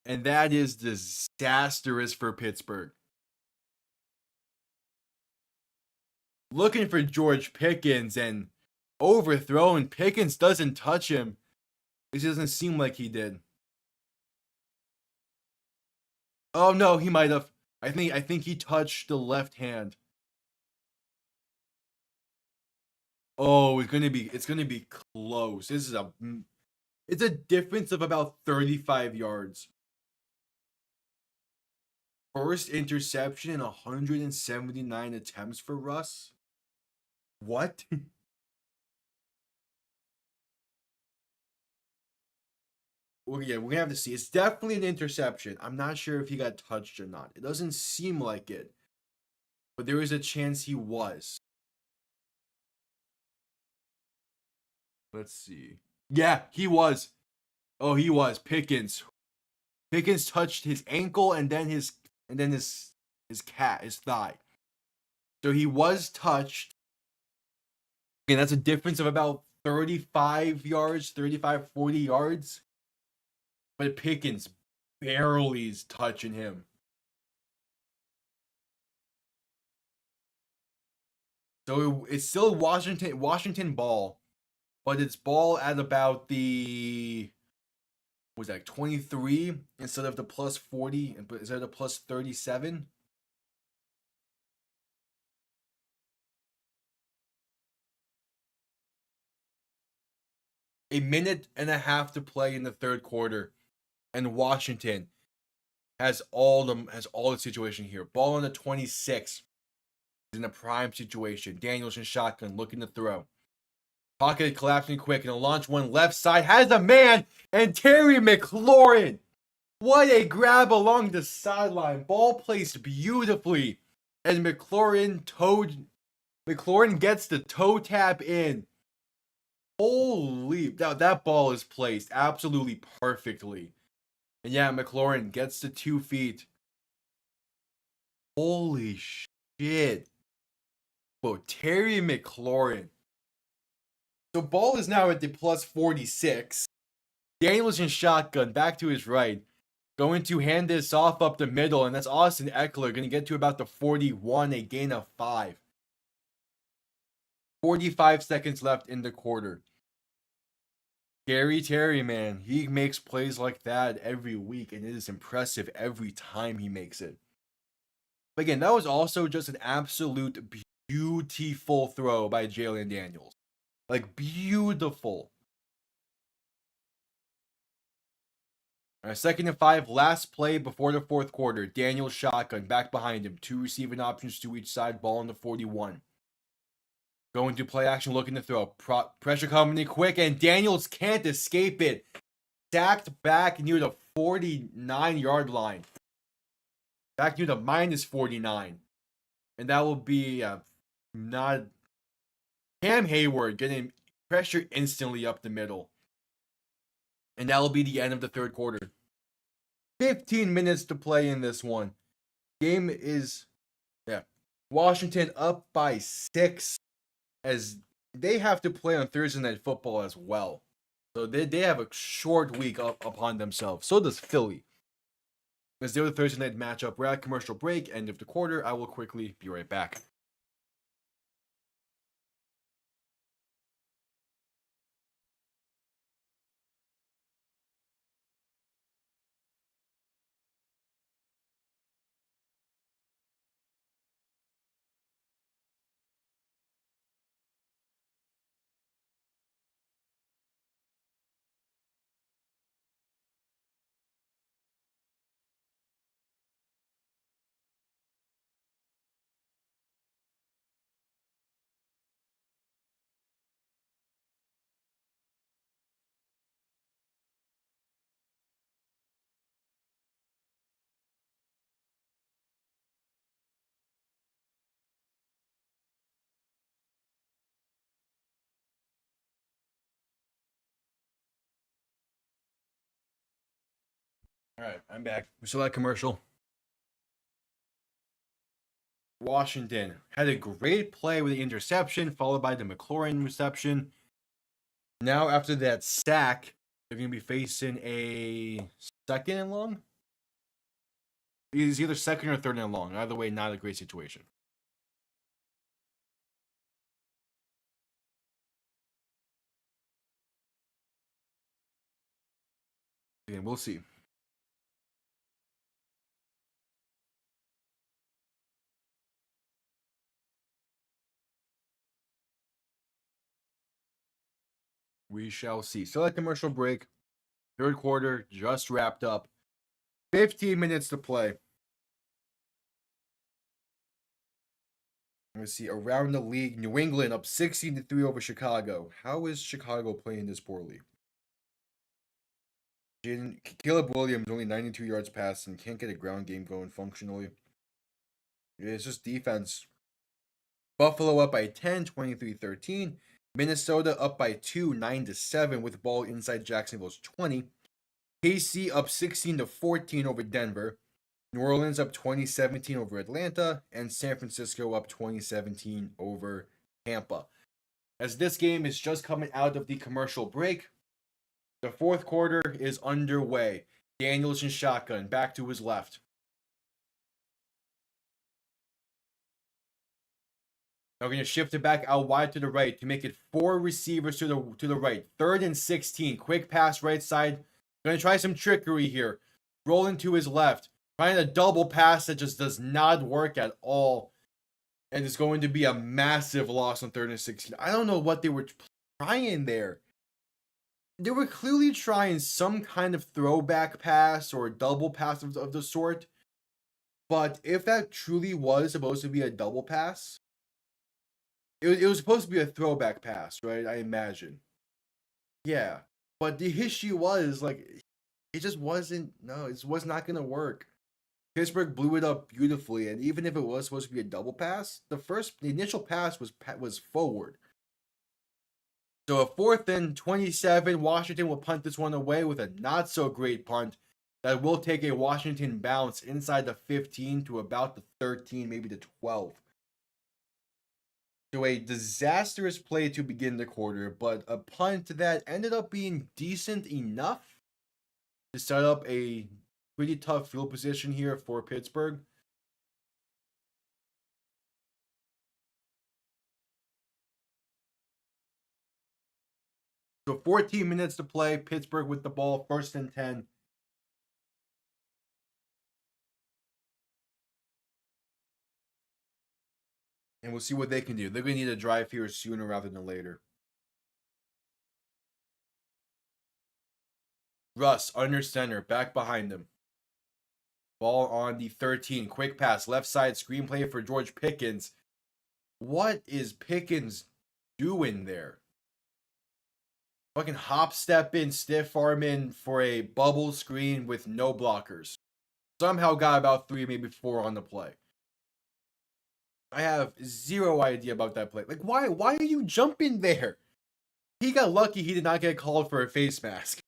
Speaker 1: And that is disastrous for Pittsburgh. Looking for George Pickens and overthrown. Pickens doesn't touch him. It doesn't seem like he did. Oh no, he might have. I think he touched the left hand. Oh, it's gonna be close. It's a difference of about 35 yards. First interception in 179 attempts for Russ. What? Well, yeah, we're gonna have to see. It's definitely an interception. I'm not sure if he got touched or not. It doesn't seem like it, but there is a chance he was. Let's see. Yeah, he was. Oh, he was. Pickens. Pickens touched his ankle and then his thigh. So he was touched. Again, that's a difference of about 35 yards, 35, 40 yards. But Pickens barely is touching him. So it's still Washington ball, but it's ball at about the, what was that, like 23 instead of the plus 40, but instead of the plus 37. A minute and a half to play in the third quarter, and Washington has all the situation here. Ball on the 26. In a prime situation. Daniels in shotgun, looking to throw. Pocket collapsing quick, and a launch one left side has a man, and Terry McLaurin. What a grab along the sideline. Ball placed beautifully, and McLaurin gets the toe tap in. Holy, that ball is placed absolutely perfectly. And yeah, McLaurin gets to 2 feet. Holy shit. Whoa, Terry McLaurin. So ball is now at the plus 46. Daniels in shotgun, back to his right. Going to hand this off up the middle, and that's Austin Eckler. Going to get to about the 41, a gain of 5. 45 seconds left in the quarter. Scary Terry, man. He makes plays like that every week, and it is impressive every time he makes it. But again, that was also just an absolute beautiful throw by Jalen Daniels. Like, beautiful. All right, 2nd and 5, last play before the fourth quarter. Daniels shotgun, back behind him. 2 receiving options to each side, ball on the 41. Going to play action, looking to throw. Pressure coming in quick, and Daniels can't escape it. Sacked back near the 49-yard line. Back near the minus 49. And that will be not... Cam Hayward getting pressure instantly up the middle. And that will be the end of the third quarter. 15 minutes to play in this one. Game is... Washington up by 6. As they have to play on Thursday Night Football as well. So they have a short week up upon themselves. So does Philly. As they're the Thursday night matchup, we're at commercial break, end of the quarter. I will quickly be right back. All right, I'm back. We still at commercial. Washington had a great play with the interception, followed by the McLaurin reception. Now, after that sack, they're going to be facing a 2nd and long. It's either 2nd or 3rd and long. Either way, not a great situation. Again, we'll see. We shall see. Still at commercial break. Third quarter just wrapped up. 15 minutes to play. Let's see. Around the league, New England up 16-3 over Chicago. How is Chicago playing this poorly? Caleb Williams only 92 yards passed and can't get a ground game going functionally. It's just defense. Buffalo up by 10, 23-13. Minnesota up by 2, 9-7 with ball inside Jacksonville's 20. KC up 16-14 over Denver. New Orleans up 20-17 over Atlanta. And San Francisco up 20-17 over Tampa. As this game is just coming out of the commercial break, the fourth quarter is underway. Daniels in shotgun, back to his left. Now we're going to shift it back out wide to the right to make it 4 receivers to the right. 3rd and 16. Quick pass right side. Going to try some trickery here. Rolling to his left. Trying a double pass that just does not work at all. And it's going to be a massive loss on 3rd and 16. I don't know what they were trying there. They were clearly trying some kind of throwback pass or double pass of the sort. But if that truly was supposed to be a double pass, it was supposed to be a throwback pass, right? I imagine. Yeah. But the issue was, like, it just wasn't, no, it was not going to work. Pittsburgh blew it up beautifully, and even if it was supposed to be a double pass, the initial pass was forward. So a 4th and 27, Washington will punt this one away with a not so great punt that will take a Washington bounce inside the 15 to about the 13, maybe the 12. So a disastrous play to begin the quarter, but a punt that ended up being decent enough to set up a pretty tough field position here for Pittsburgh. So 14 minutes to play. Pittsburgh with the ball, 1st and 10. And we'll see what they can do. They're going to need a drive here sooner rather than later. Russ under center, back behind them. Ball on the 13. Quick pass, left side screenplay for George Pickens. What is Pickens doing there? Fucking hop step in, stiff arm in for a bubble screen with no blockers. Somehow got about 3, maybe 4 on the play. I have zero idea about that play. Like, why are you jumping there? He got lucky he did not get called for a face mask.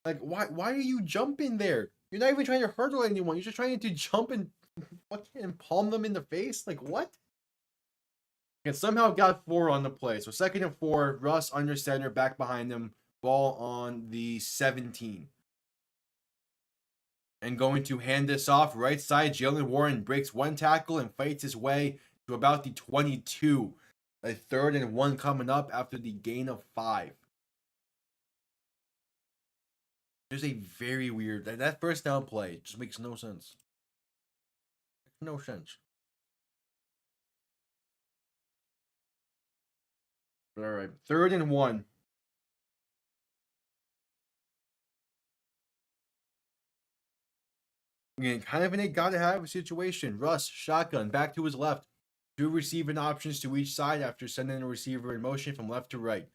Speaker 1: Like, why are you jumping there? You're not even trying to hurdle anyone. You're just trying to jump and fucking palm them in the face? Like, what? And somehow got 4 on the play. So 2nd and 4, Russ under center, back behind them. Ball on the 17. And going to hand this off right side. Jalen Warren breaks 1 tackle and fights his way to about the 22. A 3rd and 1 coming up after the gain of 5. There's a very weird, that first down play just makes no sense. No sense. All right, 3rd and 1. Again, kind of an gotta have situation. Russ, shotgun, back to his left. 2 receiving options to each side after sending a receiver in motion from left to right.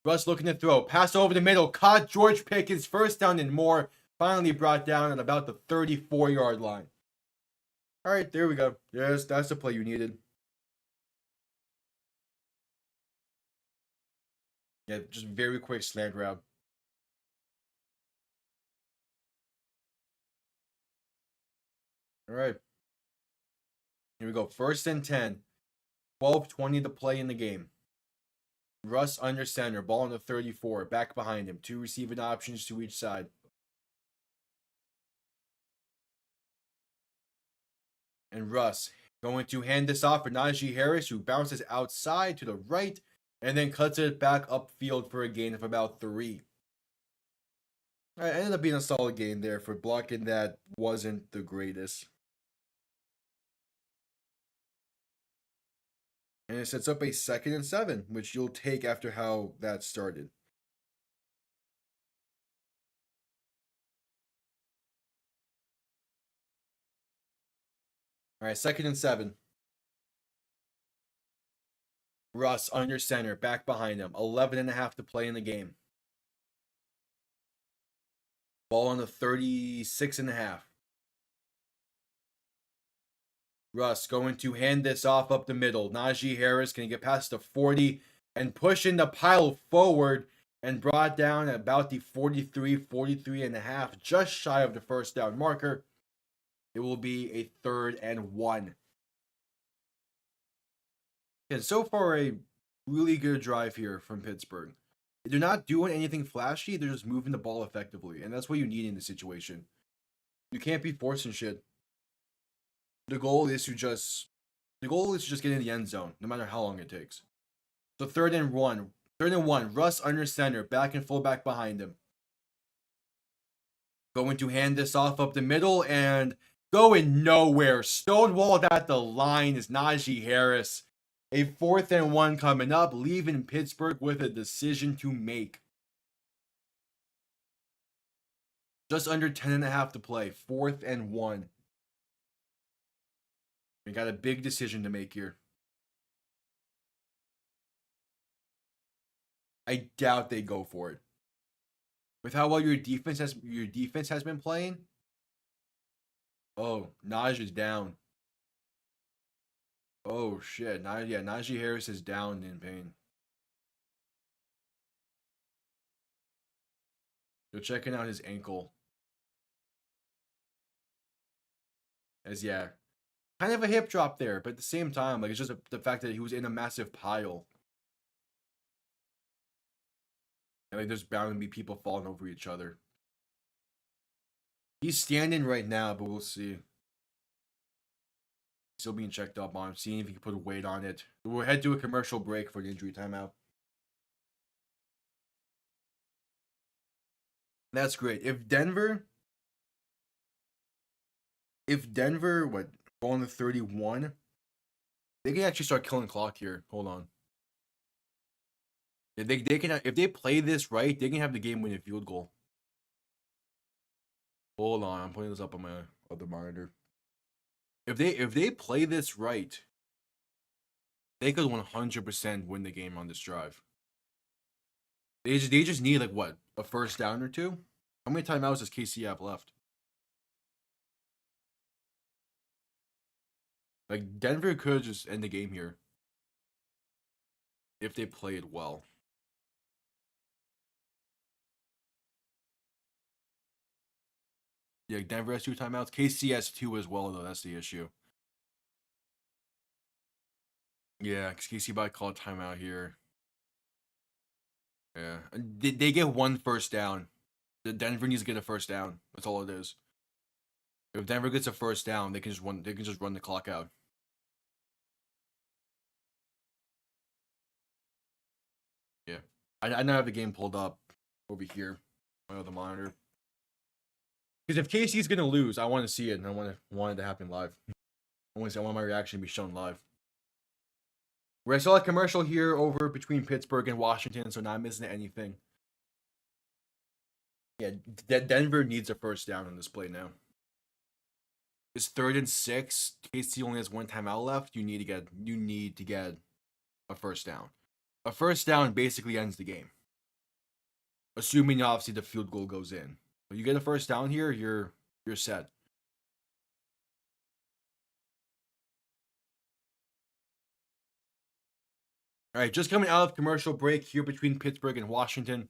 Speaker 1: Russ looking to throw. Pass over the middle. Caught George Pickens. 1st down and more. Finally brought down at about the 34-yard line. All right, there we go. Yes, that's the play you needed. Yeah, just very quick slant route. All right. Here we go. 1st and 10. 12:20 to play in the game. Russ under center. Ball on the 34. Back behind him. 2 receiving options to each side. And Russ going to hand this off for Najee Harris, who bounces outside to the right and then cuts it back upfield for a gain of about 3. All right, ended up being a solid game there for blocking that wasn't the greatest. And it sets up a 2nd and 7, which you'll take after how that started. All right, 2nd and 7. Russ under center, back behind him. 11.5 to play in the game. Ball on the 36.5. Russ going to hand this off up the middle. Najee Harris can get past the 40 and pushing the pile forward and brought down at about the 43.5, just shy of the 1st down marker. It will be a 3rd and 1. And so far, a really good drive here from Pittsburgh. They're not doing anything flashy. They're just moving the ball effectively, and that's what you need in this situation. You can't be forcing shit. The goal is to just get in the end zone, no matter how long it takes. So third and one. Third and one. Russ under center, back and fullback behind him. Going to hand this off up the middle and going nowhere. Stonewalled at the line is Najee Harris. A 4th and 1 coming up, leaving Pittsburgh with a decision to make. Just under 10.5 to play. 4th and 1. We got a big decision to make here. I doubt they go for it. With how well your defense has been playing. Oh, Najee is down. Oh shit. Najee Harris is down in pain. They're checking out his ankle. As kind of a hip drop there, but at the same time, like it's just the fact that he was in a massive pile. And like there's bound to be people falling over each other. He's standing right now, but we'll see. Still being checked up on, seeing if he can put a weight on it. We'll head to a commercial break for the injury timeout. That's great. If Denver going to 31, they can actually start killing the clock here. Hold on. If they play this right, they can have the game-winning field goal. Hold on, I'm putting this up on my other monitor. If they play this right, they could 100% win the game on this drive. They just need like what, a first down or two? How many timeouts does KC have left? Like Denver could just end the game here if they play it well. Yeah, Denver has 2 timeouts. KC has 2 as well, though. That's the issue. Yeah, because KC might call a timeout here. Yeah, they get 1 first down. The Denver needs to get a first down. That's all it is. If Denver gets a first down, they can just run the clock out. Yeah, I now have the game pulled up over here, my other monitor. Because if KC's gonna lose, I want to see it, and I want it to happen live. I want my reaction to be shown live. I saw a commercial here over between Pittsburgh and Washington, so not missing anything. Yeah, Denver needs a first down on this play now. It's 3rd and 6. KC only has 1 timeout left. You need to get a first down. A first down basically ends the game. Assuming obviously the field goal goes in. When you get a first down here, you're set. All right, just coming out of commercial break here between Pittsburgh and Washington.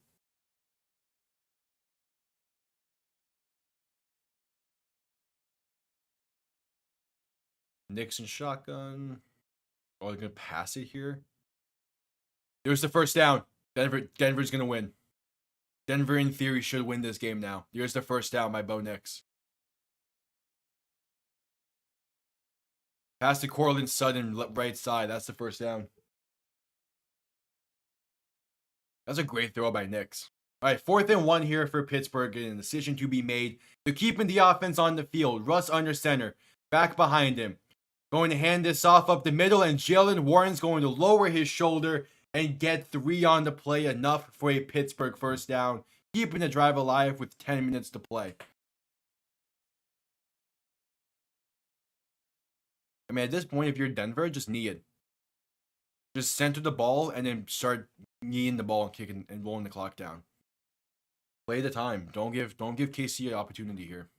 Speaker 1: Nixon shotgun. Oh, they're gonna pass it here. There's the first down. Denver's gonna win. Denver, in theory, should win this game now. Here's the first down by Bo Nix. Pass to Cortland Sutton, right side. That's the first down. That's a great throw by Nix. All right, 4th and 1 here for Pittsburgh, and a decision to be made. They're keeping the offense on the field. Russ under center, back behind him. Going to hand this off up the middle, and Jalen Warren's going to lower his shoulder and get 3 on the play, enough for a Pittsburgh first down, keeping the drive alive with 10 minutes to play. I mean, at this point, if you're Denver, just knee it. Just center the ball and then start kneeing the ball and kicking and rolling the clock down. Play the time. Don't give KC an opportunity here.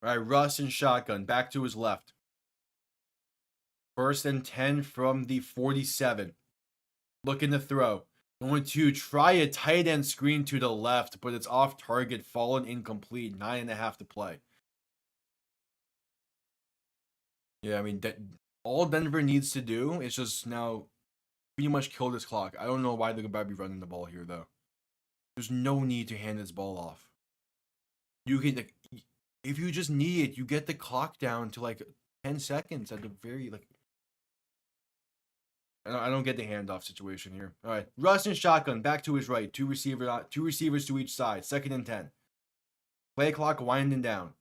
Speaker 1: All right, Russ in shotgun, back to his left. 1st and 10 from the 47. Looking to throw. Going to try a tight end screen to the left, but it's off target, fallen incomplete. 9.5 to play. Yeah, I mean, all Denver needs to do is just now pretty much kill this clock. I don't know why they're about to be running the ball here, though. There's no need to hand this ball off. You can, like, if you just need it, you get the clock down to like 10 seconds at the very, like, I don't get the handoff situation here. All right, Russ and shotgun back to his right. Two receivers to each side. 2nd and 10. Play clock winding down.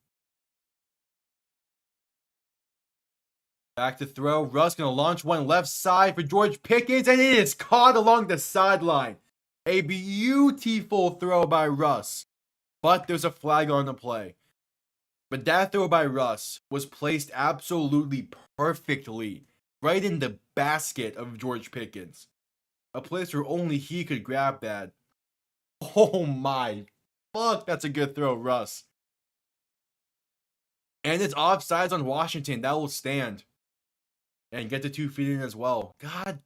Speaker 1: Back to throw. Russ gonna launch one left side for George Pickens, and it is caught along the sideline. A beautiful throw by Russ, but there's a flag on the play. But that throw by Russ was placed absolutely perfectly right in the basket of George Pickens. A place where only he could grab that. Oh my fuck, that's a good throw, Russ. And it's offsides on Washington. That will stand. And get the 2 feet in as well. God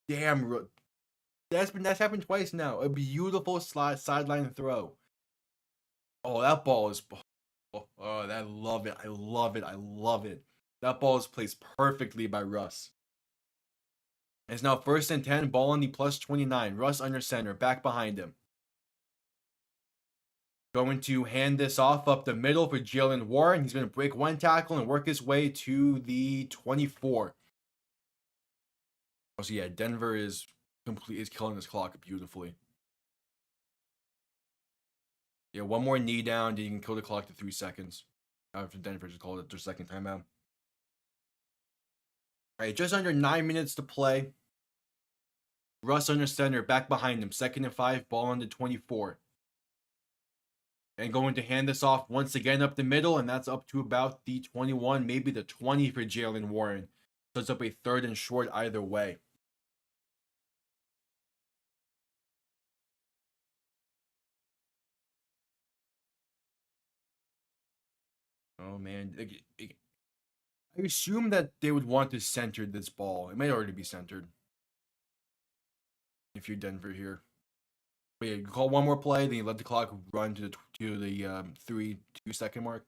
Speaker 1: damn. That's happened twice now. A beautiful sideline throw. Oh, that ball is... Oh, I love it. I love it. I love it. That ball is placed perfectly by Russ. It's now 1st and 10. Ball on the +29. Russ under center. Back behind him. Going to hand this off up the middle for Jalen Warren. He's going to break one tackle and work his way to the 24. So yeah, Denver is killing this clock beautifully. Yeah, one more knee down, then you can kill the clock to 3 seconds. After Denver just called it their 2nd timeout. Alright, just under 9 minutes to play. Russ under center, back behind him. 2nd and 5, ball on the 24. And going to hand this off once again up the middle, and that's up to about the 21, maybe the 20 for Jalen Warren. So it's up a 3rd and short either way. Oh man, I assume that they would want to center this ball. It might already be centered. If you're Denver here. But yeah, you call one more play, then you let the clock run to the 3-2 second mark.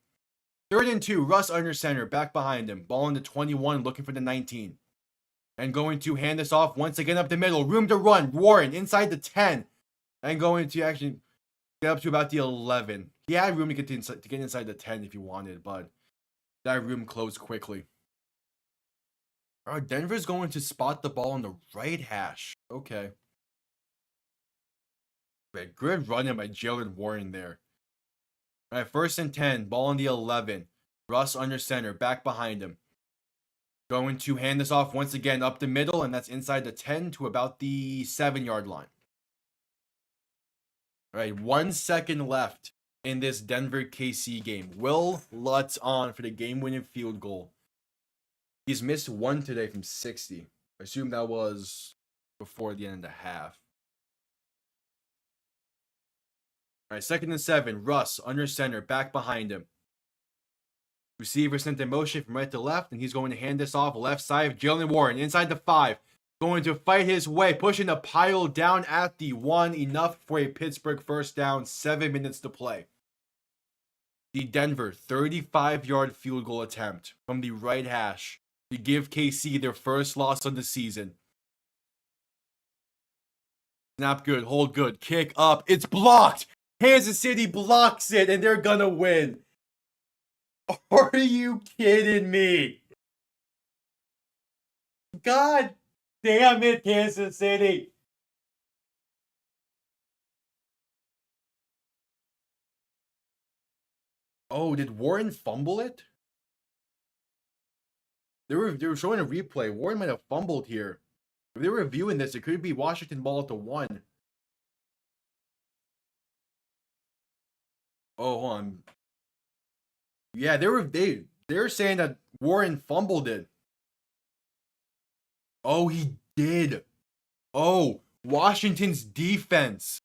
Speaker 1: 3rd and 2, Russ under center, back behind him. Ball in the 21, looking for the 19. And going to hand this off once again up the middle. Room to run. Warren inside the 10. And going to actually get up to about the 11. He had room to get inside the 10 if he wanted, but that room closed quickly. Denver's going to spot the ball on the right hash. Okay. Good running by Jalen Warren there. All right, 1st and 10, ball on the 11. Russ under center, back behind him. Going to hand this off once again up the middle, and that's inside the 10 to about the 7-yard line. All right, 1 second left in this Denver KC game. Will Lutz on for the game-winning field goal. He's missed one today from 60. I assume that was before the end of the half. All right, 2nd and 7. Russ under center, back behind him. Receiver sent in motion from right to left, and he's going to hand this off left side of Jalen Warren inside the 5. Going to fight his way, pushing the pile down at the 1. Enough for a Pittsburgh 1st down. 7 minutes to play. The Denver 35-yard field goal attempt from the right hash to give KC their 1st loss of the season. Snap good, hold good, kick up. It's blocked. Kansas City blocks it, and they're gonna win. Are you kidding me? God damn it, Kansas City. Oh, did Warren fumble it? They were showing a replay. Warren might have fumbled here. If they were reviewing this, it could be Washington ball at the 1. Oh, hold on. Yeah, they're saying that Warren fumbled it. Oh, he did. Oh, Washington's defense.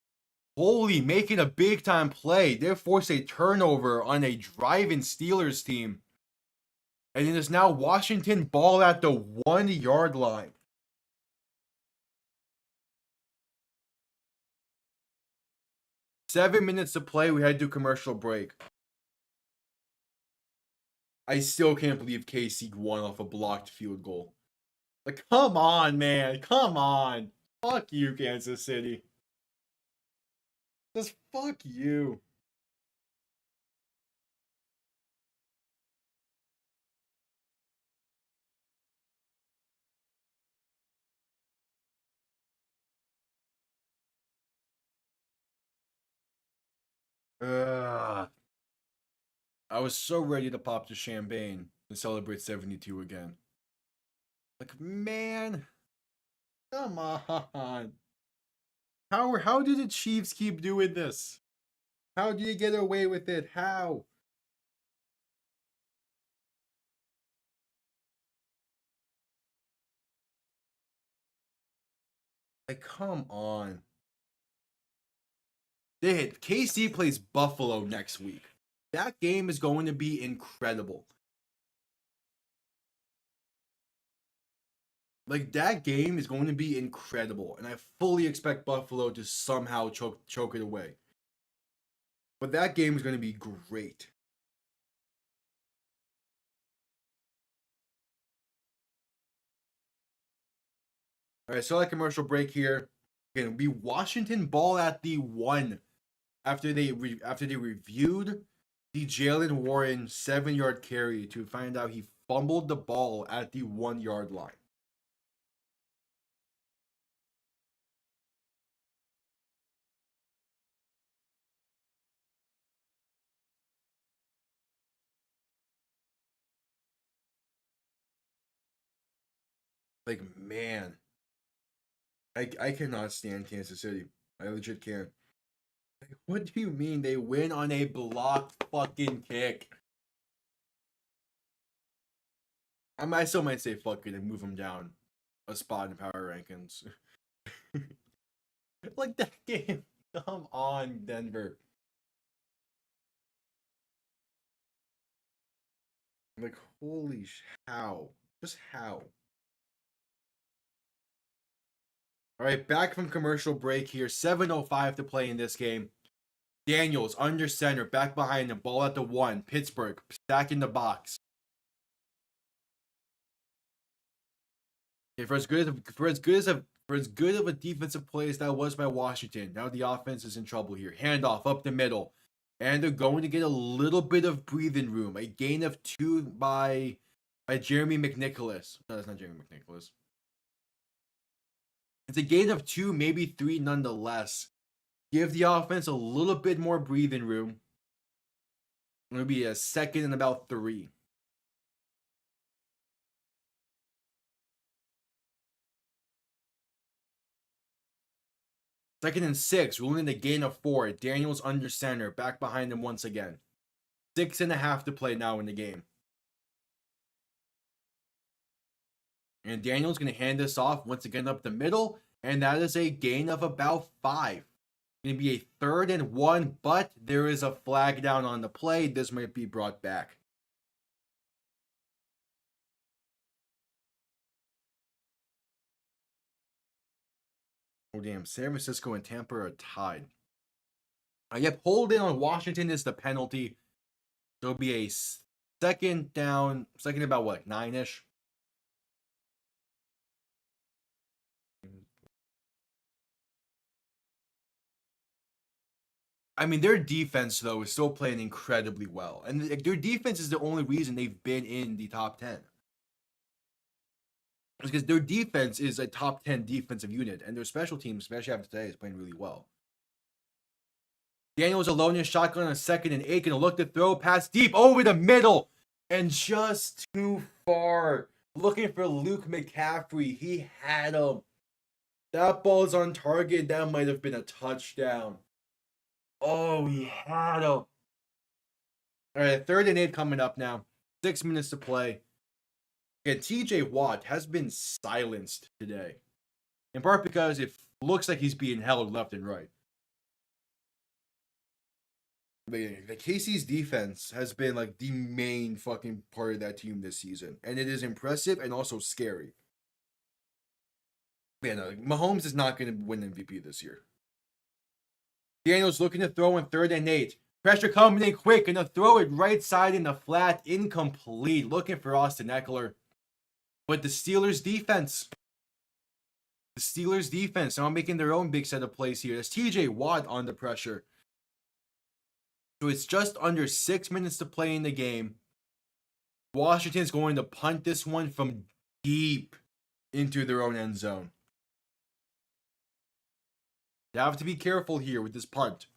Speaker 1: Holy, making a big time play. They forced a turnover on a driving Steelers team. And it is now Washington ball at the 1-yard line. Seven minutes to play. We had to do commercial break. I still can't believe KC won off a blocked field goal. Like, come on, man. Come on. Fuck you, Kansas City. Just fuck you. Ugh. I was so ready to pop the champagne and celebrate 72 again. Like, man, come on. How do the Chiefs keep doing this? How do you get away with it? How? Like, come on. KC plays Buffalo next week. That game is going to be incredible. Like, that game is going to be incredible, and I fully expect Buffalo to somehow choke it away. But that game is going to be great. All right, so like commercial break here. Again, it'll be Washington ball at the 1 after they reviewed the Jalen Warren 7-yard carry to find out he fumbled the ball at the 1-yard line. Like, man, I cannot stand Kansas City. I legit can't. Like, what do you mean they win on a blocked fucking kick? I still might say fuck it and move them down a spot in power rankings. Like, that game. Come on, Denver. Like, holy how? Just how? All right, back from commercial break here. 7:05 to play in this game. Daniels under center, back behind him, ball at the 1. Pittsburgh stack in the box. Okay, for as good of a defensive play as that was by Washington, now the offense is in trouble here. Handoff up the middle, and they're going to get a little bit of breathing room. A gain of 2 by Jeremy McNicholas. No, that's not Jeremy McNicholas. It's a gain of 2, maybe 3 nonetheless. Give the offense a little bit more breathing room. It'll be a 2nd and about 3. Second and 6, rolling the gain of 4. Daniels under center, back behind him once again. 6.5 to play now in the game. And Daniels going to hand this off once again up the middle, and that is a gain of about 5. Going to be a 3rd and 1, but there is a flag down on the play. This might be brought back. Oh, damn. San Francisco and Tampa are tied. Yep, holding on Washington is the penalty. So it'll be a 2nd down, 2nd about what, 9-ish? I mean, their defense, though, is still playing incredibly well. And their defense is the only reason they've been in the top 10. It's because their defense is a top 10 defensive unit, and their special teams, especially after today, is playing really well. Daniels alone in shotgun on 2nd and 8, gonna look to throw, pass deep over the middle, and just too far. Looking for Luke McCaffrey. He had him. That ball's on target. That might have been a touchdown. Oh, he had him. All right, 3rd and 8 coming up now. 6 minutes to play. And TJ Watt has been silenced today. In part because it looks like he's being held left and right. The KC's defense has been like the main fucking part of that team this season. And it is impressive and also scary. Man, Mahomes is not going to win MVP this year. Daniels looking to throw in 3rd and 8. Pressure coming in quick. Gonna throw it right side in the flat. Incomplete. Looking for Austin Eckler. But the Steelers defense. Now making their own big set of plays here. That's TJ Watt on the pressure. So it's just under 6 minutes to play in the game. Washington's going to punt this one from deep into their own end zone. They have to be careful here with this punt.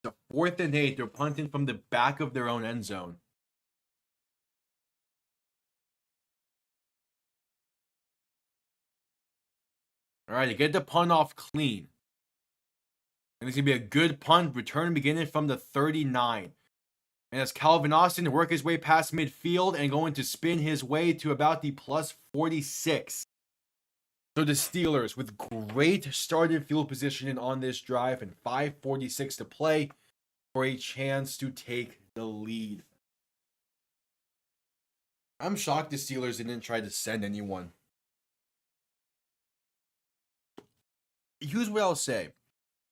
Speaker 1: It's a 4th and 8. They're punting from the back of their own end zone. All right, to get the punt off clean. And it's going to be a good punt return beginning from the 39. And as Calvin Austin work his way past midfield and going to spin his way to about the plus 46. So the Steelers with great starting field positioning on this drive and 5:46 to play for a chance to take the lead. I'm shocked the Steelers didn't try to send anyone. Here's what I'll say.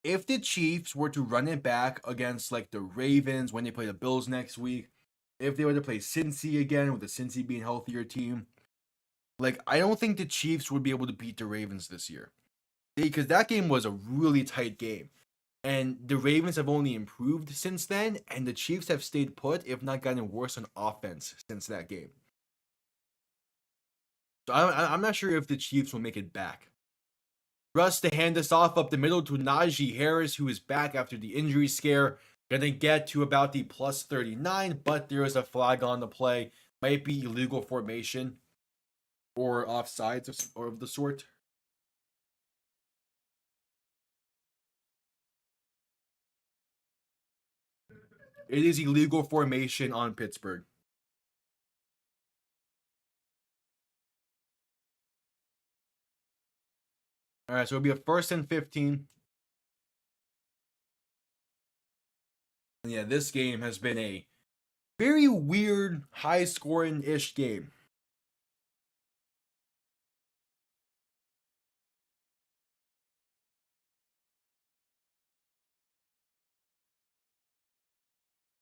Speaker 1: If the Chiefs were to run it back against like the Ravens when they play the Bills next week, if they were to play Cincy again with the Cincy being a healthier team, like I don't think the Chiefs would be able to beat the Ravens this year. Because that game was a really tight game. And the Ravens have only improved since then, and the Chiefs have stayed put, if not gotten worse on offense since that game. So I'm not sure if the Chiefs will make it back. Russ to hand this off up the middle to Najee Harris, who is back after the injury scare. Gonna get to about the plus 39, but there is a flag on the play. Might be illegal formation or offsides or of the sort. It is illegal formation on Pittsburgh. All right, so it'll be a 1st and 15. And yeah, this game has been a very weird, high-scoring-ish game.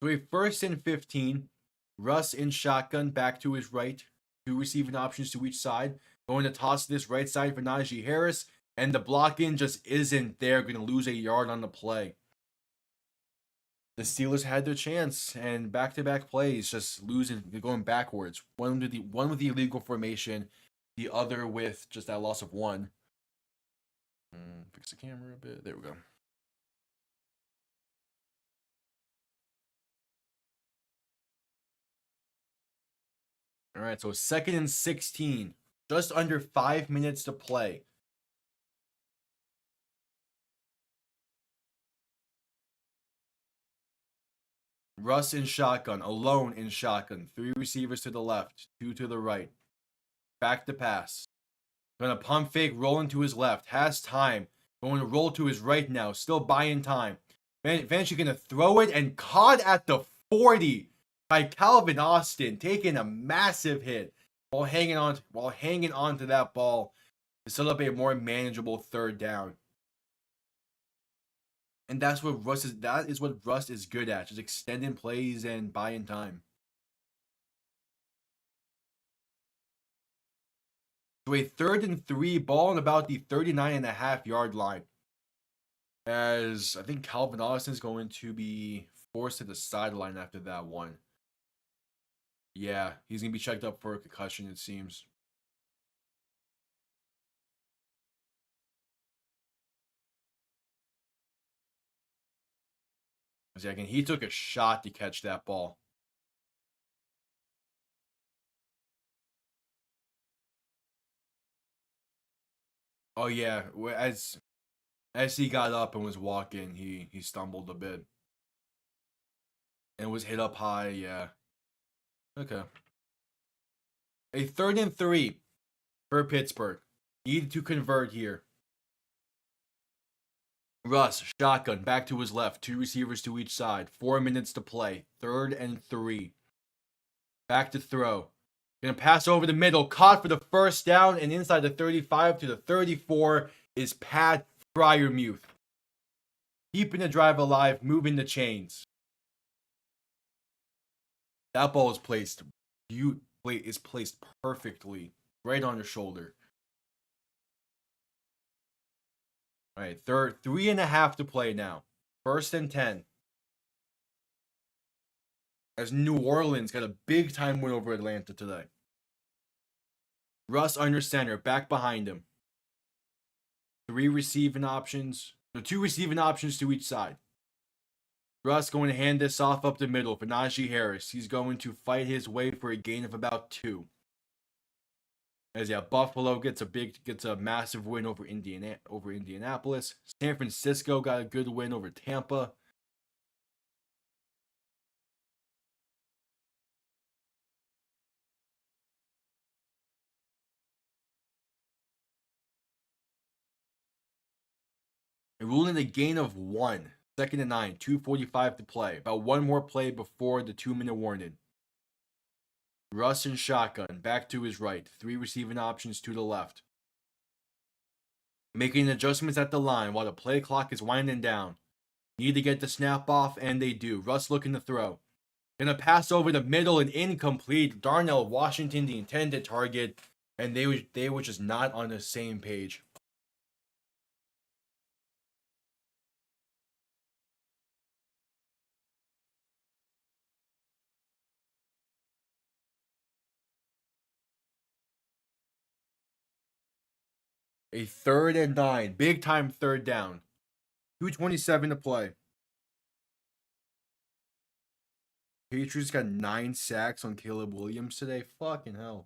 Speaker 1: So a 1st and 15. Russ in shotgun, back to his right. 2 receiving options to each side. Going to toss this right side for Najee Harris. And the blocking just isn't there. Going to lose a yard on the play. The Steelers had their chance, and back-to-back plays just losing, going backwards. One with the illegal formation, the other with just that loss of 1. Fix the camera a bit. There we go. All right, so 2nd and 16. Just under 5 minutes to play. Russ in shotgun, alone in shotgun. 3 receivers to the left, 2 to the right. Back to pass. Gonna pump fake, rolling to his left. Has time. Going to roll to his right now. Still buying time. Eventually gonna throw it and caught at the 40 by Calvin Austin, taking a massive hit while hanging on to that ball to set up a more manageable 3rd down. And that is what Russ is good at, just extending plays and buying time. So a 3rd and 3, ball on about the 39.5-yard line. As I think Calvin Austin is going to be forced to the sideline after that one. Yeah, he's going to be checked up for a concussion, it seems. He took a shot to catch that ball. Oh yeah, as he got up and was walking, he stumbled a bit. And was hit up high, yeah. Okay. A 3rd and 3 for Pittsburgh. Needed to convert here. Russ, shotgun, back to his left. 2 receivers to each side. 4 minutes to play. 3rd and 3. Back to throw. Gonna pass over the middle. Caught for the 1st down. And inside the 35 to the 34 is Pat Freiermuth. keeping the drive alive, moving the chains. That ball is placed. Is placed perfectly right on your shoulder. All right, 3.5 to play now. 1st and 10. As New Orleans got a big time win over Atlanta today. Russ under center, back behind him. 2 receiving options to each side. Russ going to hand this off up the middle for Najee Harris. He's going to fight his way for a gain of about 2. As Buffalo gets a massive win over Indianapolis. San Francisco got a good win over Tampa. And ruling a gain of 1. 2nd and 9, 2:45 to play. About 1 more play before the 2-minute warning. Russ in shotgun, back to his right. 3 receiving options to the left. Making adjustments at the line while the play clock is winding down. Need to get the snap off, and they do. Russ looking to throw. Gonna pass over the middle and incomplete. Darnell Washington, the intended target, and they were just not on the same page. A 3rd and 9. Big time 3rd down. 2:27 to play. Patriots got 9 sacks on Caleb Williams today. Fucking hell.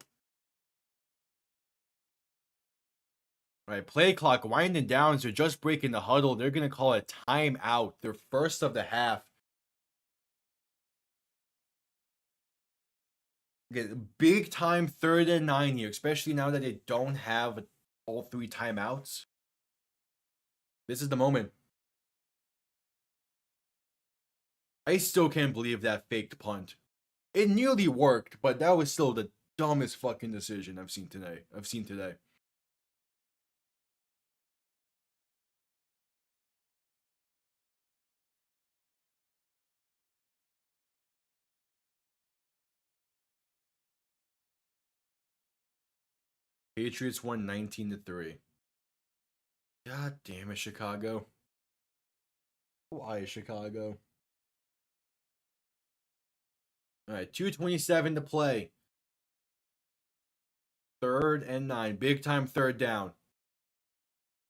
Speaker 1: All right, play clock winding down. So just breaking the huddle. They're going to call a timeout. Their first of the half. Get big time 3rd and 9 here, especially now that they don't have all 3 timeouts. This is the moment. I still can't believe that faked punt. It nearly worked, but that was still the dumbest fucking decision I've seen today. Patriots won 19-3. God damn it, Chicago. Why Chicago? All right, 2:27 to play. 3rd and 9. Big time 3rd down.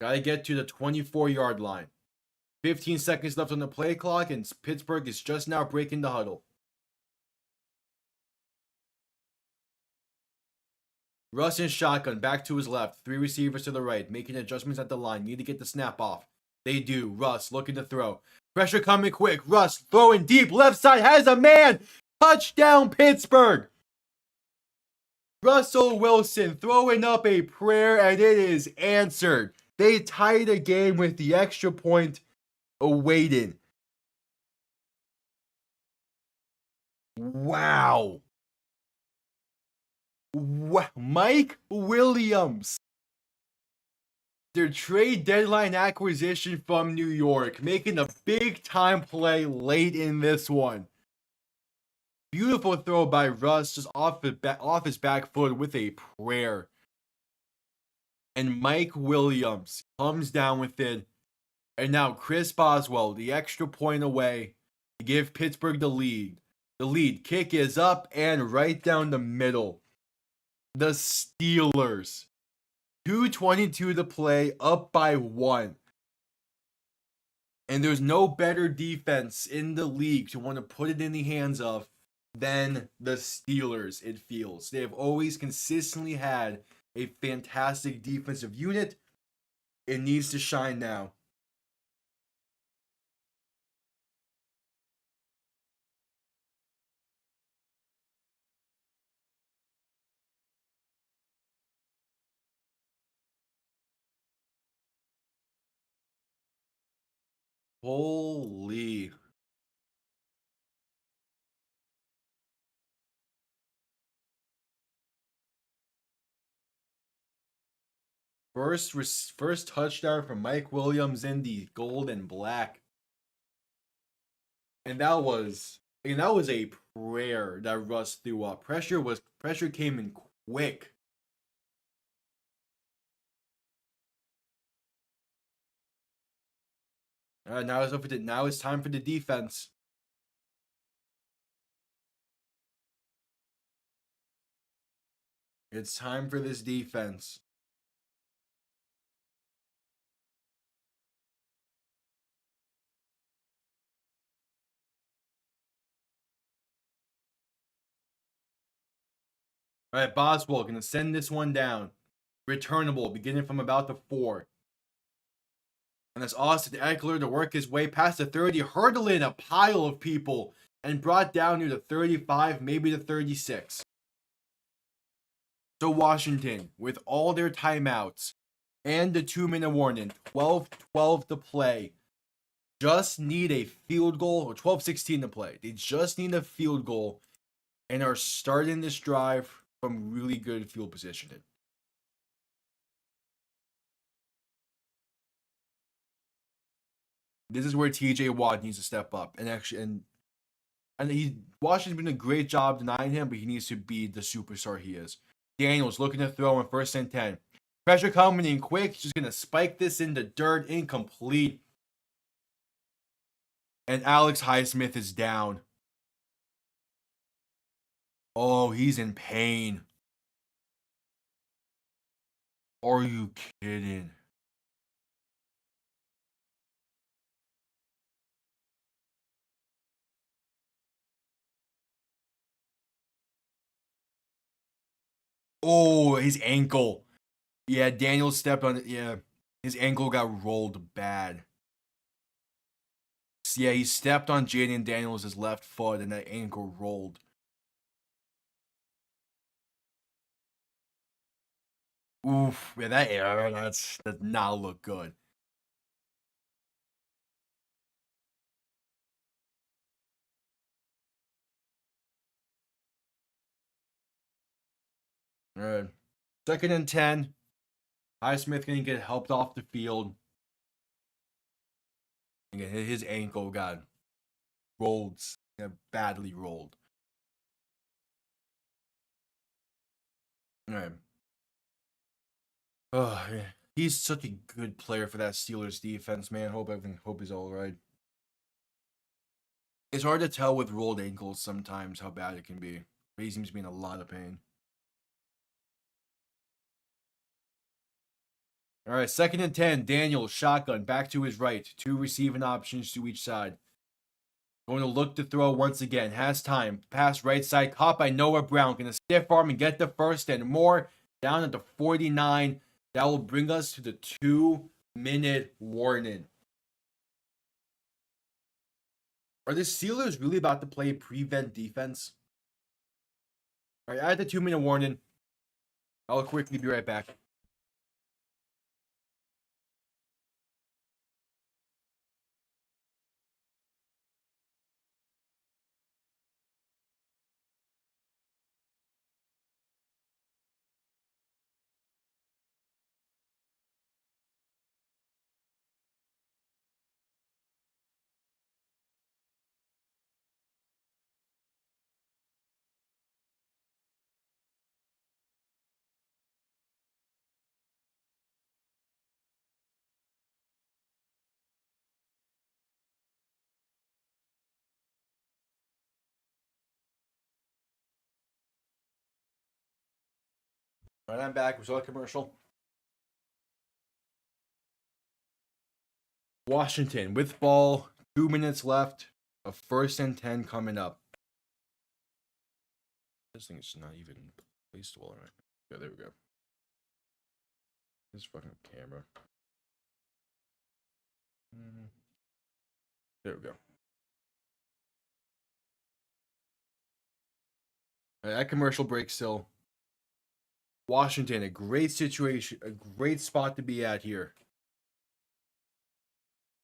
Speaker 1: Gotta get to the 24-yard line. 15 seconds left on the play clock, and Pittsburgh is just now breaking the huddle. Russ in shotgun, back to his left. 3 receivers to the right, making adjustments at the line. Need to get the snap off. They do. Russ looking to throw. Pressure coming quick. Russ throwing deep. Left side has a man. Touchdown, Pittsburgh. Russell Wilson throwing up a prayer, and it is answered. They tied the game with the extra point awaiting. Wow. Mike Williams. Their trade deadline acquisition from New York, making a big time play late in this one. Beautiful throw by Russ, just off his back foot with a prayer. And Mike Williams comes down with it. And now Chris Boswell, the extra point away to give Pittsburgh the lead. The lead kick is up and right down the middle. The Steelers. 2:22 to play, up by 1. And there's no better defense in the league to want to put it in the hands of than the Steelers, it feels. They have always consistently had a fantastic defensive unit. It needs to shine now. Holy. First touchdown from Mike Williams in the gold and black. And that was a prayer that Russ threw up. Pressure came in quick. All right, now it's time for the defense. It's time for this defense. All right, Boswell gonna send this one down. Returnable, beginning from about the 4. And that's Austin Eckler to work his way past the 30, hurdling a pile of people, and brought down near the 35, maybe the 36. So Washington, with all their timeouts and the 2-minute warning, 12-12 to play, just need a field goal, or 12-16 to play. They just need a field goal and are starting this drive from really good field positioning. This is where TJ Watt needs to step up and Washington's been a great job denying him, but he needs to be the superstar he is. Daniels looking to throw on 1st and 10. Pressure coming in quick. Just gonna spike this in the dirt, incomplete. And Alex Highsmith is down. Oh, he's in pain. Are you kidding? Oh, his ankle. Yeah, Daniels stepped on it. Yeah, his ankle got rolled bad. So yeah, he stepped on Jaden Daniels' left foot and that ankle rolled. Oof, yeah, that does not look good. All right. 2nd and 10. Highsmith gonna get helped off the field. Again, his ankle got rolled, badly rolled. All right. Oh, yeah. He's such a good player for that Steelers defense, man. Hope he's all right. It's hard to tell with rolled ankles sometimes how bad it can be. But he seems to be in a lot of pain. All right, 2nd and 10. Daniels, shotgun, back to his right. 2 receiving options to each side. Going to look to throw once again. Has time. Pass right side. Caught by Noah Brown. Going to stiff arm and get the first and more. Down at the 49. That will bring us to the 2-minute warning. Are the Steelers really about to play prevent defense? All right, at the 2-minute warning. I'll quickly be right back. All right, I'm back. We saw a commercial. Washington with ball. 2 minutes left. A 1st and 10 coming up. This thing is not even placed well, right? Yeah, there we go. This fucking camera. There we go. That commercial break still. Washington, a great situation, a great spot to be at here.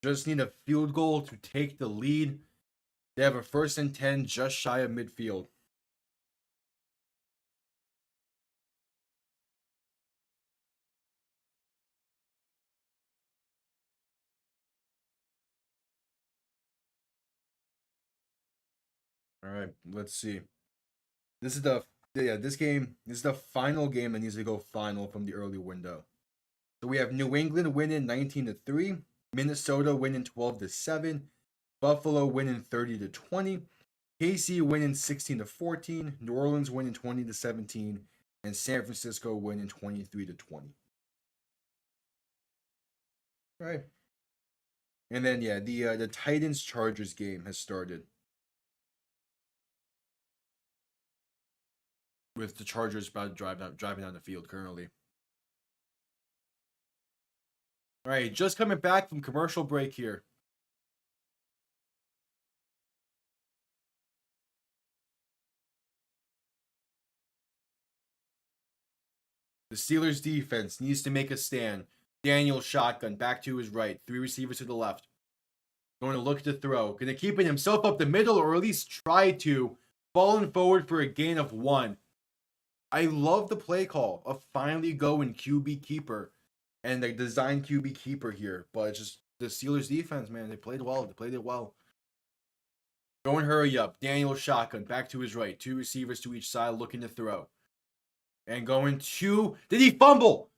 Speaker 1: Just need a field goal to take the lead. They have a 1st and 10 just shy of midfield. All right, let's see. This is the final game that needs to go final from the early window. So we have New England winning 19-3, Minnesota winning 12-7, Buffalo winning 30-20, KC winning 16-14, New Orleans winning 20-17, and San Francisco winning 23-20. All right. And then the Titans Chargers game has started, with the Chargers about to driving down the field currently. All right, just coming back from commercial break here. The Steelers defense needs to make a stand. Daniel shotgun back to his right, 3 receivers to the left. Going to look to throw. Going to keep it himself up the middle, or at least try to. Falling forward for a gain of 1. I love the play call of finally going QB keeper and the design QB keeper here, but it's just the Steelers defense, man. They played well. They played it well. Going hurry up. Daniel shotgun back to his right. 2 receivers to each side looking to throw. And going to... Did he fumble?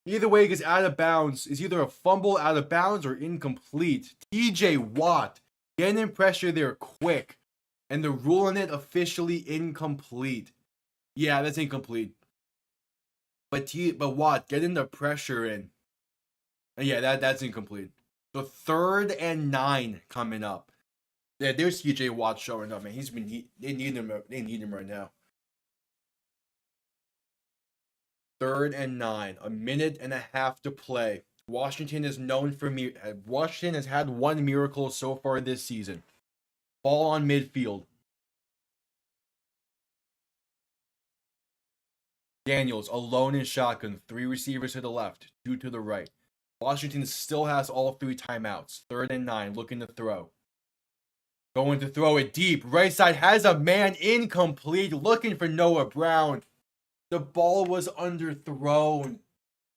Speaker 1: Either way, he gets out of bounds. It's either a fumble out of bounds or incomplete. TJ Watt getting in pressure there quick. And they're ruling it officially incomplete. Yeah, that's incomplete. But Watt getting the pressure in. And yeah, that's incomplete. So 3rd and 9 coming up. Yeah, there's TJ Watt showing up, man. They need him right now. 3rd and 9, a minute and a half to play. Washington is known for Washington has had one miracle so far this season. Ball on midfield. Daniels alone in shotgun, 3 receivers to the left, 2 to the right. Washington still has all 3 timeouts. 3rd and 9, looking to throw. Going to throw it deep. Right side has a man, incomplete, looking for Noah Brown. The ball was underthrown.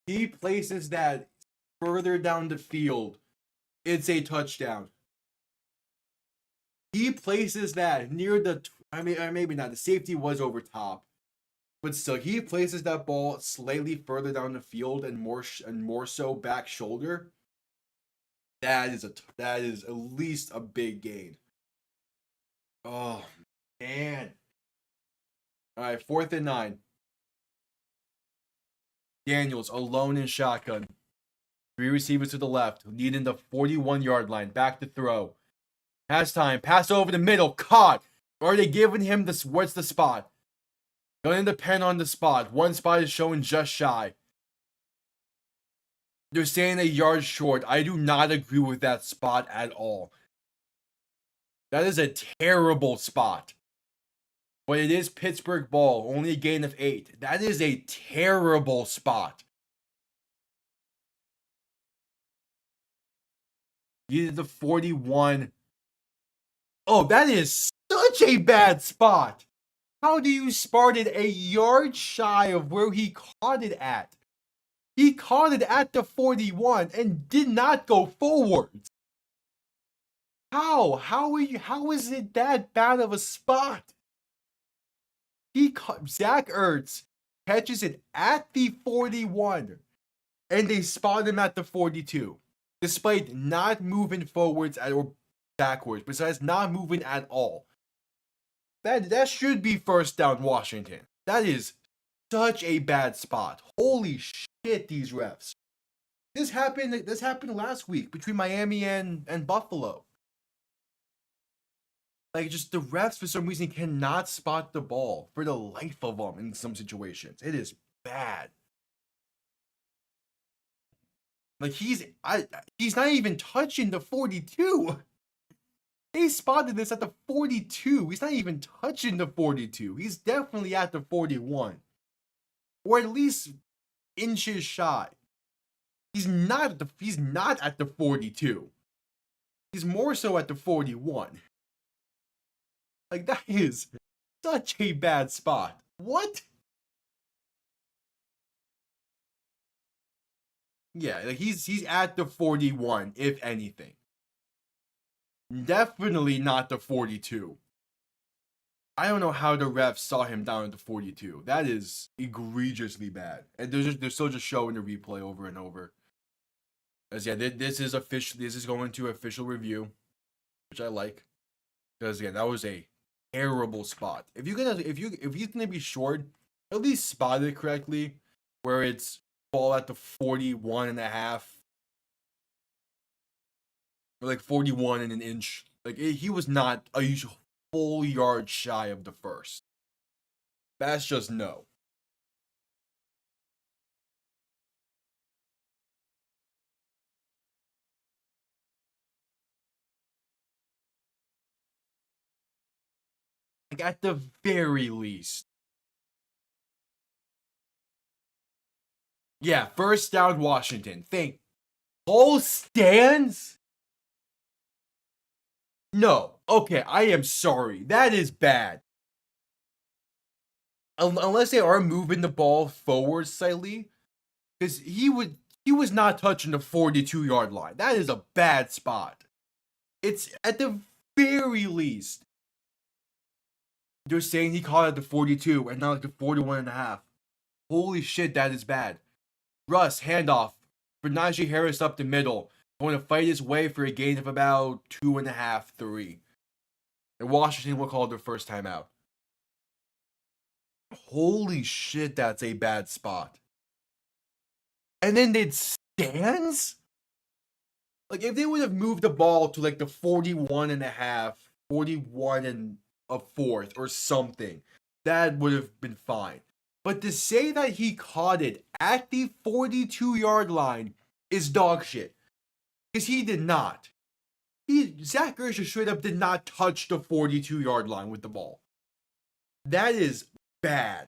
Speaker 1: He places that further down the field. It's a touchdown. He places that near the... maybe not. The safety was over top. But still, he places that ball slightly further down the field and more so back shoulder. That is at least a big gain. Oh, man. All right, 4th and 9. Daniels alone in shotgun. 3 receivers to the left, leading the 41-yard line. Back to throw. Has time. Pass over the middle. Caught. Are they giving him this? What's the spot? Going to depend on the spot. One spot is showing just shy. They're saying a yard short. I do not agree with that spot at all. That is a terrible spot. But it is Pittsburgh ball. Only a gain of 8. That is a terrible spot. You did the 41. Oh, that is such a bad spot. How do you spot it a yard shy of where he caught it at? He caught it at the 41 and did not go forwards. How? How is it that bad of a spot? Zach Ertz catches it at the 41 and they spot him at the 42. Despite not moving forwards or backwards, besides not moving at all. That should be 1st down Washington. That is such a bad spot. Holy shit, these refs. This happened last week between Miami and Buffalo. Like, just the refs for some reason cannot spot the ball for the life of them in some situations. It is bad. Like, he's not even touching the 42. They spotted this at the 42. He's not even touching the 42. He's definitely at the 41. Or at least inches shy. He's not at the 42. He's more so at the 41. Like, that is such a bad spot. What? Yeah, like he's at the 41, if anything. Definitely not the 42. I don't know how the refs saw him down at the 42. That is egregiously bad. And they're still just showing the replay over and over. As yeah, this is official. This is going to official review, which I like. Because again, that was a terrible spot. If he's gonna be short, at least spot it correctly, where it's ball at the 41 and a half, or like 41 and an inch. Like he was not a full yard shy of the first. That's just no. Like at the very least. Yeah, first down Washington. Think whole stands? No. Okay, I am sorry. That is bad. Unless they are moving the ball forward slightly, because he was not touching the 42-yard line. That is a bad spot. It's at the very least. They're saying he caught at the 42 and not like the 41 and a half. Holy shit, that is bad. Russ, handoff for Najee Harris up the middle. Going to fight his way for a gain of about 2.5, 3. And Washington will call their first time out. Holy shit, that's a bad spot. And then they'd stands? Like, if they would have moved the ball to like the 41 and a half, 41 and a fourth or something, that would have been fine. But to say that he caught it at the 42-yard line is dog shit. Because he did not. Zach Ertz straight up did not touch the 42-yard line with the ball. That is bad.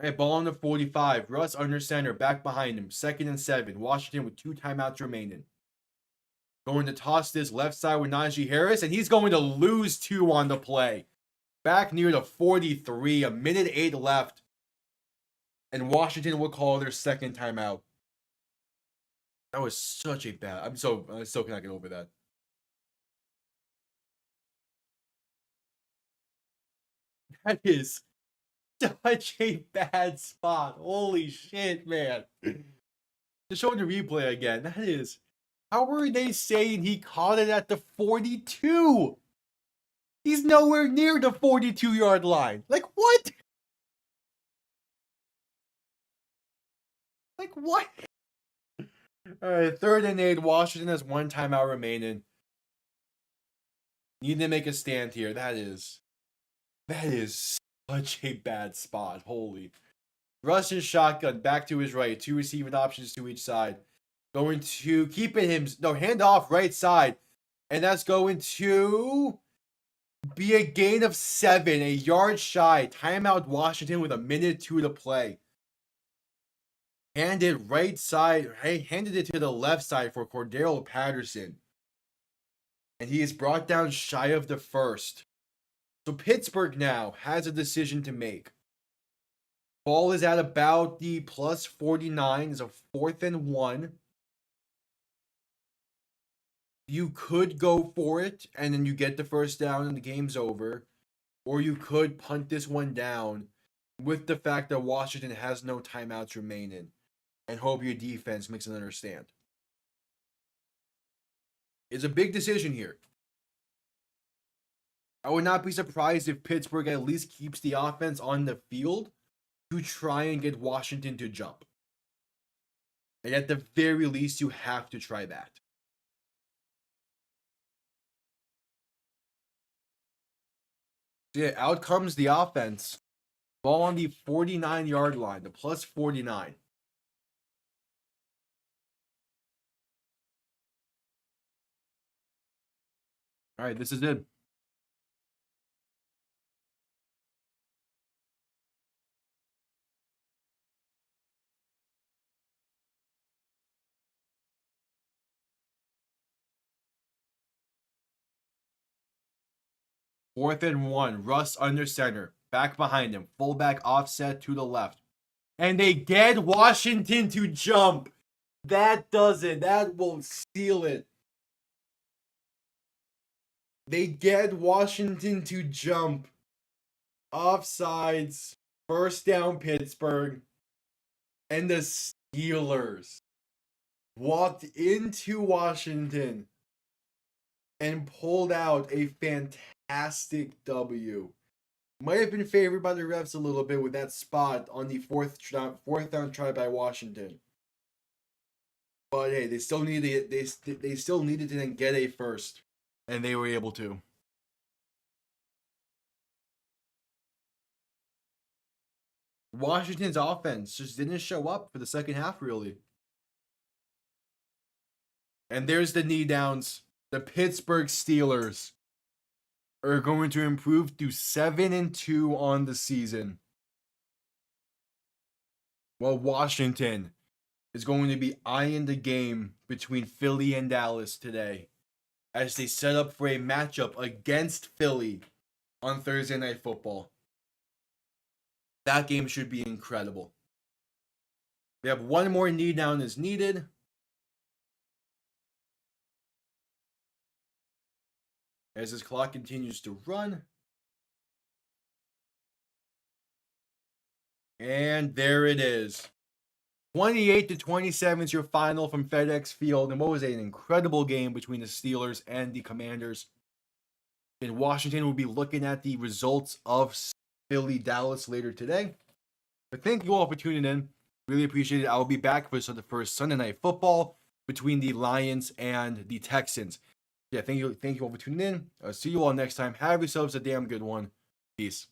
Speaker 1: All right, ball on the 45. Russ under center, back behind him. 2nd and 7. Washington with 2 timeouts remaining. Going to toss this left side with Najee Harris, and he's going to lose 2 on the play. Back near the 43, a minute 8 left. And Washington will call their second timeout. That was such a bad. I still cannot get over that. That is such a bad spot. Holy shit, man. To show the replay again, that is. How were they saying he caught it at the 42? He's nowhere near the 42-yard line. Like, what? Like, what? All right, 3rd and 8. Washington has 1 timeout remaining. Need to make a stand here. That is such a bad spot. Holy. Rush's shotgun back to his right. 2 receiving options to each side. Going to keep it him. No, hand off right side. And that's going to be a gain of 7. A yard shy. Timeout Washington with a minute 2 to play. Handed right side. Handed it to the left side for Cordero Patterson. And he is brought down shy of the first. So Pittsburgh now has a decision to make. Ball is at about the plus 49. It's a 4th and 1. You could go for it, and then you get the first down and the game's over. Or you could punt this one down with the fact that Washington has no timeouts remaining and hope your defense makes it understand. It's a big decision here. I would not be surprised if Pittsburgh at least keeps the offense on the field to try and get Washington to jump. And at the very least, you have to try that. So yeah, out comes the offense. Ball on the 49-yard line, the plus 49. All right, this is it. Fourth and 1. Russ under center. Back behind him. Fullback offset to the left. And they get Washington to jump. That does it. That will seal it. They get Washington to jump. Offsides. First down Pittsburgh. And the Steelers walked into Washington and pulled out a fantastic W. Might have been favored by the refs a little bit with that spot on the fourth down try by Washington. But hey, they still needed to then get a first, and they were able to. Washington's offense just didn't show up for the second half, really. And there's the knee downs. The Pittsburgh Steelers are going to improve to 7-2 on the season. While Washington is going to be eyeing the game between Philly and Dallas today as they set up for a matchup against Philly on Thursday Night Football. That game should be incredible. They have one more knee down as needed. As this clock continues to run. And there it is. 28-27 is your final from FedEx Field. And what was an incredible game between the Steelers and the Commanders. And Washington will be looking at the results of Philly Dallas later today. But thank you all for tuning in. Really appreciate it. I'll be back for the first Sunday Night Football between the Lions and the Texans. Yeah, thank you all for tuning in. I'll see you all next time. Have yourselves a damn good one. Peace.